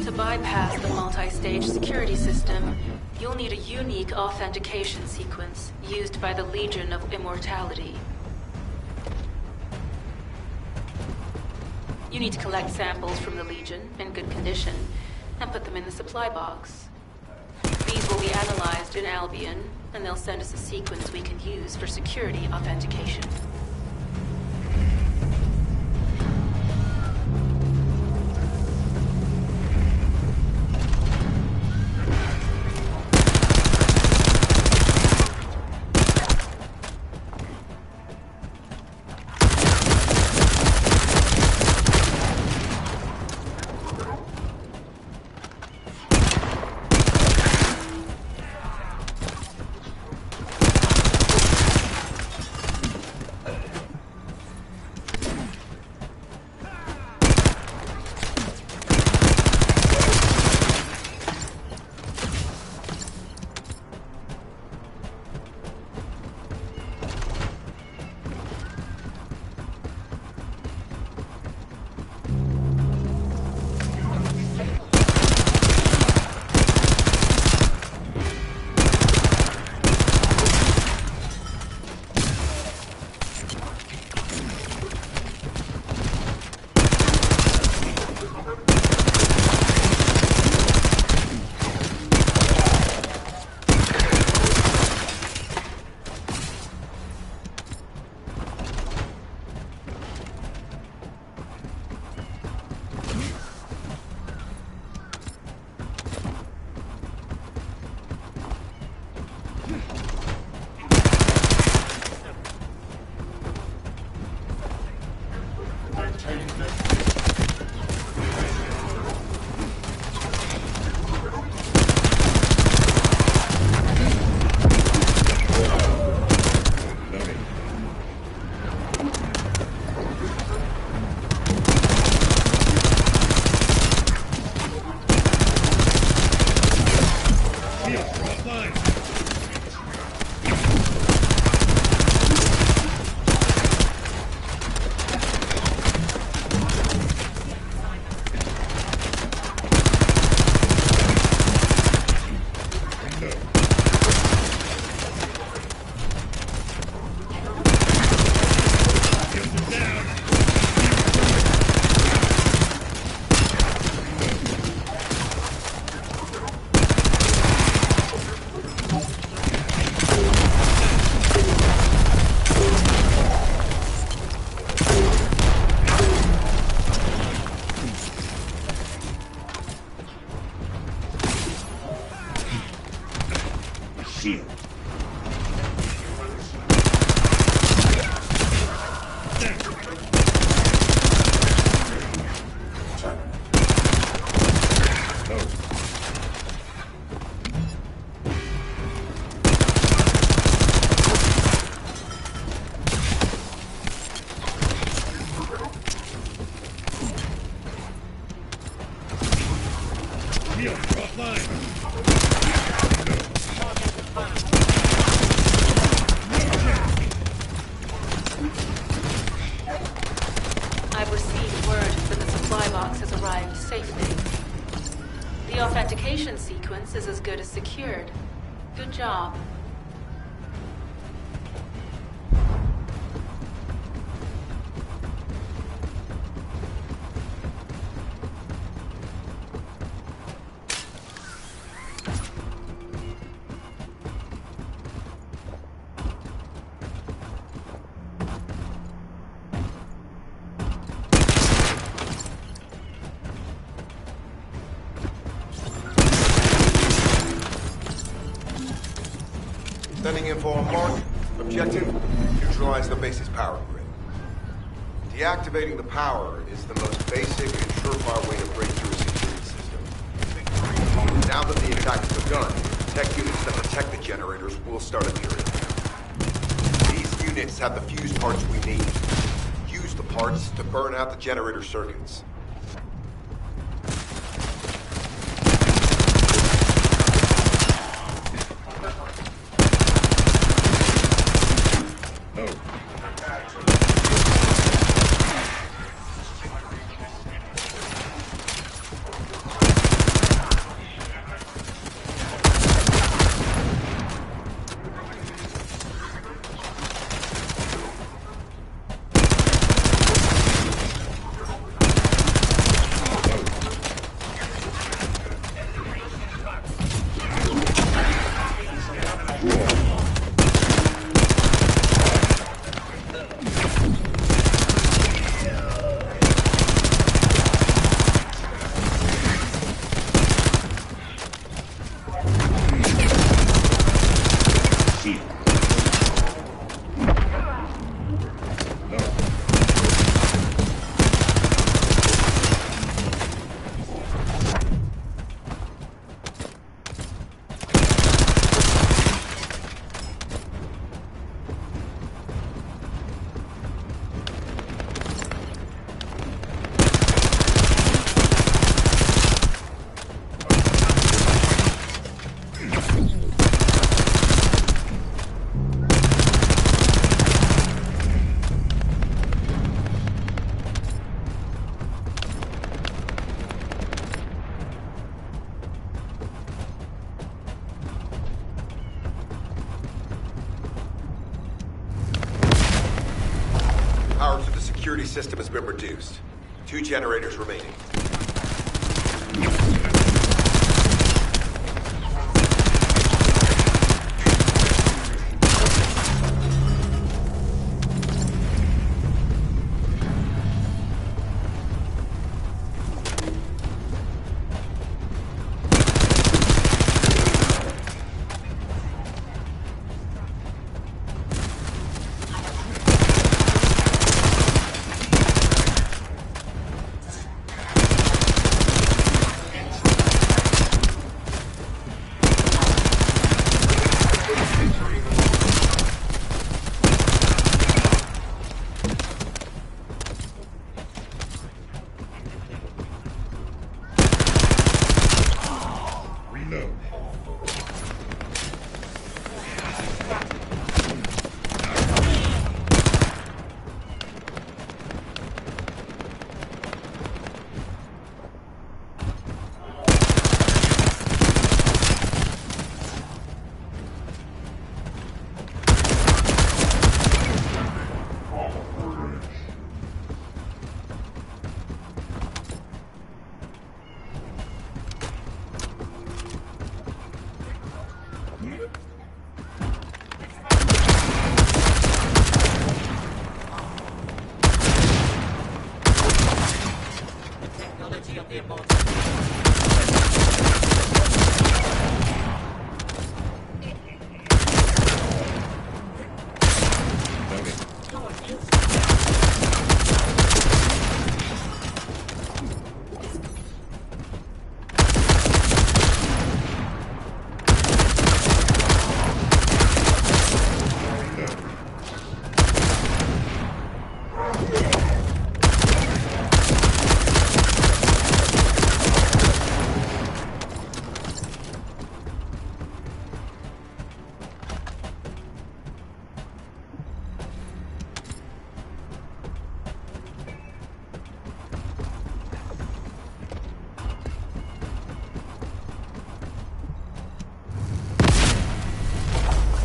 To bypass the multi-stage security system, you'll need a unique authentication sequence used by the Legion of Immortality. You need to collect samples from the Legion in good condition and put them in the supply box. These will be analyzed in Albion, and they'll send us a sequence we can use for security authentication. Shield, offline. I've received word that the supply box has arrived safely. The authentication sequence is as good as secured. Good job. Sending info on mark. Objective, neutralize the base's power grid. Deactivating the power is the most basic and surefire way to break through a security system. Now that the attack has begun, tech units that protect the generators will start appearing. These units have the fuse parts we need. Use the parts to burn out the generator circuits. Power to the security system has been reduced. 2 generators remaining.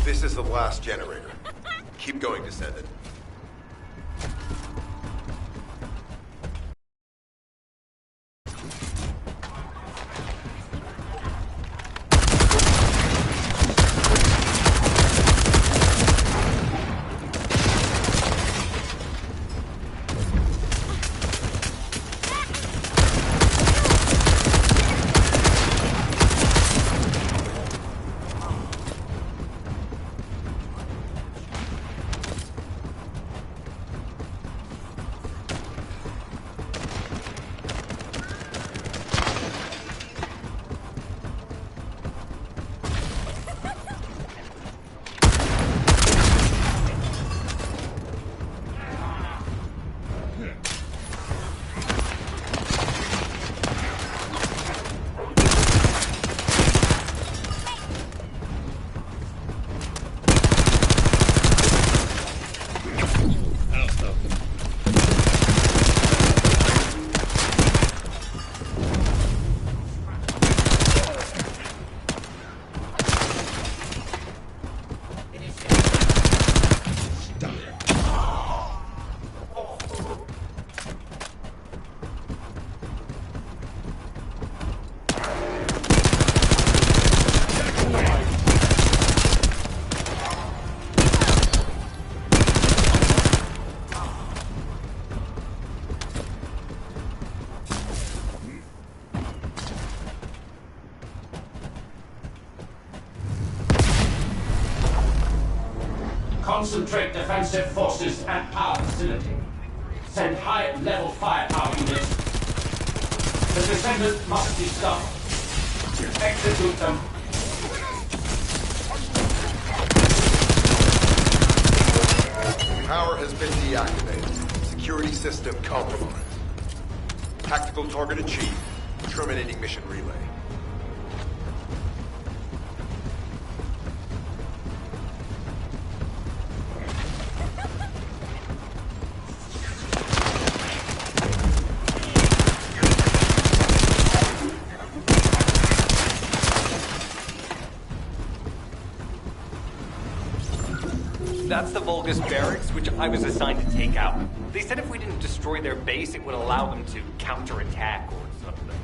This is the last generator. Keep going, Descendant. Concentrate defensive forces at our facility. Send high-level firepower units. The Descendant must be stopped. Execute them. Power has been deactivated. Security system compromised. Tactical target achieved. Terminating mission relay. That's the Vulgus barracks, which I was assigned to take out. They said if we didn't destroy their base, it would allow them to counterattack or something.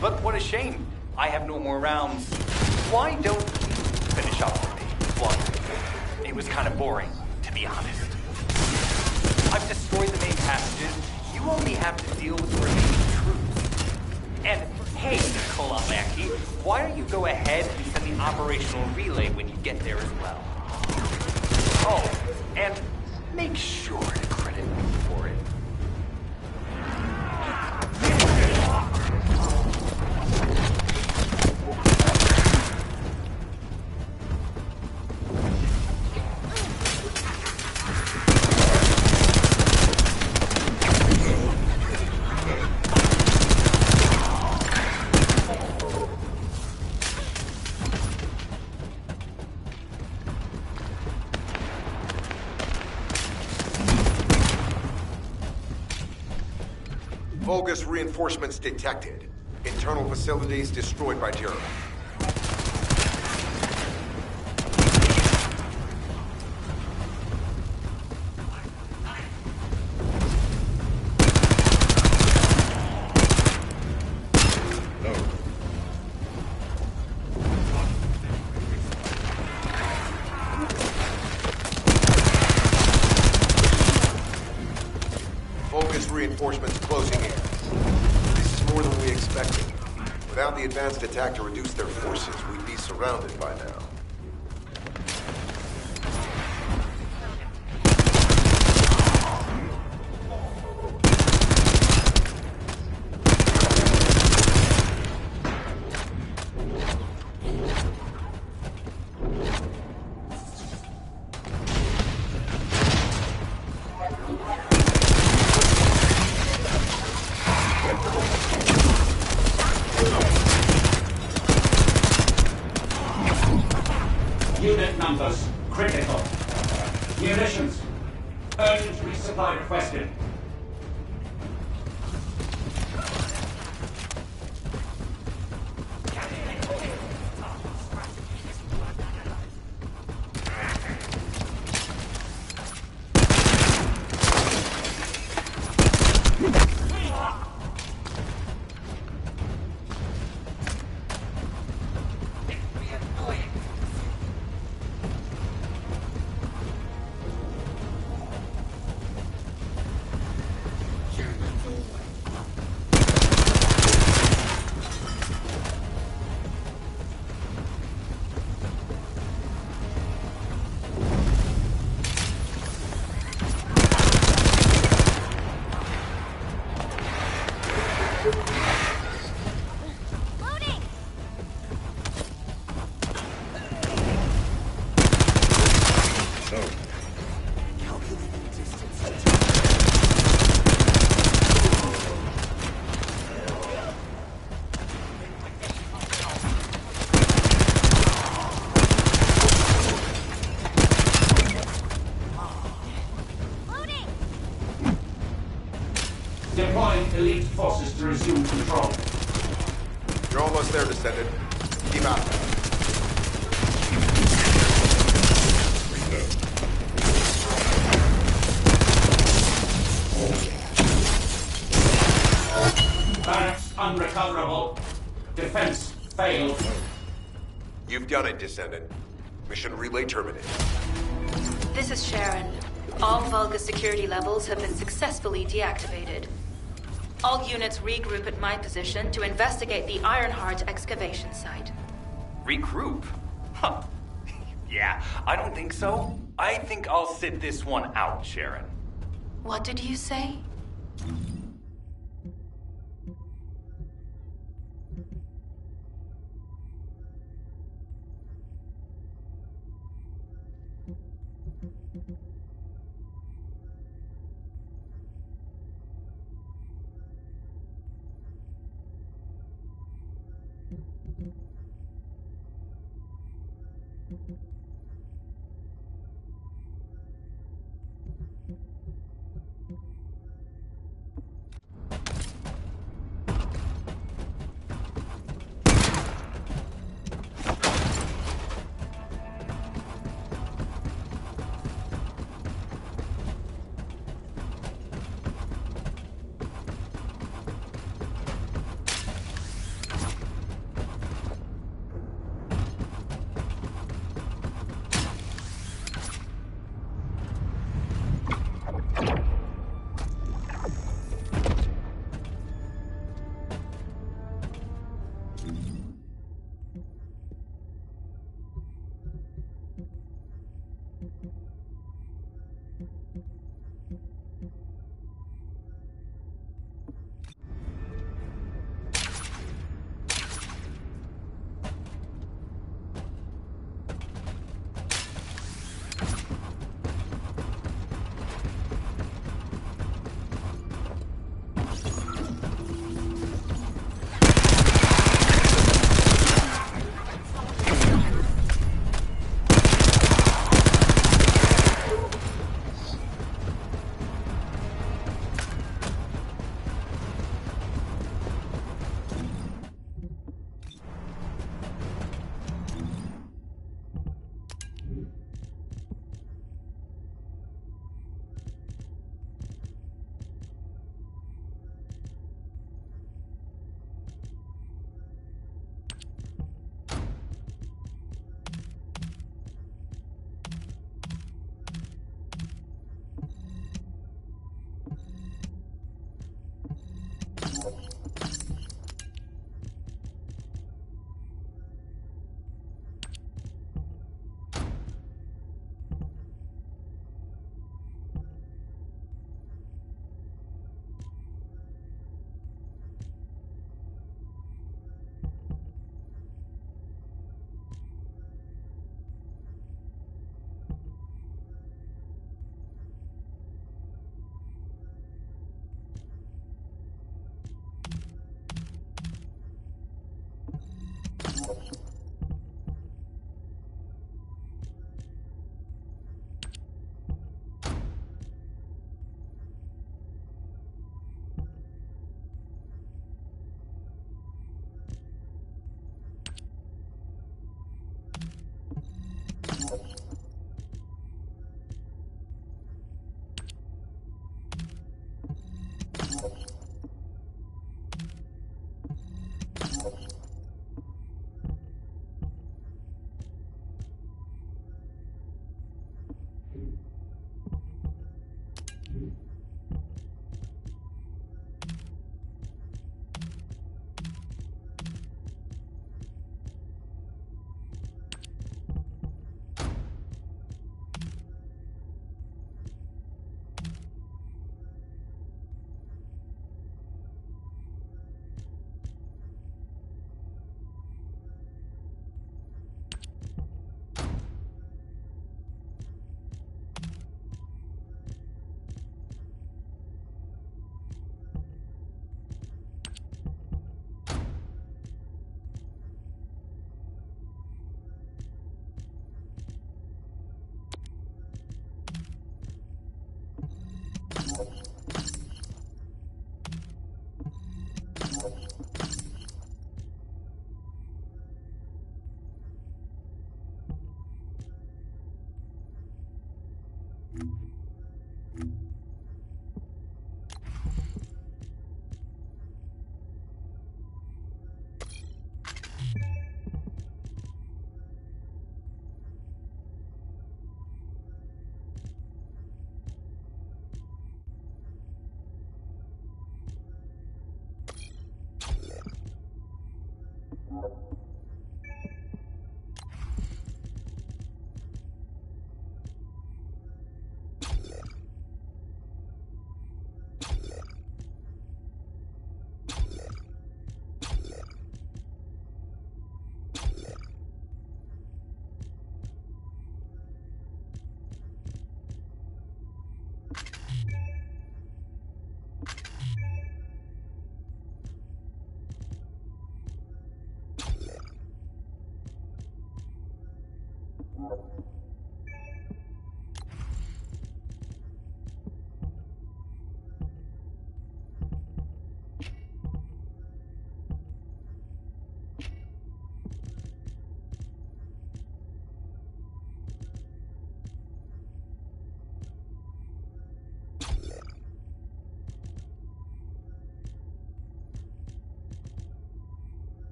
But what a shame. I have no more rounds. Why don't you finish up for me? Well, it was kind of boring, to be honest. I've destroyed the main passages. You only have to deal with the remaining troops. And hey, Kolomaki, why don't you go ahead and send the operational relay when you get there as well? Oh, and make sure to credit me for it. Vulgus reinforcements detected. Internal facilities destroyed by Terror. Vulgus reinforcements closing in. This is more than we expected. Without the advanced attack to reduce their forces, we'd be surrounded by now. Unit numbers critical. Munitions. Urgent resupply requested. Loading! So, Deploying elite forces to resume control. You're almost there, Descendant. Keep out. Barracks unrecoverable. Defense failed. You've done it, Descendant. Mission relay terminated. This is Sharon. All Vulgus security levels have been successfully deactivated. All units regroup at my position to investigate the Ironheart excavation site. Regroup? Huh. Yeah, I don't think so. I think I'll sit this one out, Sharon. What did you say?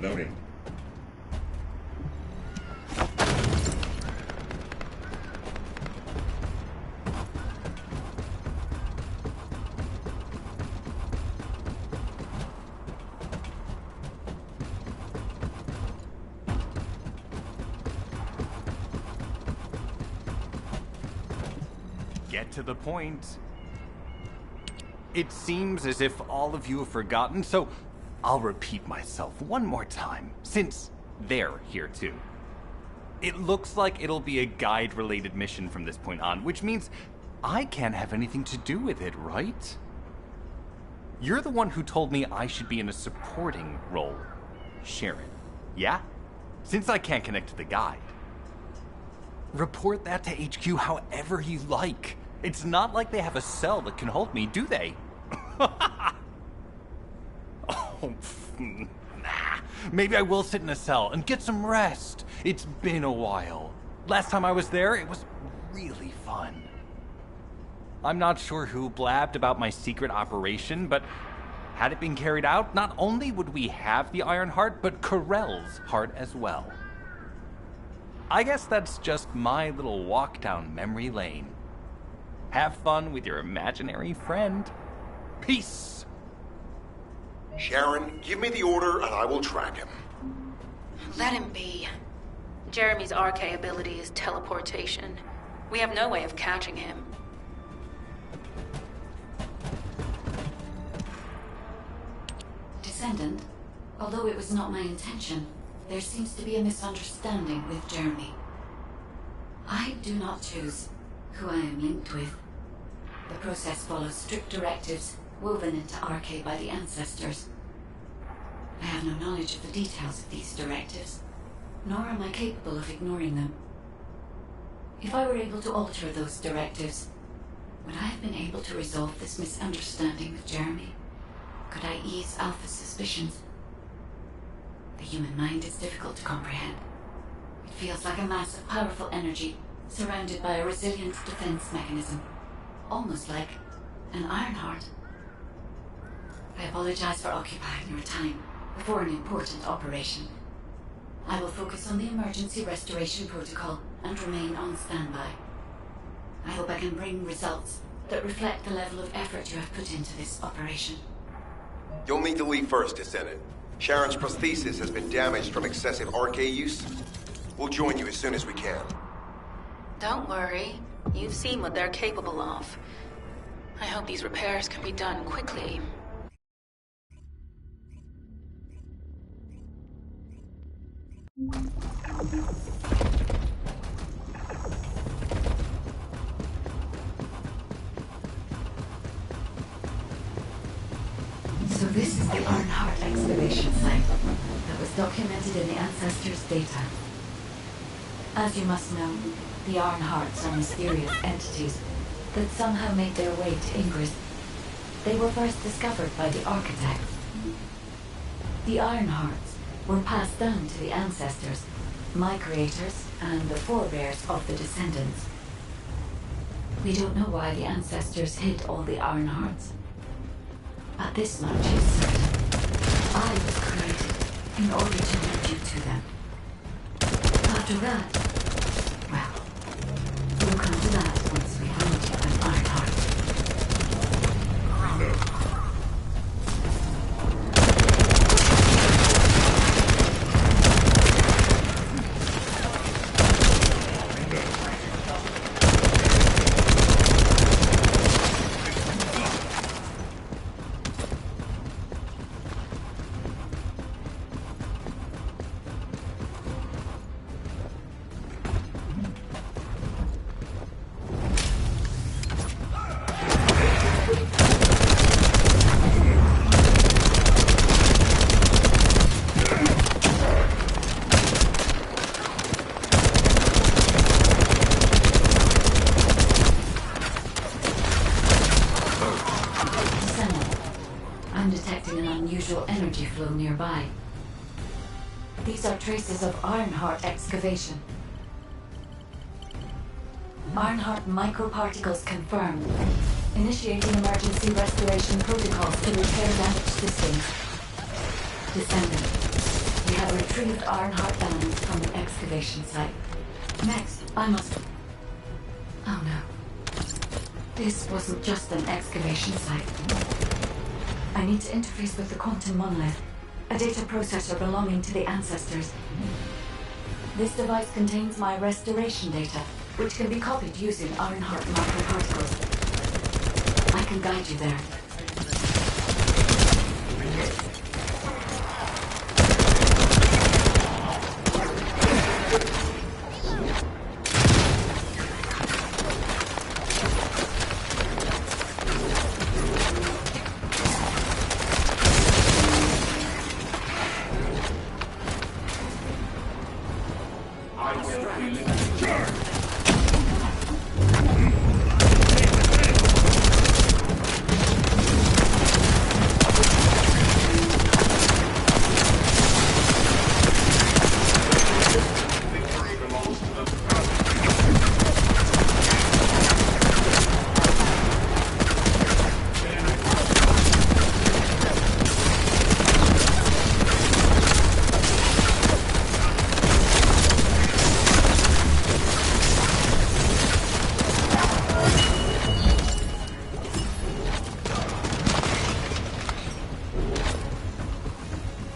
Loading. Get to the point. It seems as if all of you have forgotten, so I'll repeat myself one more time, since they're here too. It looks like it'll be a guide-related mission from this point on, which means I can't have anything to do with it, right? You're the one who told me I should be in a supporting role, Sharon. Yeah? Since I can't connect to the guide. Report that to HQ however you like. It's not like they have a cell that can hold me, do they? Oh, nah. Maybe I will sit in a cell and get some rest. It's been a while. Last time I was there, it was really fun. I'm not sure who blabbed about my secret operation, but had it been carried out, not only would we have the Iron Heart, but Corell's heart as well. I guess that's just my little walk down memory lane. Have fun with your imaginary friend. Peace! Sharon, give me the order and I will track him. Let him be. Jeremy's RK ability is teleportation. We have no way of catching him. Descendant, although it was not my intention, there seems to be a misunderstanding with Jeremy. I do not choose who I am linked with. The process follows strict directives woven into RK by the ancestors. I have no knowledge of the details of these directives, nor am I capable of ignoring them. If I were able to alter those directives, would I have been able to resolve this misunderstanding with Jeremy? Could I ease Alpha's suspicions? The human mind is difficult to comprehend. It feels like a mass of powerful energy surrounded by a resilient defense mechanism, almost like an Iron Heart. I apologize for occupying your time before an important operation. I will focus on the emergency restoration protocol and remain on standby. I hope I can bring results that reflect the level of effort you have put into this operation. You'll need to leave first, Descendant. Sharon's prosthesis has been damaged from excessive RK use. We'll join you as soon as we can. Don't worry. You've seen what they're capable of. I hope these repairs can be done quickly. this is the Ironheart excavation site that was documented in the Ancestors' data. As you must know, the Ironhearts are mysterious entities that somehow made their way to Ingress. They were first discovered by the Architects. The Ironhearts were passed down to the Ancestors, my creators, and the forebears of the Descendants. We don't know why the Ancestors hid all the Ironhearts, but this much is certain. I was created in order to lead you to them. After that, well, we'll come to that once we find an Ironheart. Energy flow nearby. These are traces of Ironheart excavation. Ironheart microparticles confirmed. Initiating emergency restoration protocols to repair damaged systems. Descendant, we have retrieved Ironheart elements from the excavation site. Next, I must... Oh no. This wasn't just an excavation site. I need to interface with the quantum monolith, a data processor belonging to the Ancestors. This device contains my restoration data, which can be copied using Ironheart microparticles. I can guide you there.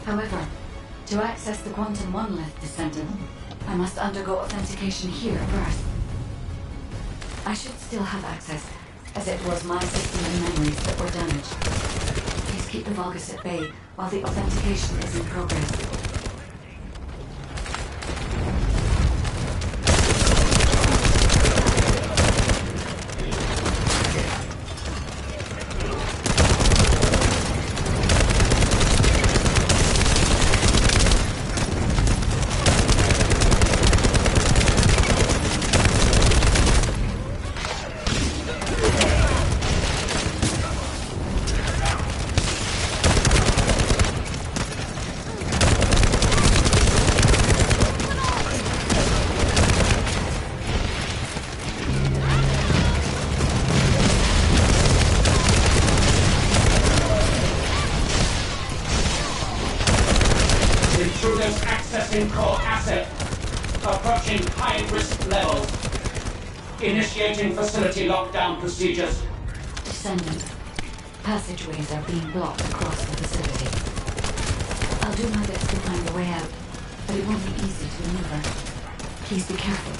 However, to access the quantum monolith, Descendant, I must undergo authentication here first. I should still have access, as it was my system and memories that were damaged. Please keep the Vulgus at bay while the authentication is in progress. Intruders accessing core asset. Approaching high-risk levels. Initiating facility lockdown procedures. Descendant. Passageways are being blocked across the facility. I'll do my best to find a way out, but it won't be easy to maneuver. Please be careful.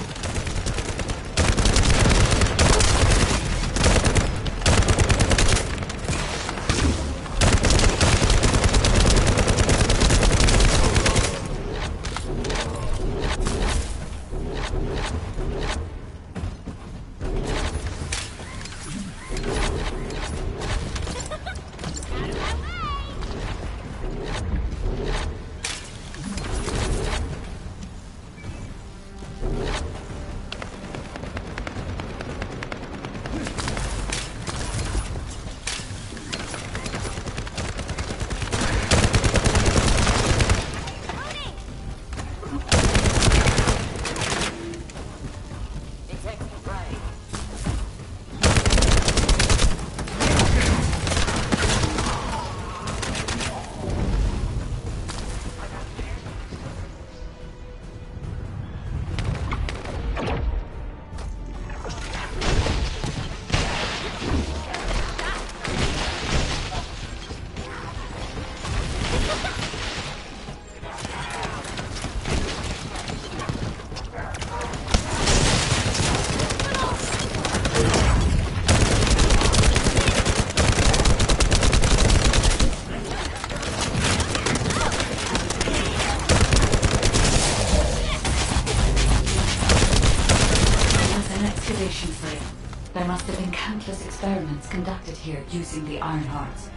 There must have been countless experiments conducted here using the Iron Hearts.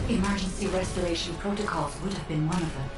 Emergency restoration protocols would have been one of them.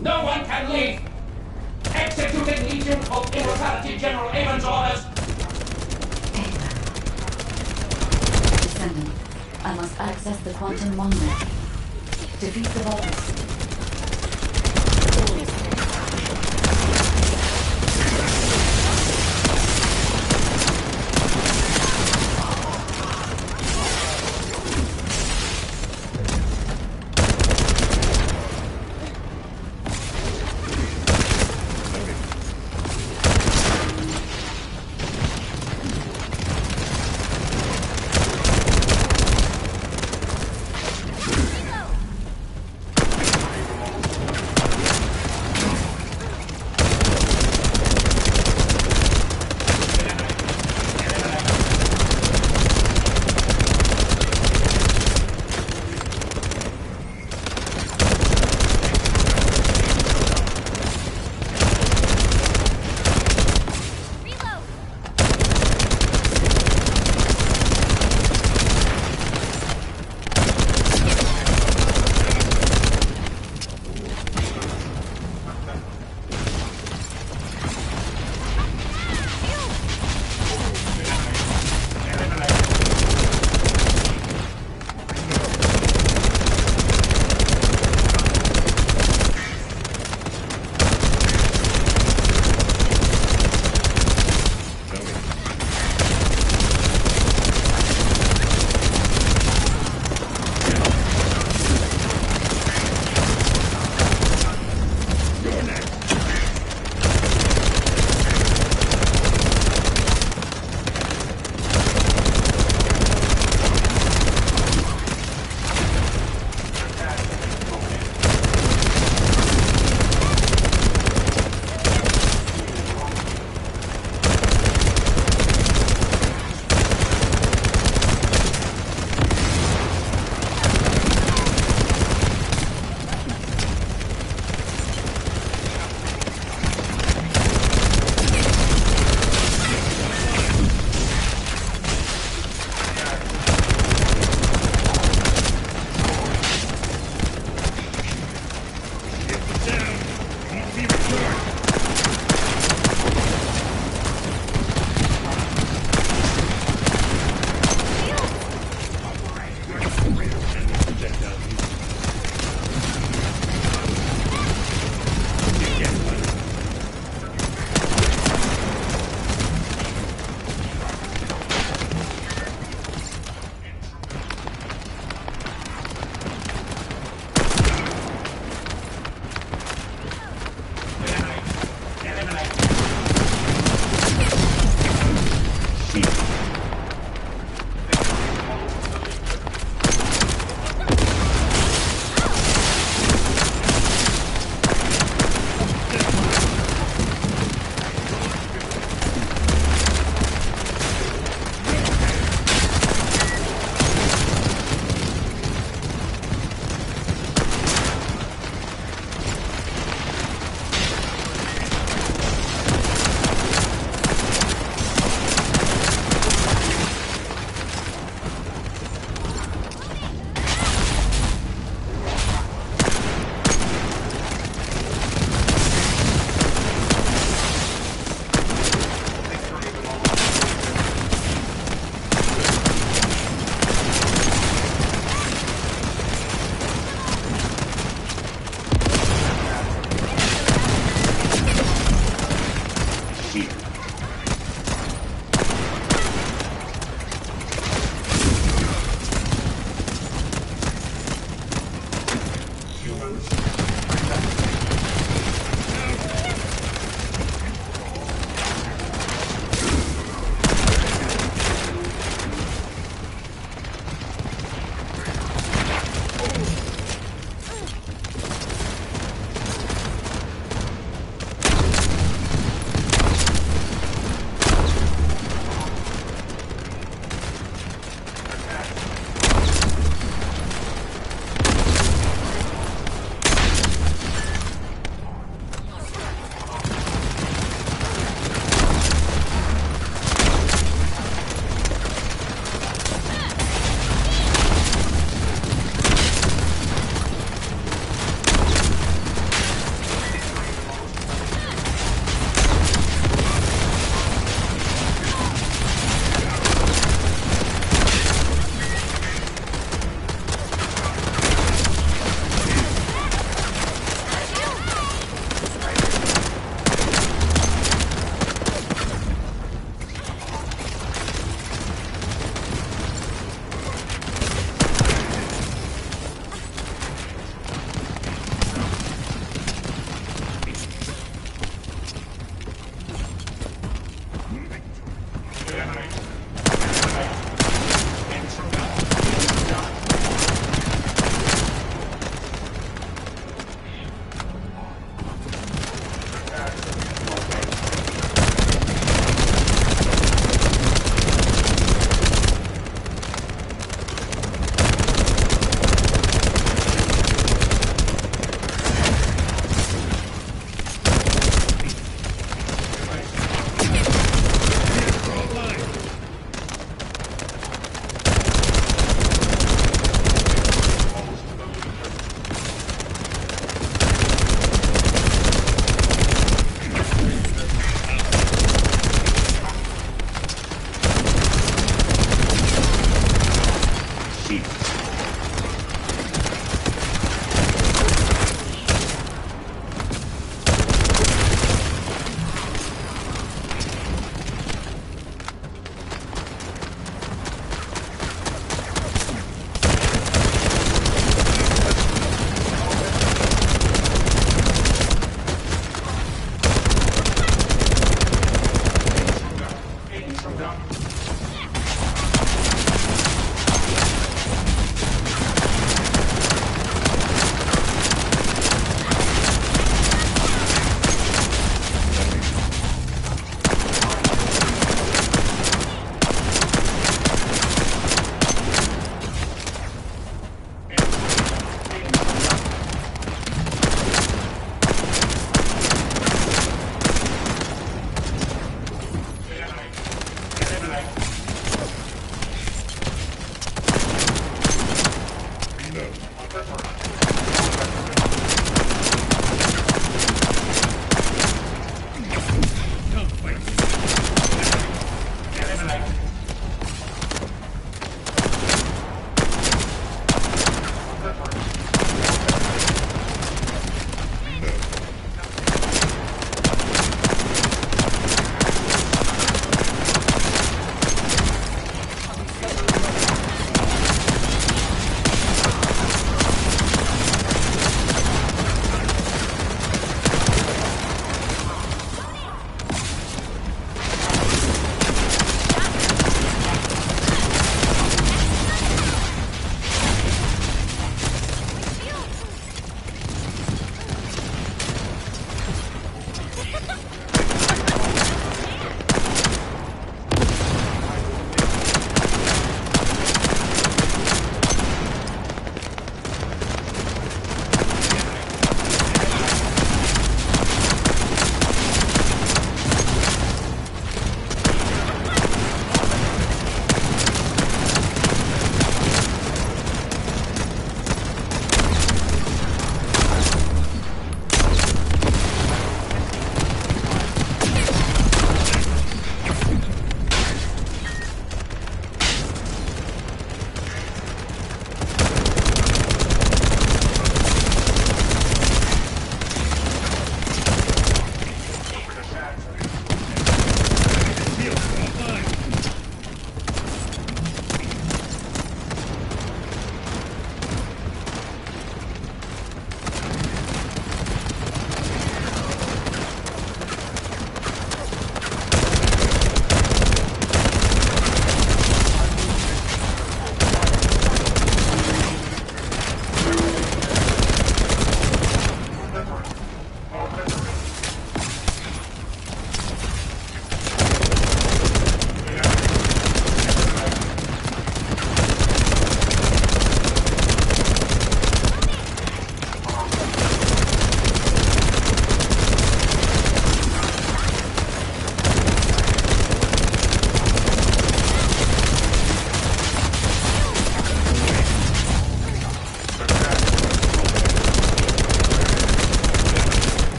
No one can leave! Executing Legion of Immortality General Amon's orders! Descendant, I must access the quantum monument. Defeat the Vulgus.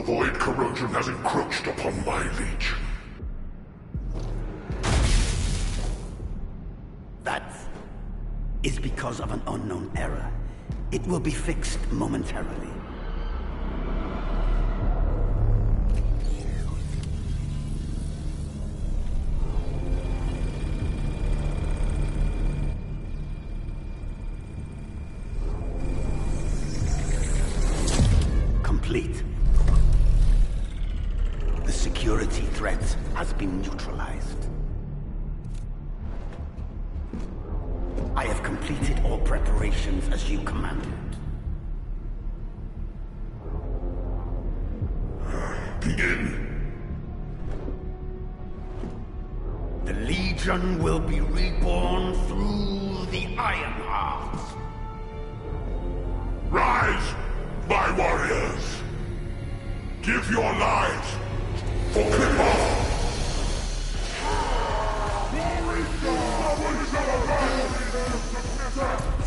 The void corrosion has encroached upon my legion. That is because of an unknown error. It will be fixed momentarily. Complete. The security threat has been neutralized. I have completed all preparations as you commanded. Begin. The Legion will be reborn through the Ironheart. Rise, my warriors! Give your lives for Clipper!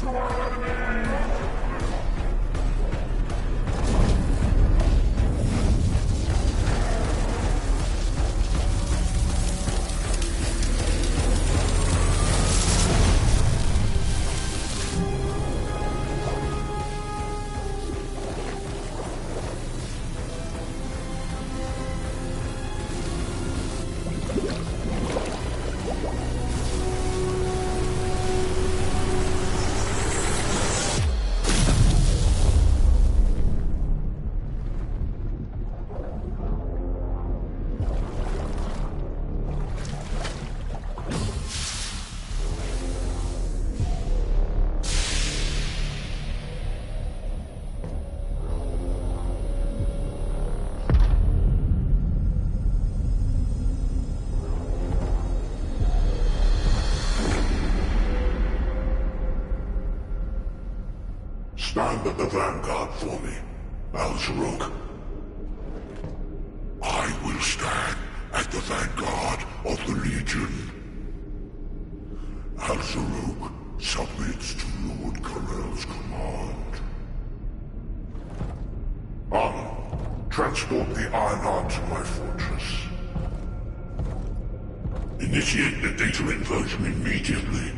To our enemy! Stand at the vanguard for me, Al-Zaruk. I will stand at the vanguard of the Legion. Al-Zaruk submits to Lord Karel's command. Alan, transport the Ironheart to my fortress. Initiate the data inversion immediately.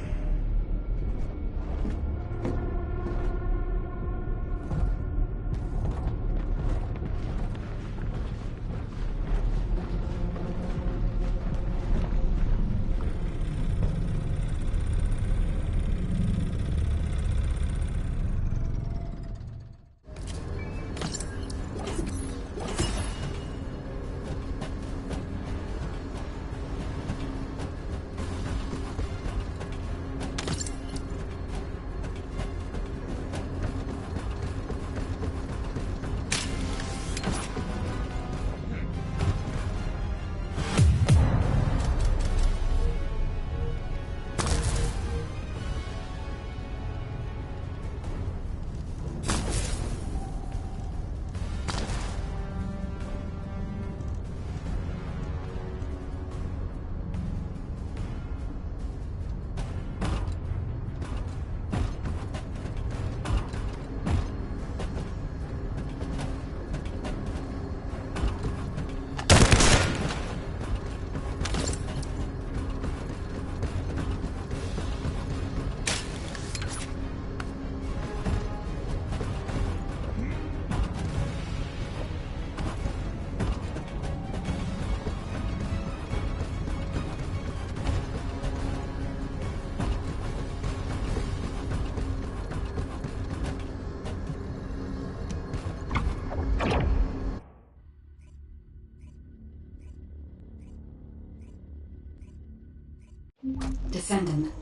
Descendant,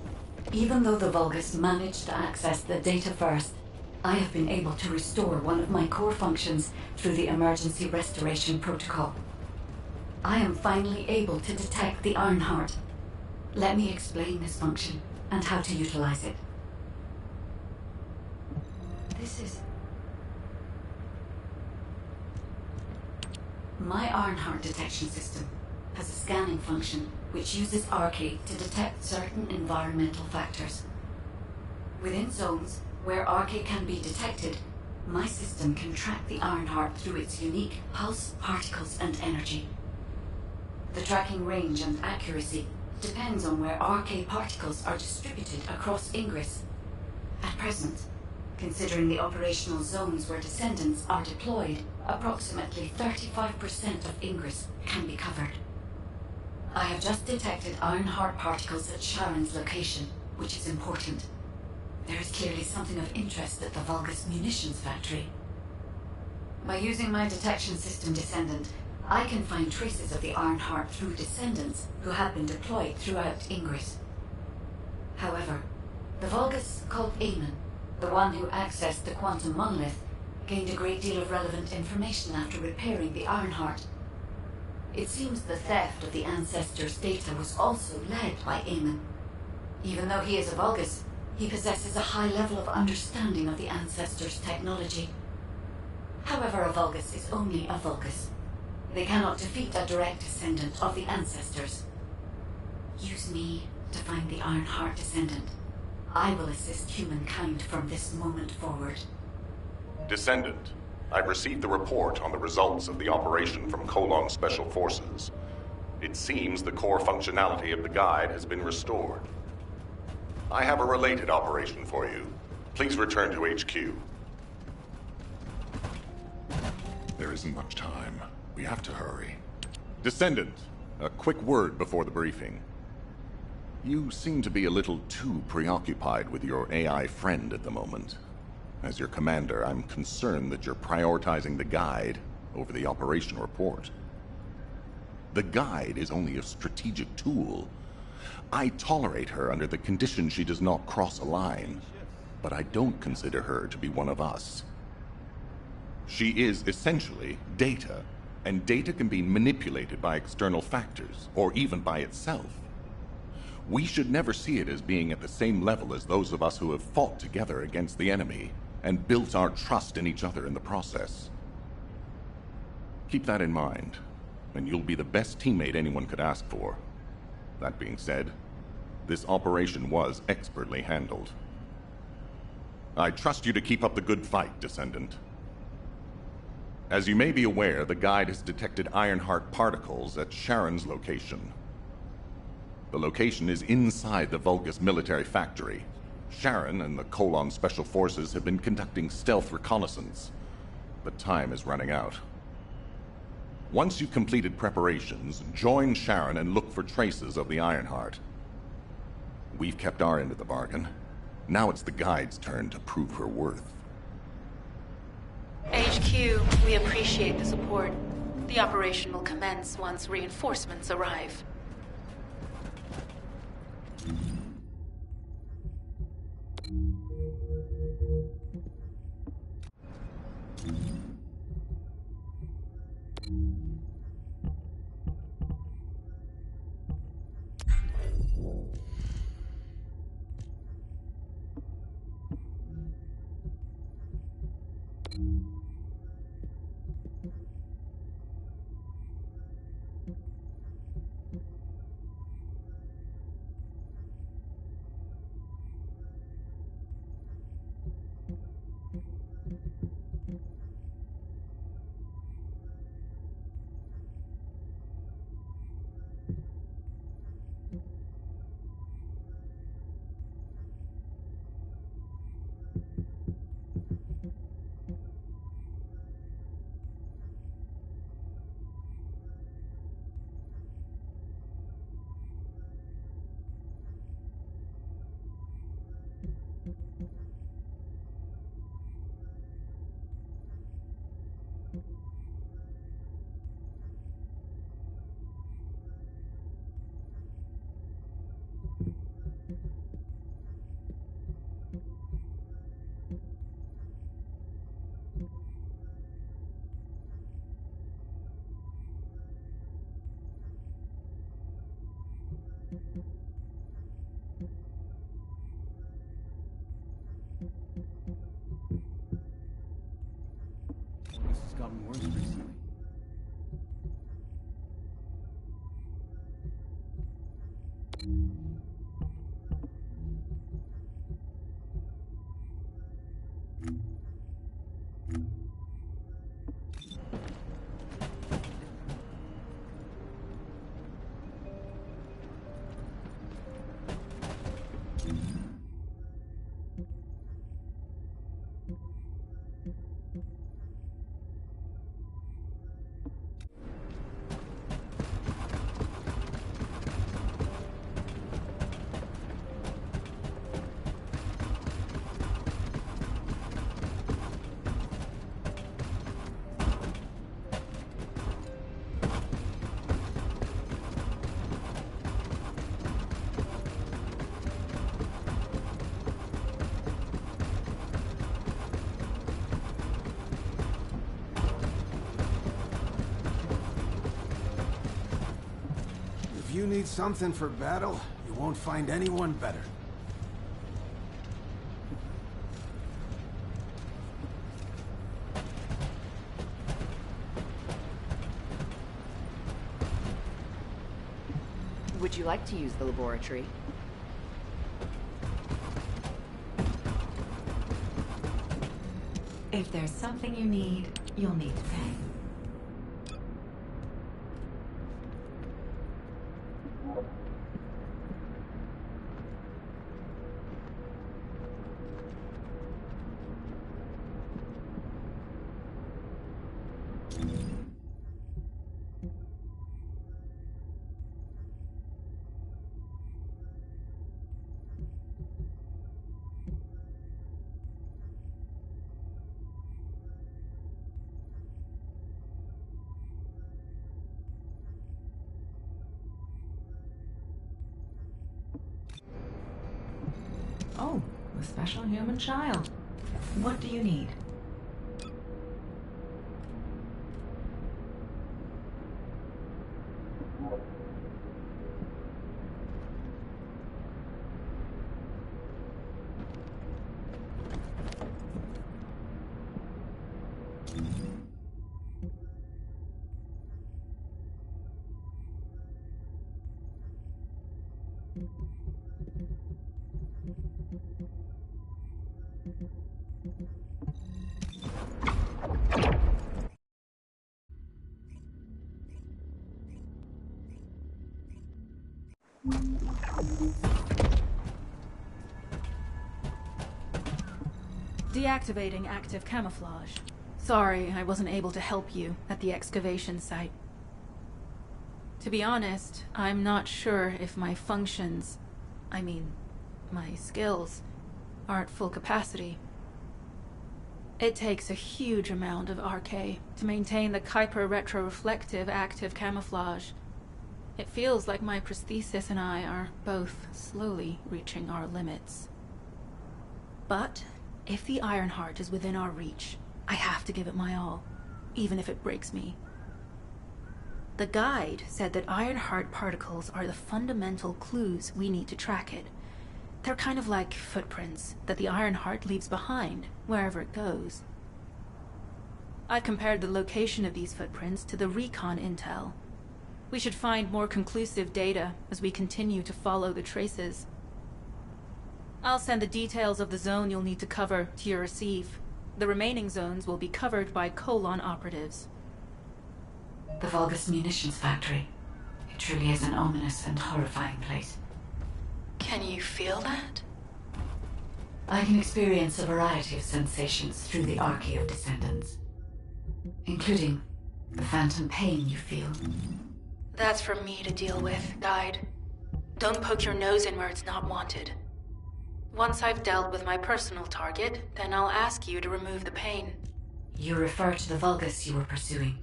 even though the Vulgus managed to access the data first, I have been able to restore one of my core functions through the emergency restoration protocol. I am finally able to detect the Ironheart. Let me explain this function and how to utilize it. This is... My Ironheart detection system has a scanning function which uses Arcade to detect certain environmental factors. Within zones where Arcade can be detected, My system can track the Ironheart through its unique pulse, particles, and energy. The tracking range and accuracy depends on where RK particles are distributed across Ingress. At present, considering the operational zones where Descendants are deployed, approximately 35% of Ingress can be covered. I have just detected Ironheart particles at Sharon's location, which is important. There is clearly something of interest at the Vulgus munitions factory. By using my detection system Descendant, I can find traces of the Ironheart through Descendants who have been deployed throughout Ingress. However, the Vulgus called Amon, the one who accessed the quantum monolith, gained a great deal of relevant information after repairing the Ironheart. It seems the theft of the Ancestors' data was also led by Amon. Even though he is a Vulgus, he possesses a high level of understanding of the Ancestors' technology. However, a Vulgus is only a Vulgus. They cannot defeat a direct descendant of the Ancestors. Use me to find the Ironheart Descendant. I will assist humankind from this moment forward. Descendant, I've received the report on the results of the operation from Colon Special Forces. It seems the core functionality of the guide has been restored. I have a related operation for you. Please return to HQ. There isn't much time. We have to hurry. Descendant, a quick word before the briefing. You seem to be a little too preoccupied with your AI friend at the moment. As your commander, I'm concerned that you're prioritizing the guide over the operation report. The guide is only a strategic tool. I tolerate her under the condition she does not cross a line, but I don't consider her to be one of us. She is essentially data, and data can be manipulated by external factors, or even by itself. We should never see it as being at the same level as those of us who have fought together against the enemy and built our trust in each other in the process. Keep that in mind, and you'll be the best teammate anyone could ask for. That being said, this operation was expertly handled. I trust you to keep up the good fight, Descendant. As you may be aware, the guide has detected Ironheart particles at Sharon's location. The location is inside the Vulgus military factory. Sharon and the Colon Special Forces have been conducting stealth reconnaissance, but time is running out. Once you've completed preparations, join Sharon and look for traces of the Ironheart. We've kept our end of the bargain. Now it's the guide's turn to prove her worth. HQ, we appreciate the support. The operation will commence once reinforcements arrive. This has gotten worse recently. If you need something for battle, you won't find anyone better. Would you like to use the laboratory? If there's something you need, you'll need to pay. Oh, a special human child. What do you need? Deactivating active camouflage. Sorry, I wasn't able to help you at the excavation site. To be honest, I'm not sure if my functions, my skills, are at full capacity. It takes a huge amount of RK to maintain the Kuiper retroreflective active camouflage. It feels like my prosthesis and I are both slowly reaching our limits. But if the Ironheart is within our reach, I have to give it my all, even if it breaks me. The guide said that Ironheart particles are the fundamental clues we need to track it. They're kind of like footprints that the Ironheart leaves behind, wherever it goes. I compared the location of these footprints to the recon intel. We should find more conclusive data as we continue to follow the traces. I'll send the details of the zone you'll need to cover to your receive. The remaining zones will be covered by Colon operatives. The Vulgus munitions factory. It truly is an ominous and horrifying place. Can you feel that? I can experience a variety of sensations through the archy of Descendants, including the phantom pain you feel. That's for me to deal with, Guide. Don't poke your nose in where it's not wanted. Once I've dealt with my personal target, then I'll ask you to remove the pain. You refer to the Vulgus you were pursuing.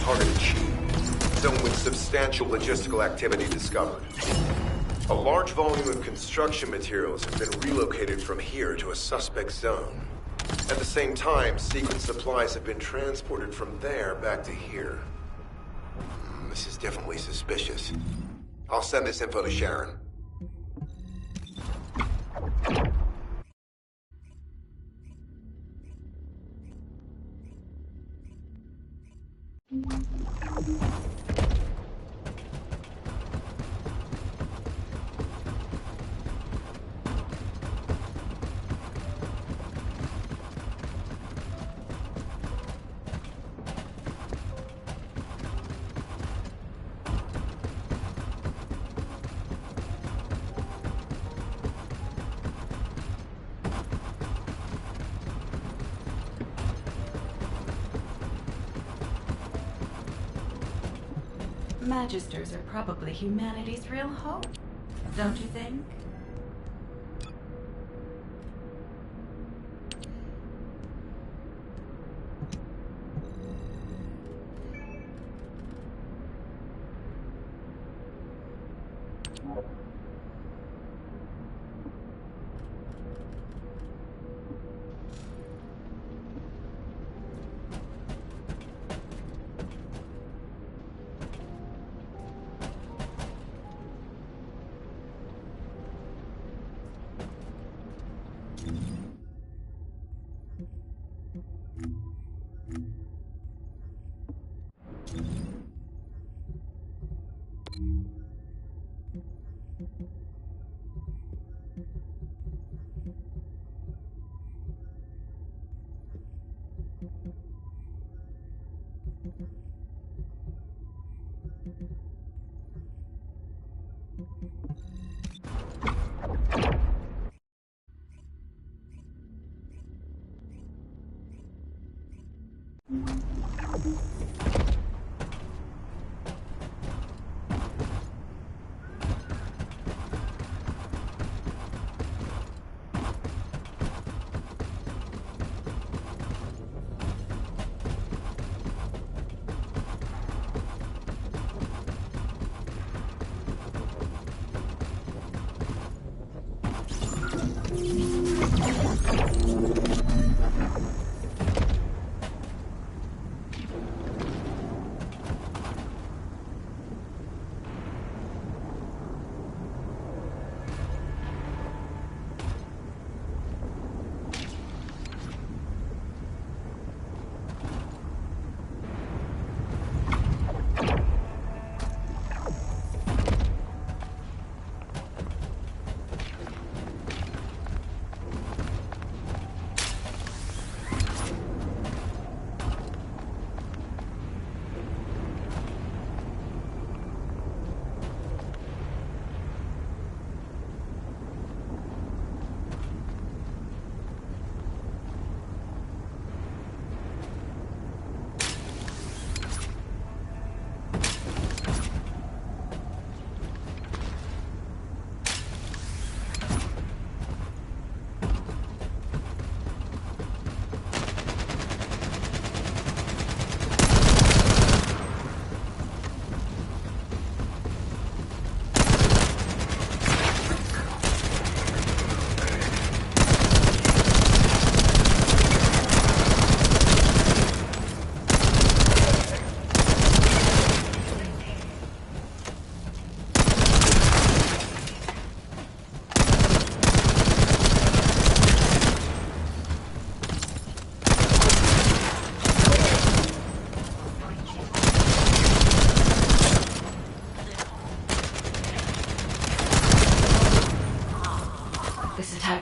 target achieved. Zone with substantial logistical activity discovered. A large volume of construction materials have been relocated from here to a suspect zone. At the same time, secret supplies have been transported from there back to here. This is definitely suspicious. I'll send this info to Sharon. Magisters are probably humanity's real hope, don't you think?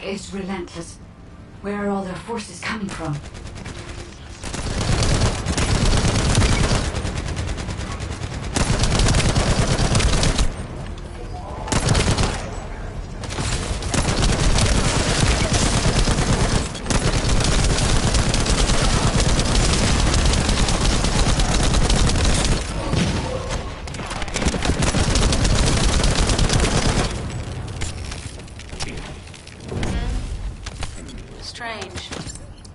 Is relentless. Where are all their forces coming from?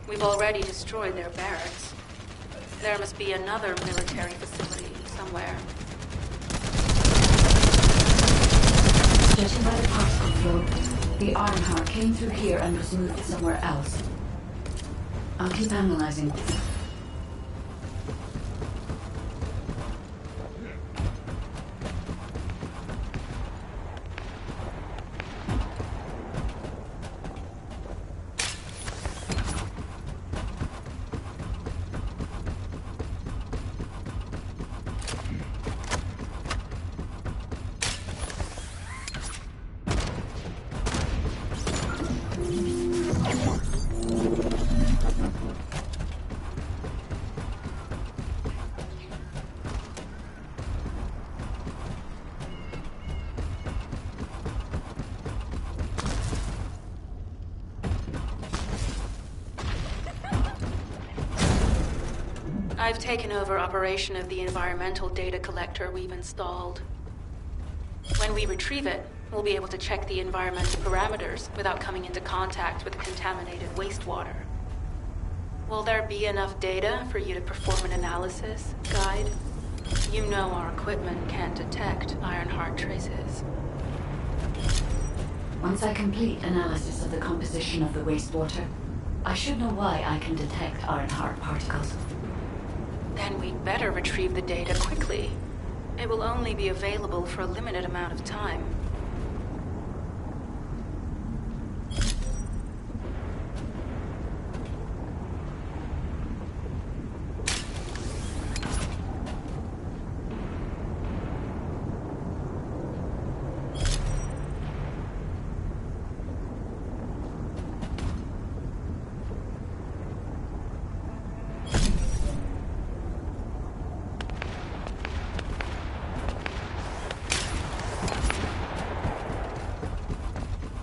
We've already destroyed their barracks. There must be another military facility somewhere. Judging by the particle flow, the Ironheart came through here and was moved somewhere else. I'll keep analyzing. I've taken over operation of the environmental data collector we've installed. When we retrieve it, we'll be able to check the environmental parameters without coming into contact with contaminated wastewater. Will there be enough data for you to perform an analysis, Guide? You know our equipment can't detect Ironheart traces. Once I complete analysis of the composition of the wastewater, I should know why I can detect Ironheart particles. Then we'd better retrieve the data quickly. It will only be available for a limited amount of time.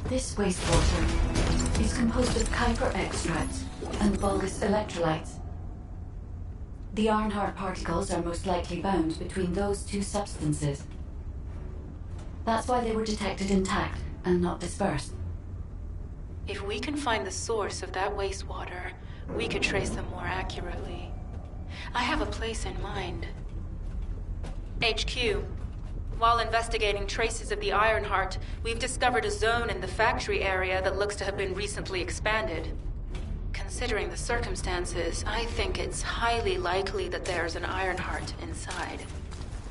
This wastewater is composed of Kuiper extracts and Vulgus electrolytes. The Ironheart particles are most likely bound between those two substances. That's why they were detected intact and not dispersed. If we can find the source of that wastewater, we could trace them more accurately. I have a place in mind. HQ. While investigating traces of the Ironheart, we've discovered a zone in the factory area that looks to have been recently expanded. Considering the circumstances, I think it's highly likely that there's an Ironheart inside.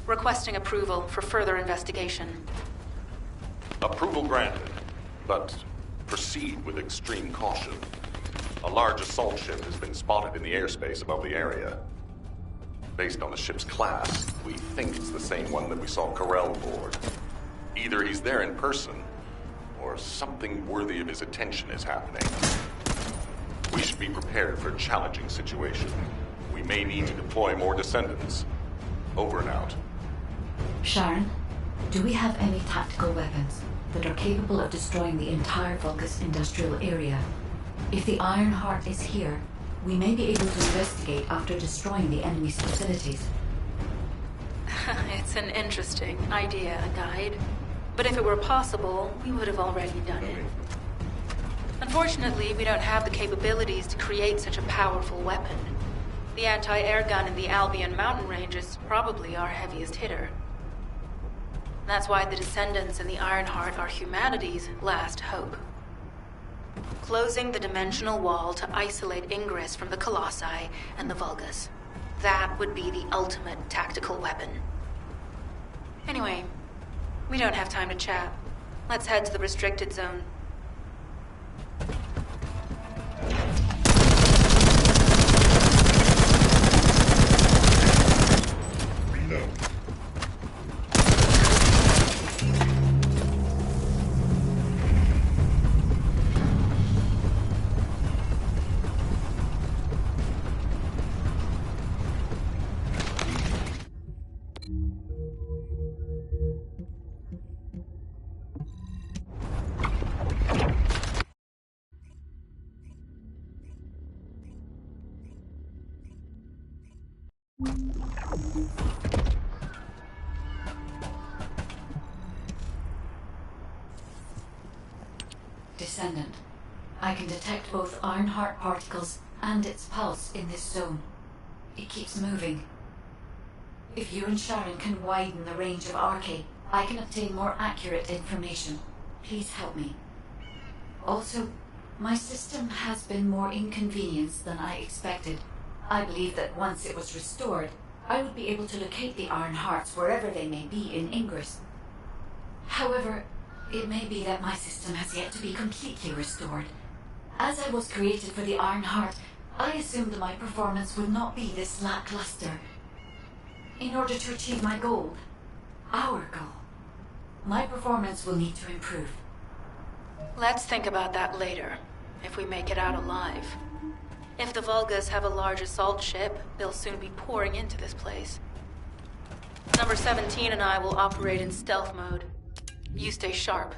Requesting approval for further investigation. Approval granted, but proceed with extreme caution. A large assault ship has been spotted in the airspace above the area. Based on the ship's class, we think it's the same one that we saw Carell aboard. Either he's there in person, or something worthy of his attention is happening. We should be prepared for a challenging situation. We may need to deploy more Descendants. Over and out. Sharon, do we have any tactical weapons that are capable of destroying the entire Vulgus industrial area? If the Ironheart is here, we may be able to investigate after destroying the enemy's facilities. It's an interesting idea, Guide. But if it were possible, we would have already done it. Unfortunately, we don't have the capabilities to create such a powerful weapon. The anti-air gun in the Albion mountain range is probably our heaviest hitter. That's why the Descendants and the Ironheart are humanity's last hope. Closing the dimensional wall to isolate ingress from the Colossi and the Vulgus. That would be the ultimate tactical weapon. Anyway, we don't have time to chat. Let's head to the restricted zone. Reload. Descendant, I can detect both Ironheart particles and its pulse in this zone. It keeps moving. If you and Sharon can widen the range of Arcade, I can obtain more accurate information. Please help me. Also, my system has been more inconvenienced than I expected. I believe that once it was restored, I would be able to locate the Iron Hearts wherever they may be in Ingress. However, it may be that my system has yet to be completely restored. As I was created for the Iron Heart, I assumed my performance would not be this lackluster. In order to achieve my goal, our goal, my performance will need to improve. Let's think about that later, if we make it out alive. If the Vulgas have a large assault ship, they'll soon be pouring into this place. Number 17 and I will operate in stealth mode. You stay sharp.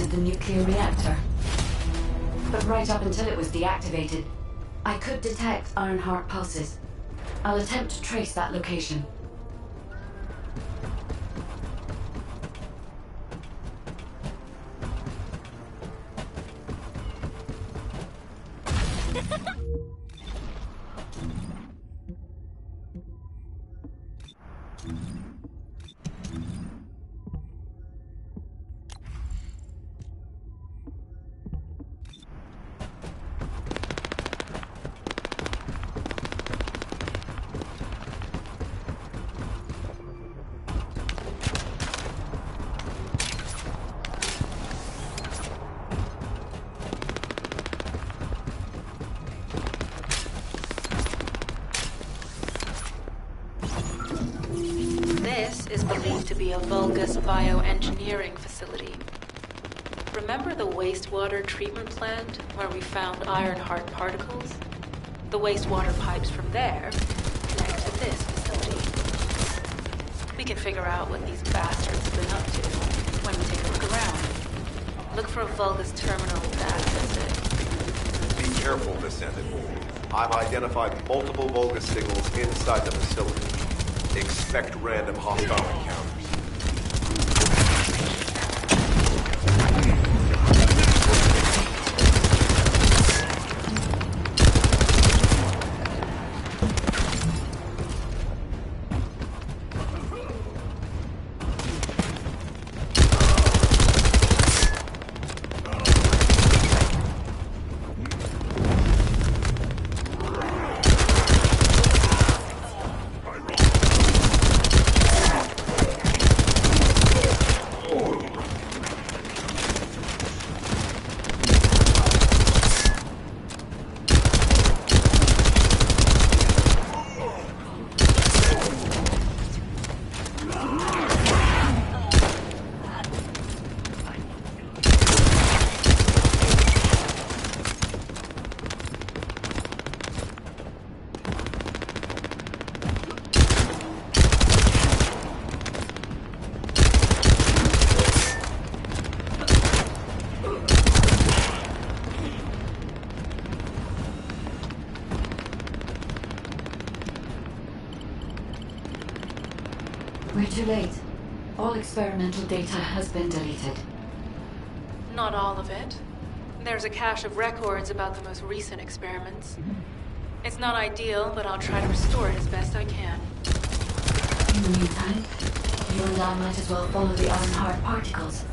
activated the nuclear reactor. But right up until it was deactivated, I could detect Ironheart pulses. I'll attempt to trace that location. This is believed to be a Vulgus bioengineering facility. Remember the wastewater treatment plant where we found Ironheart particles? The wastewater pipes from there connect to this facility. We can figure out what these bastards have been up to when we take a look around. Look for a Vulgus terminal with access to it. Be careful, Descendant. I've identified multiple Vulgus signals inside the facility. Expect random hostile encounters. We're too late. All experimental data has been deleted. Not all of it. There's a cache of records about the most recent experiments. It's not ideal, but I'll try to restore it as best I can. In the meantime, you and I might as well follow the Ironheart particles.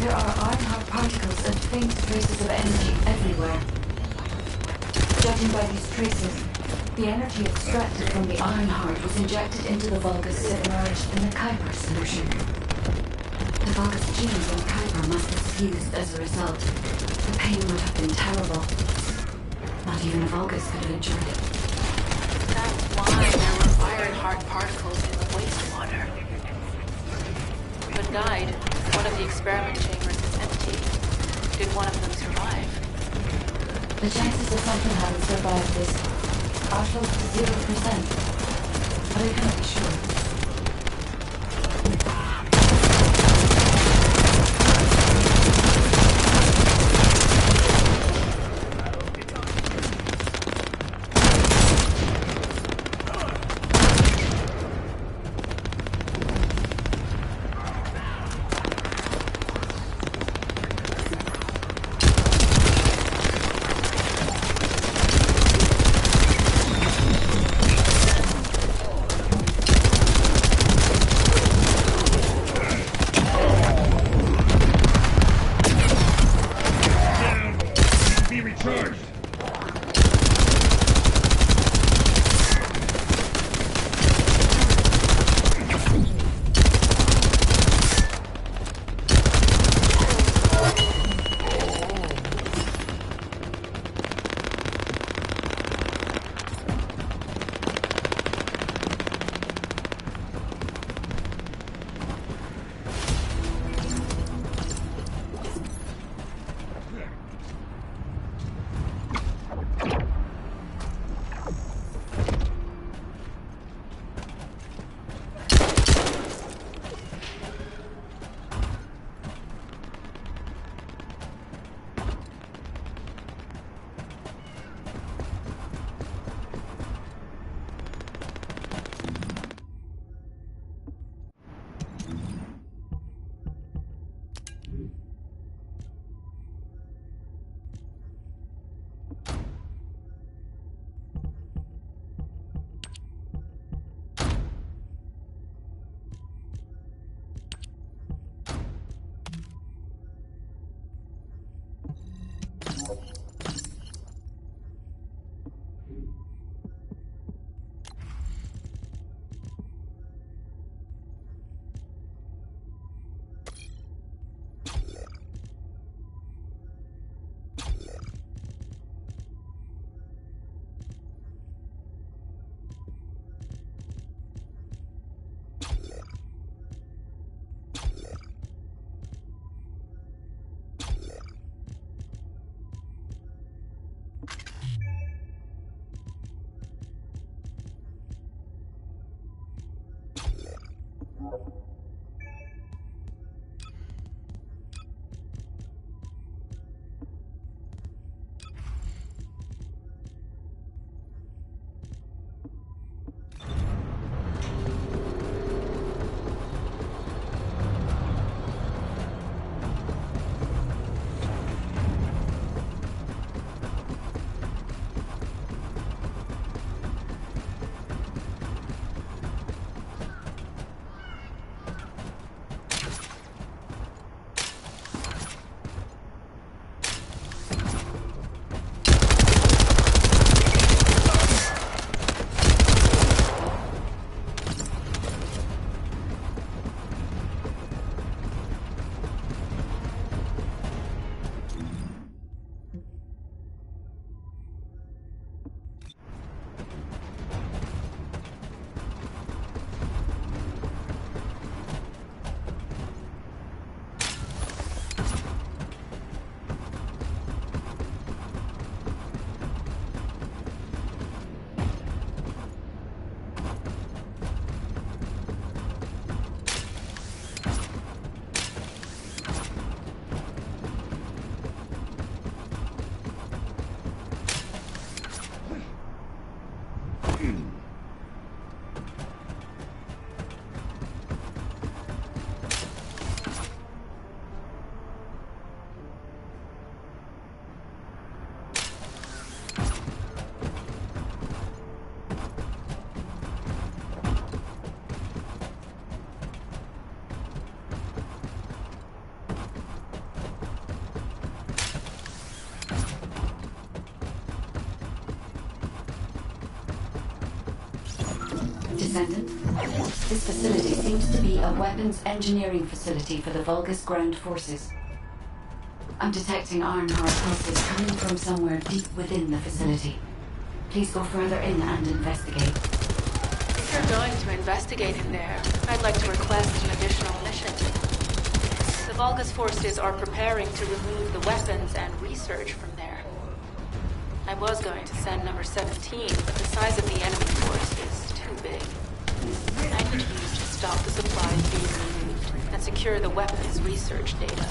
There are Ironheart particles and faint traces of energy everywhere. Judging by these traces, the energy extracted from the Ironheart was injected into the Vulgus submerged in the Kuiper solution. The Vulgus genes in Kuiper must have fused as a result. The pain would have been terrible. Not even a Vulgus could have endured it. That's why there were Ironheart particles in the wastewater. But died. One of the experiment chambers is empty. Did one of them survive? The chances of something having survived this are close to 0%. But I cannot be sure. Descendant, this facility seems to be a weapons engineering facility for the Vulgus ground forces. I'm detecting Ironheart pulses coming from somewhere deep within the facility. Please go further in and investigate. If you're going to investigate in there, I'd like to request an additional mission. The Vulgus forces are preparing to remove the weapons and research from there. I was going to send number 17, but the size of the enemy force is too big. I need you to stop the supplies being removed and secure the weapons research data.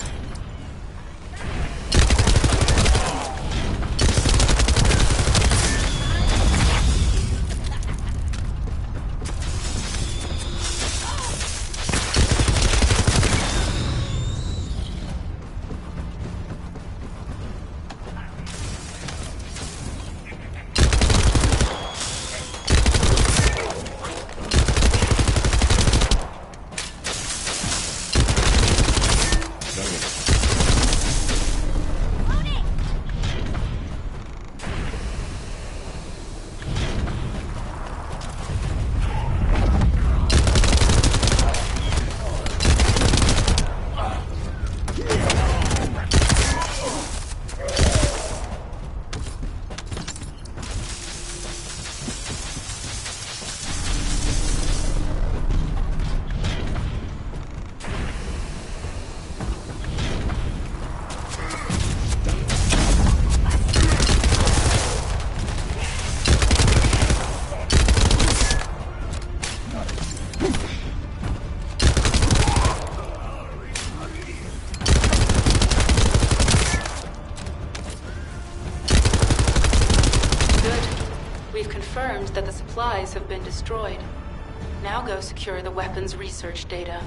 That the supplies have been destroyed. Now go secure the weapons research data.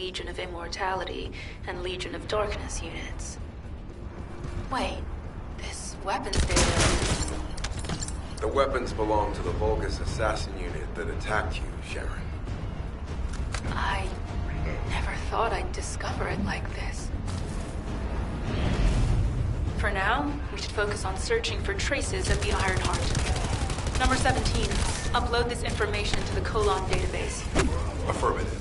Legion of Immortality and Legion of Darkness units. Wait, this weapons data... The weapons belong to the Vulgus assassin unit that attacked you, Sharon. I never thought I'd discover it like this. For now, we should focus on searching for traces of the Ironheart. Number 17, upload this information to the Colon database. Affirmative.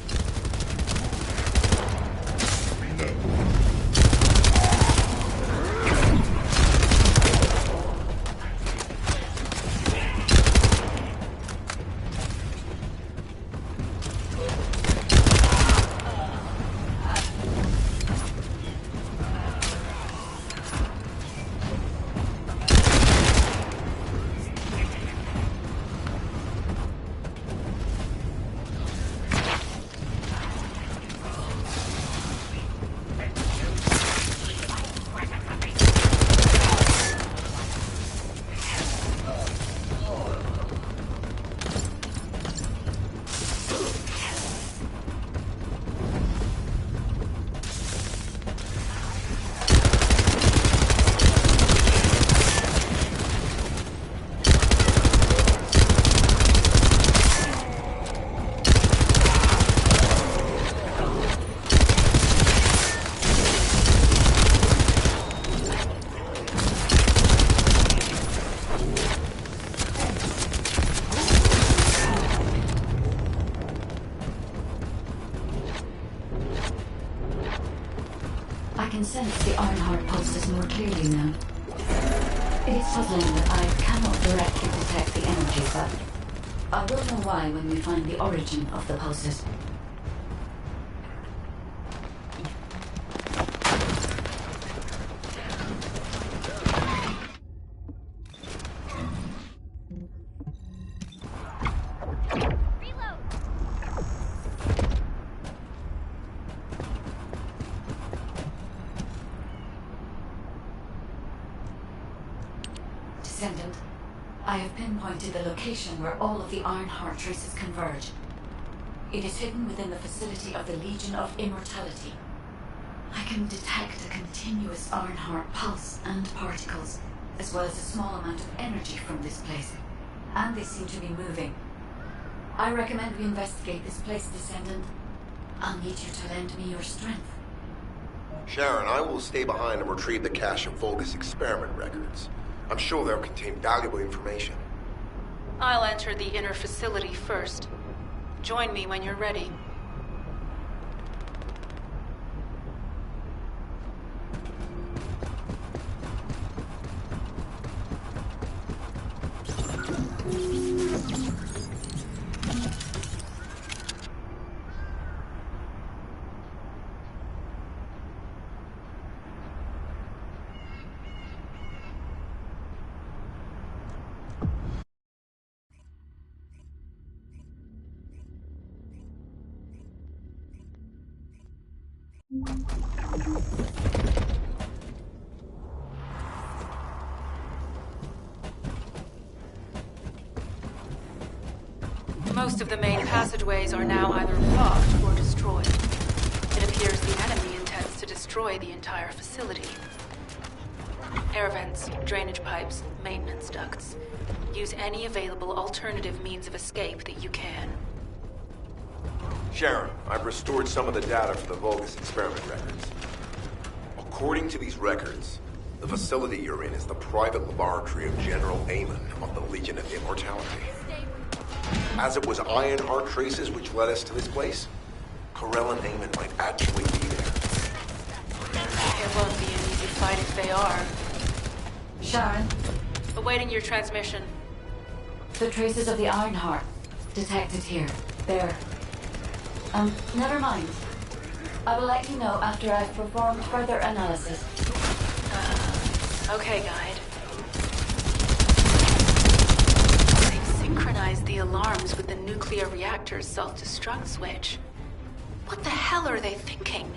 I can sense the Ironheart pulses more clearly now. It is puzzling that I cannot directly detect the energy, but I will know why when we find the origin of the pulses. Descendant, I have pinpointed the location where all of the Ironheart traces converge. It is hidden within the facility of the Legion of Immortality. I can detect a continuous Ironheart pulse and particles, as well as a small amount of energy from this place. And they seem to be moving. I recommend we investigate this place, Descendant. I'll need you to lend me your strength. Sharon, I will stay behind and retrieve the cache of Vulgus experiment records. I'm sure they'll contain valuable information. I'll enter the inner facility first. Join me when you're ready. Most of the main passageways are now either blocked or destroyed. It appears the enemy intends to destroy the entire facility. Air vents, drainage pipes, maintenance ducts. Use any available alternative means of escape that you can. Sharon, I've restored some of the data for the Vulgus experiment records. According to these records, the facility you're in is the private laboratory of General Amon of the Legion of Immortality. As it was Ironheart traces which led us to this place, Corell and Amon might actually be there. It won't be an easy fight if they are. Sharon? Awaiting your transmission. The traces of the Ironheart detected here. There. Never mind. I will let you know after I've performed further analysis. Okay, Guide. They've synchronized the alarms with the nuclear reactor's self-destruct switch. What the hell are they thinking?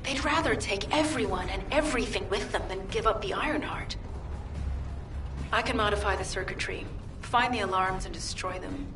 They'd rather take everyone and everything with them than give up the Ironheart. I can modify the circuitry, find the alarms and destroy them.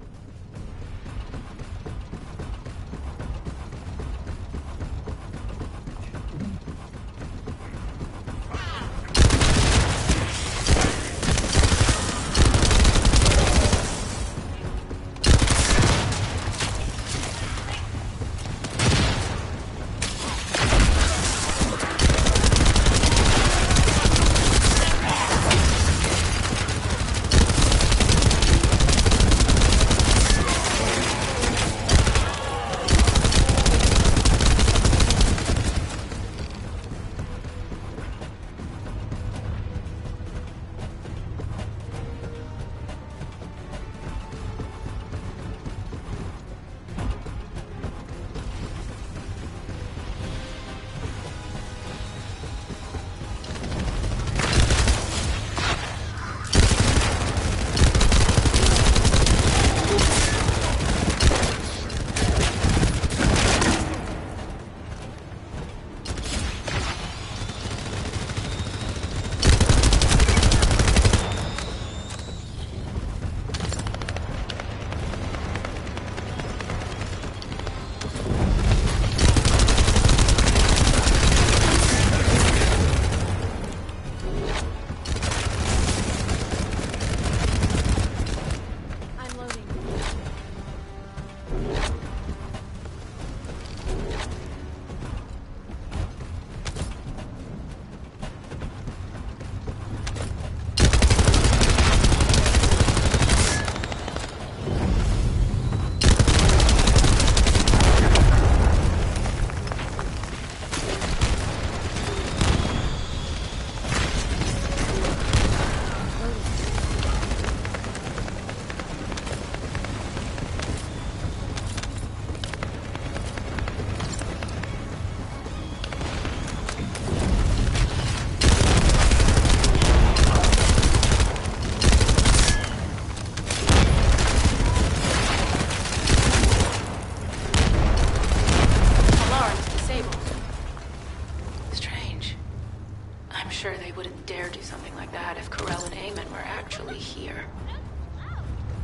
sure they wouldn't dare do something like that if Corell and Eamon were actually here.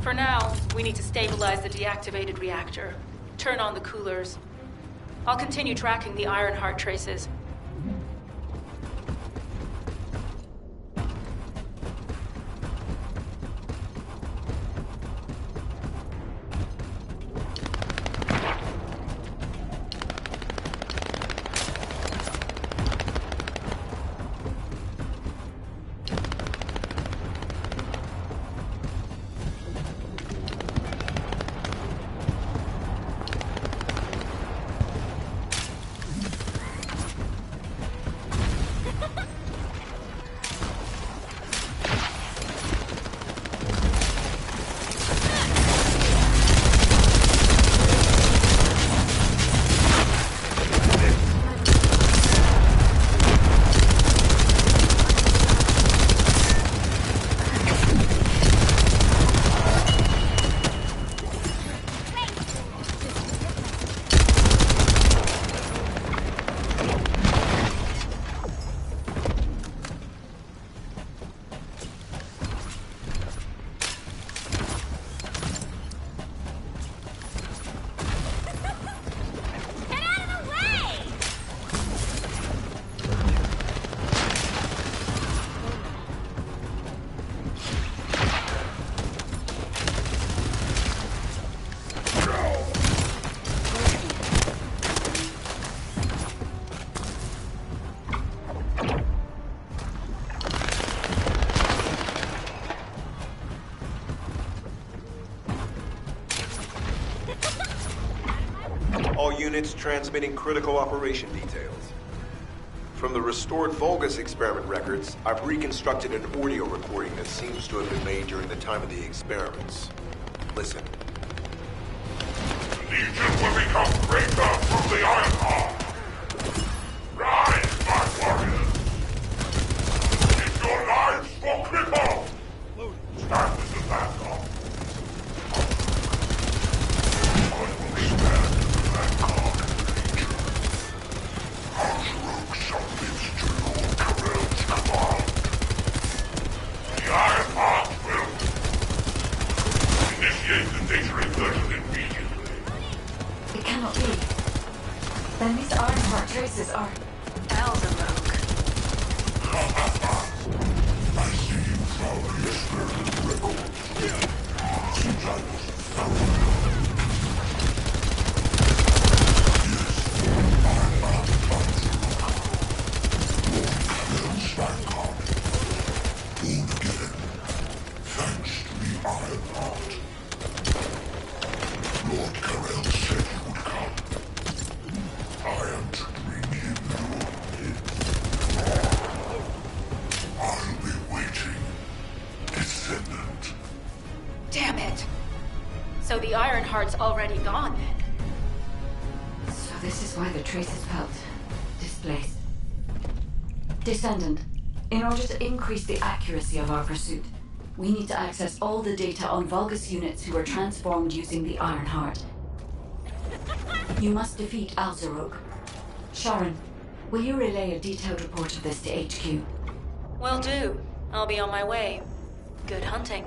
For now, we need to stabilize the deactivated reactor, turn on the coolers. I'll continue tracking the Ironheart traces. All units transmitting critical operation details. From the restored Vulgus experiment records, I've reconstructed an audio recording that seems to have been made during the time of the experiments. Listen. Legion will become greater from the Ironheart. Rise, my warriors! Give your lives for cripple! Stand as a backup. I will stand as a backup, Legion. House Rogue submits to Lord Corell's command. The Ironheart will initiate the data reversion immediately. It cannot be. Then these Ironheart traces are... I see you found your spirit records. Since I was found. Damn it! So the Ironheart's already gone then? So this is why the traces felt displaced. Descendant, in order to increase the accuracy of our pursuit, we need to access all the data on Vulgus units who were transformed using the Ironheart. You must defeat Alzarok. Sharon, will you relay a detailed report of this to HQ? Will do. I'll be on my way. Good hunting.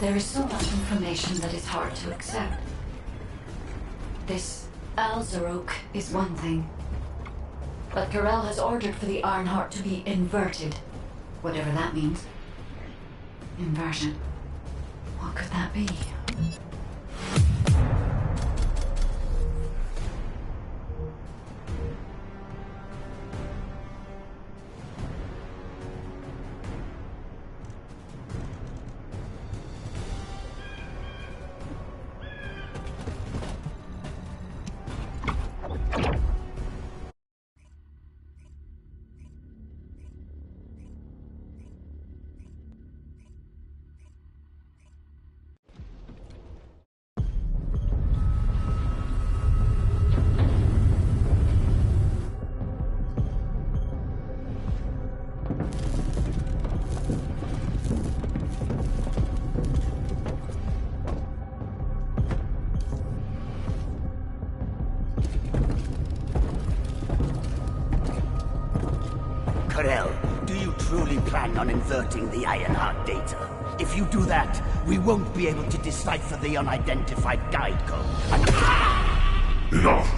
There is so much information that is hard to accept. This Al-Zarok is one thing. But Karel has ordered for the Ironheart to be inverted. Whatever that means. Inversion. What could that be? Karel, do you truly plan on inverting the Ironheart data? If you do that, we won't be able to decipher the unidentified guide code. Enough!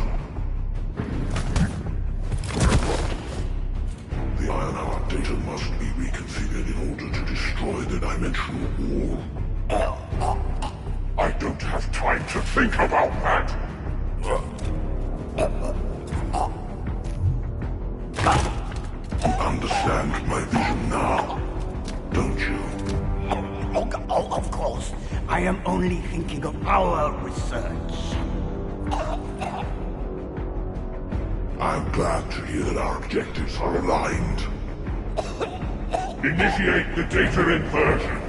The Ironheart data must be reconfigured in order to destroy the dimensional wall. I don't have time to think about that! You understand my vision now, don't you? Oh, of course. I am only thinking of our research. I'm glad to hear that our objectives are aligned. Initiate the data inversion.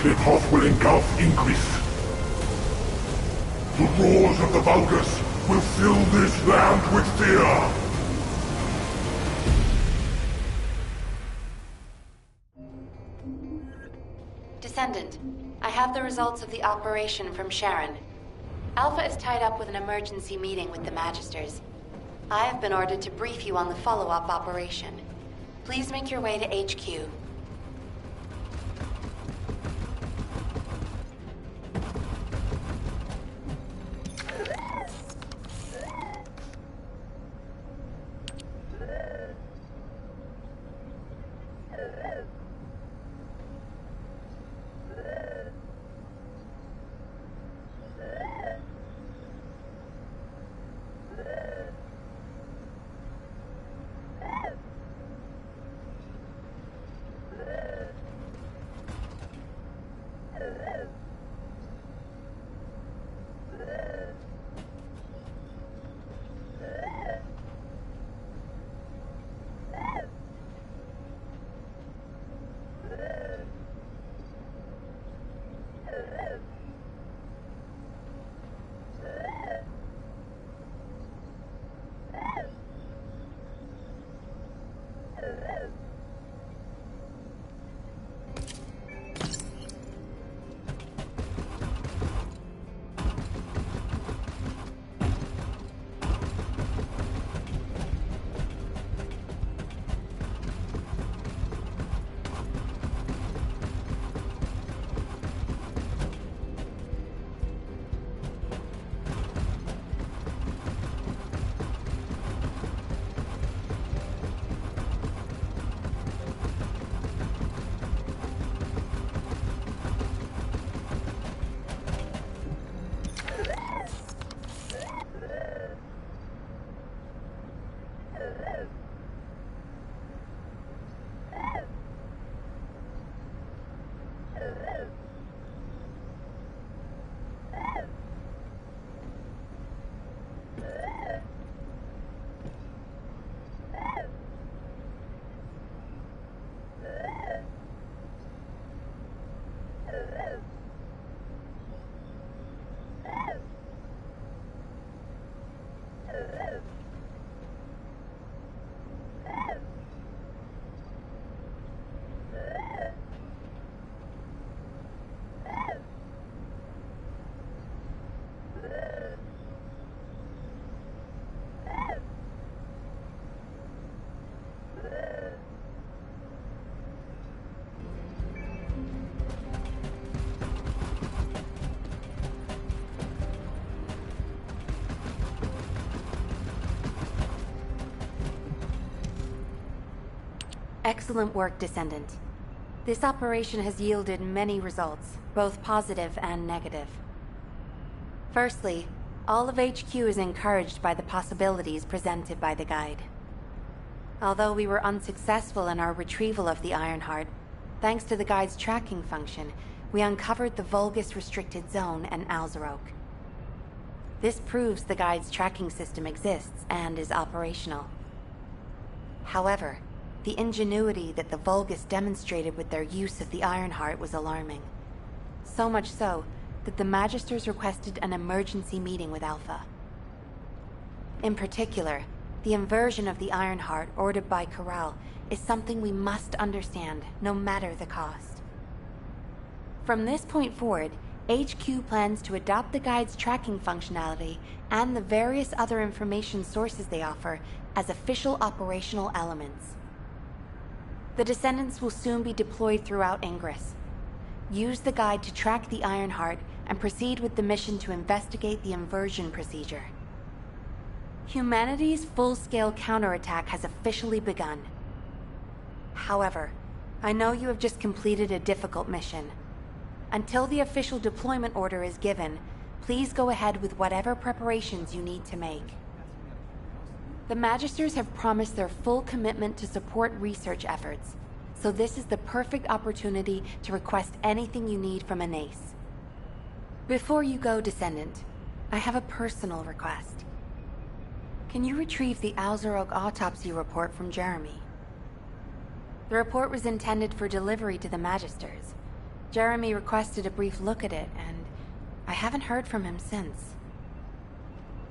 Cliff will engulf Increase. The roars of the Vulgus will fill this land with fear. Descendant, I have the results of the operation from Sharon. Alpha is tied up with an emergency meeting with the Magisters. I have been ordered to brief you on the follow-up operation. Please make your way to HQ. Excellent work, Descendant. This operation has yielded many results, both positive and negative. Firstly, all of HQ is encouraged by the possibilities presented by the Guide. Although we were unsuccessful in our retrieval of the Ironheart, thanks to the Guide's tracking function, we uncovered the Vulgus Restricted Zone and Alzarok. This proves the Guide's tracking system exists and is operational. However, the ingenuity that the Vulgus demonstrated with their use of the Ironheart was alarming. So much so that the Magisters requested an emergency meeting with Alpha. In particular, the inversion of the Ironheart ordered by Corral is something we must understand, no matter the cost. From this point forward, HQ plans to adopt the Guide's tracking functionality and the various other information sources they offer as official operational elements. The Descendants will soon be deployed throughout Ingress. Use the Guide to track the Ironheart and proceed with the mission to investigate the inversion procedure. Humanity's full-scale counterattack has officially begun. However, I know you have just completed a difficult mission. Until the official deployment order is given, please go ahead with whatever preparations you need to make. The Magisters have promised their full commitment to support research efforts, so this is the perfect opportunity to request anything you need from an ace. Before you go, Descendant, I have a personal request. Can you retrieve the Alzarok autopsy report from Jeremy? The report was intended for delivery to the Magisters. Jeremy requested a brief look at it, and I haven't heard from him since.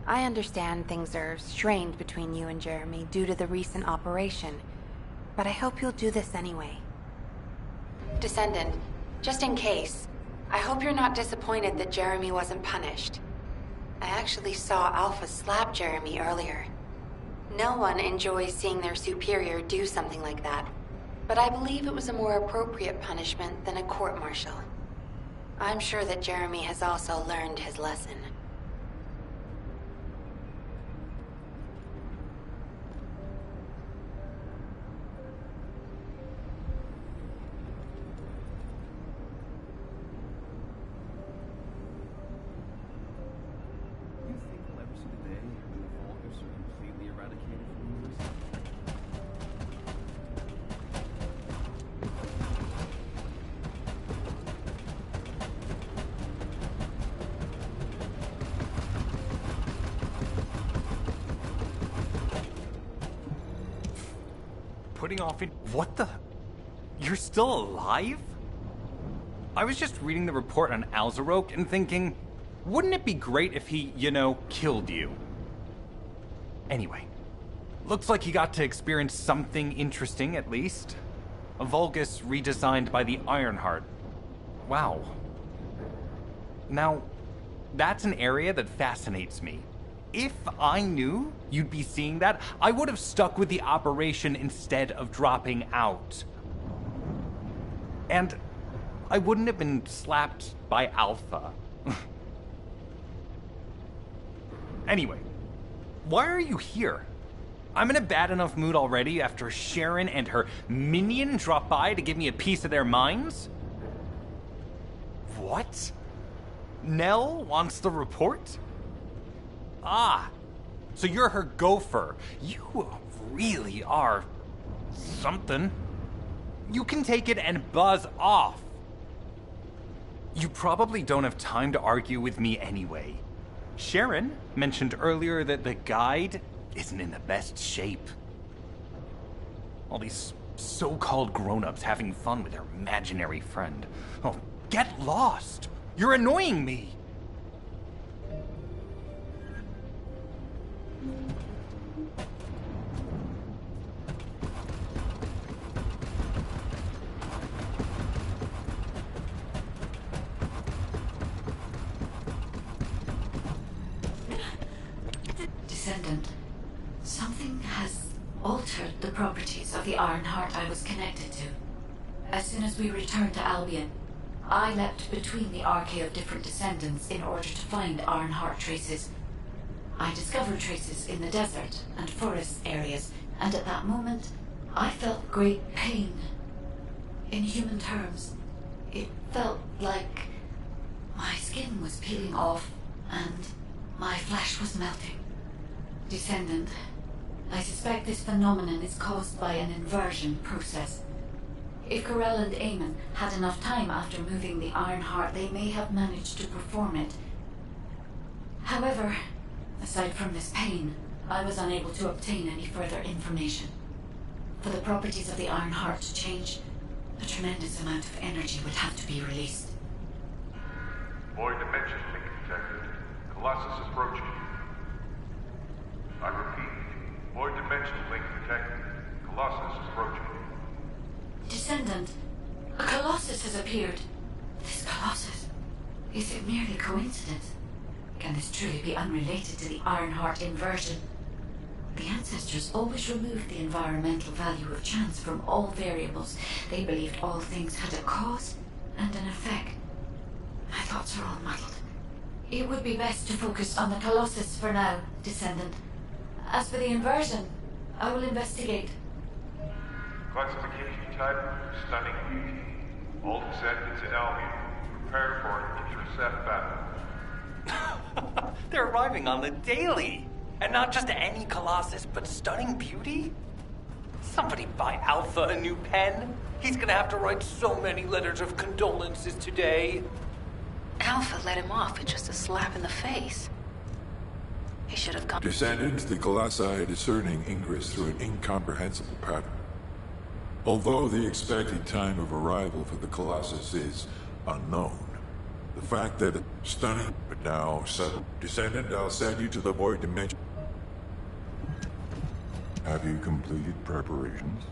I understand things are strained between you and Jeremy due to the recent operation, but I hope you'll do this anyway. Descendant, just in case, I hope you're not disappointed that Jeremy wasn't punished. I actually saw Alpha slap Jeremy earlier. No one enjoys seeing their superior do something like that, but I believe it was a more appropriate punishment than a court-martial. I'm sure that Jeremy has also learned his lesson. Putting off in... What the... You're still alive? I was just reading the report on Alzarok and thinking, wouldn't it be great if he, killed you? Anyway, looks like he got to experience something interesting at least. A Vulgus redesigned by the Ironheart. Wow. Now, that's an area that fascinates me. If I knew you'd be seeing that, I would have stuck with the operation instead of dropping out. And I wouldn't have been slapped by Alpha. Anyway, why are you here? I'm in a bad enough mood already after Sharon and her minion drop by to give me a piece of their minds? What? Nell wants the report? Ah, so you're her gopher. You really are something. You can take it and buzz off. You probably don't have time to argue with me anyway. Sharon mentioned earlier that the Guide isn't in the best shape. All these so-called grown-ups having fun with their imaginary friend. Oh, get lost. You're annoying me. Descendant, something has altered the properties of the Ironheart I was connected to. As soon as we returned to Albion, I leapt between the arcade of different Descendants in order to find Ironheart traces. I discovered traces in the desert and forest areas, and at that moment, I felt great pain. In human terms, it felt like my skin was peeling off and my flesh was melting. Descendant, I suspect this phenomenon is caused by an inversion process. If Corell and Eamon had enough time after moving the Ironheart, they may have managed to perform it. However, aside from this pain, I was unable to obtain any further information. For the properties of the Ironheart to change, a tremendous amount of energy would have to be released. Void dimension link detected. Colossus approaching. I repeat, void dimension link detected. Colossus approaching. Descendant, a Colossus has appeared. This Colossus, is it merely coincidence? Can this truly be unrelated to the Ironheart inversion? The ancestors always removed the environmental value of chance from all variables. They believed all things had a cause and an effect. My thoughts are all muddled. It would be best to focus on the Colossus for now, Descendant. As for the inversion, I will investigate. Classification type, stunning beauty. All descendants in Albion. Prepare for an intercept battle. They're arriving on the daily! And not just any Colossus, but stunning beauty? Somebody buy Alpha a new pen? He's gonna have to write so many letters of condolences today. Alpha let him off with just a slap in the face. He should have gone. Descendant, the Colossi are discerning ingress through an incomprehensible pattern. Although the expected time of arrival for the Colossus is unknown, the fact that stunning, but now settled. Descendant, I'll send you to the void dimension. Have you completed preparations?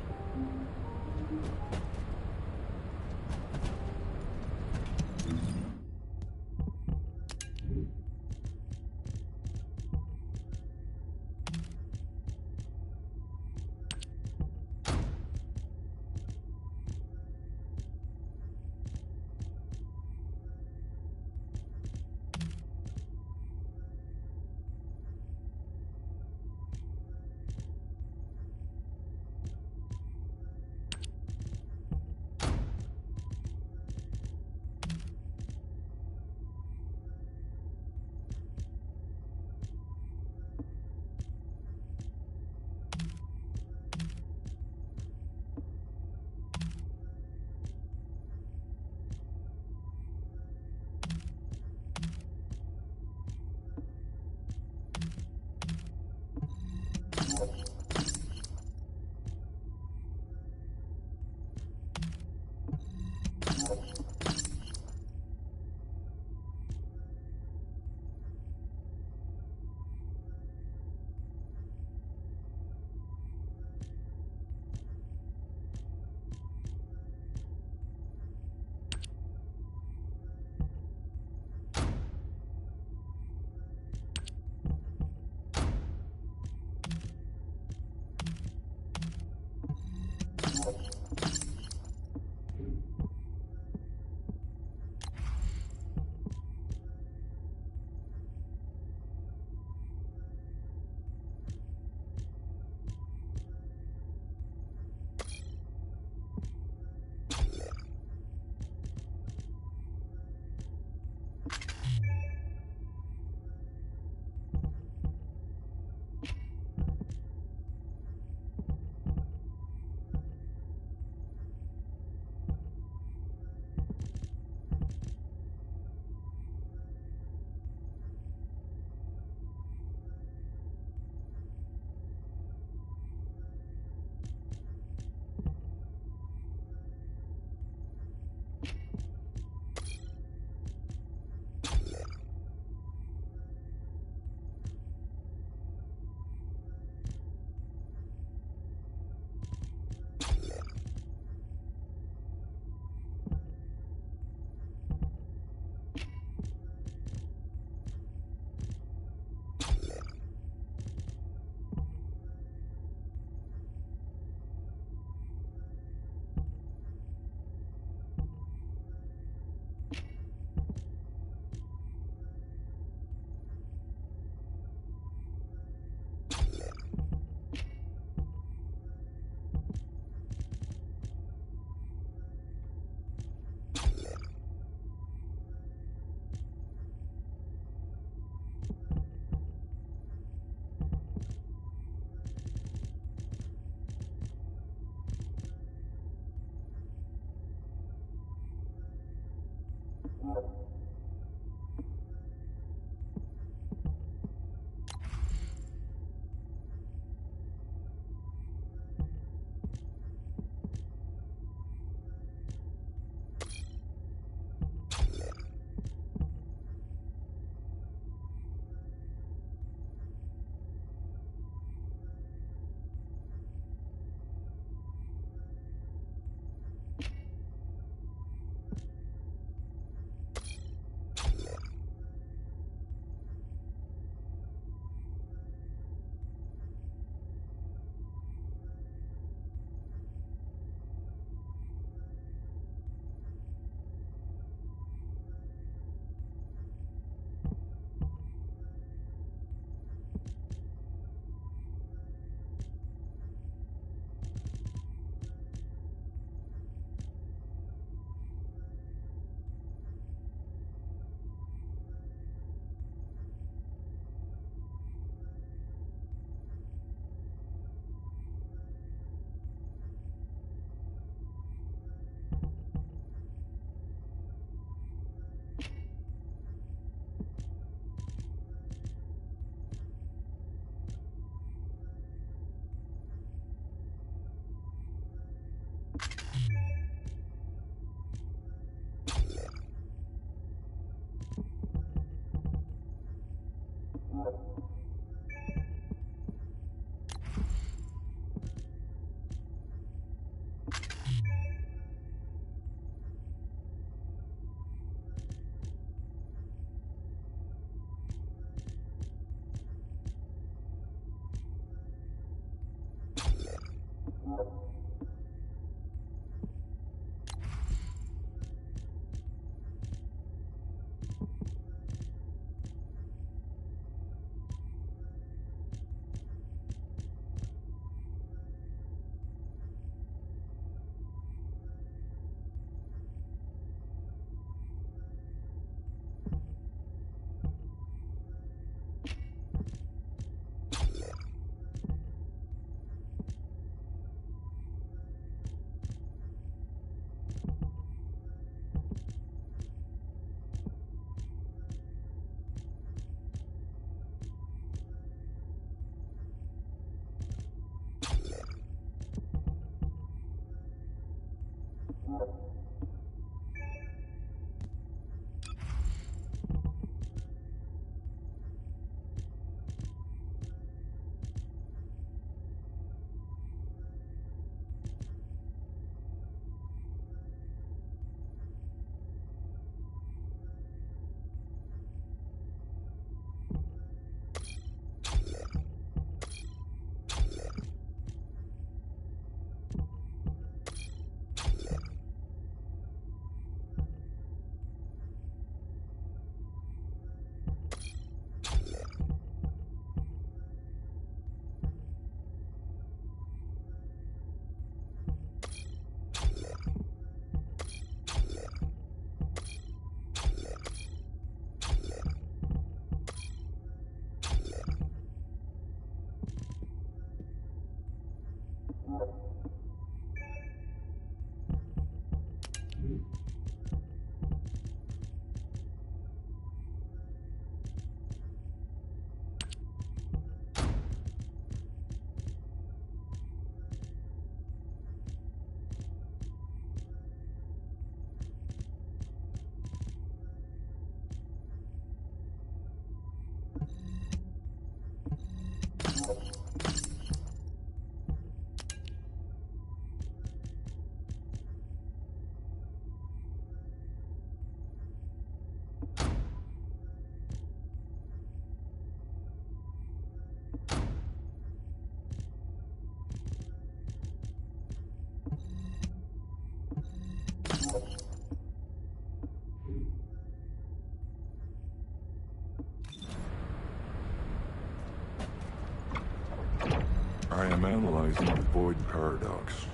I am analyzing the void paradox.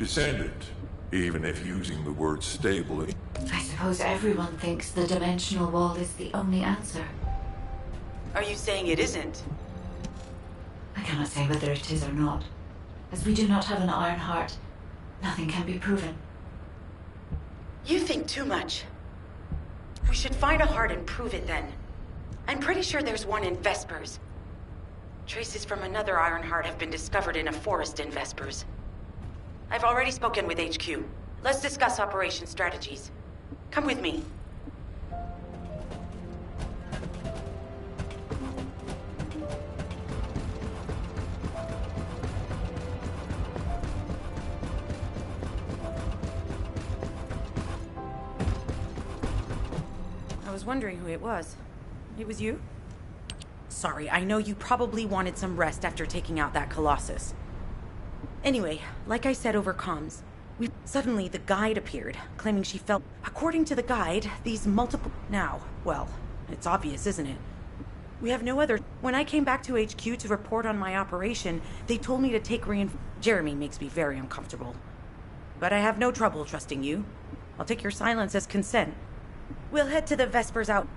Descendant, even if using the word stable. I suppose everyone thinks the dimensional wall is the only answer. Are you saying it isn't? I cannot say whether it is or not. As we do not have an iron heart, nothing can be proven. You think too much. We should find a heart and prove it then. I'm pretty sure there's one in Vespers. Traces from another iron heart have been discovered in a forest in Vespers. I've already spoken with HQ. Let's discuss operation strategies. Come with me. I was wondering who it was. It was you? Sorry, I know you probably wanted some rest after taking out that Colossus. Anyway, like I said over comms, suddenly the guide appeared, claiming she felt... According to the guide, these multiple... Now, well, it's obvious, isn't it? We have no other... When I came back to HQ to report on my operation, they told me to take Jeremy makes me very uncomfortable. But I have no trouble trusting you. I'll take your silence as consent. We'll head to the Vespers out...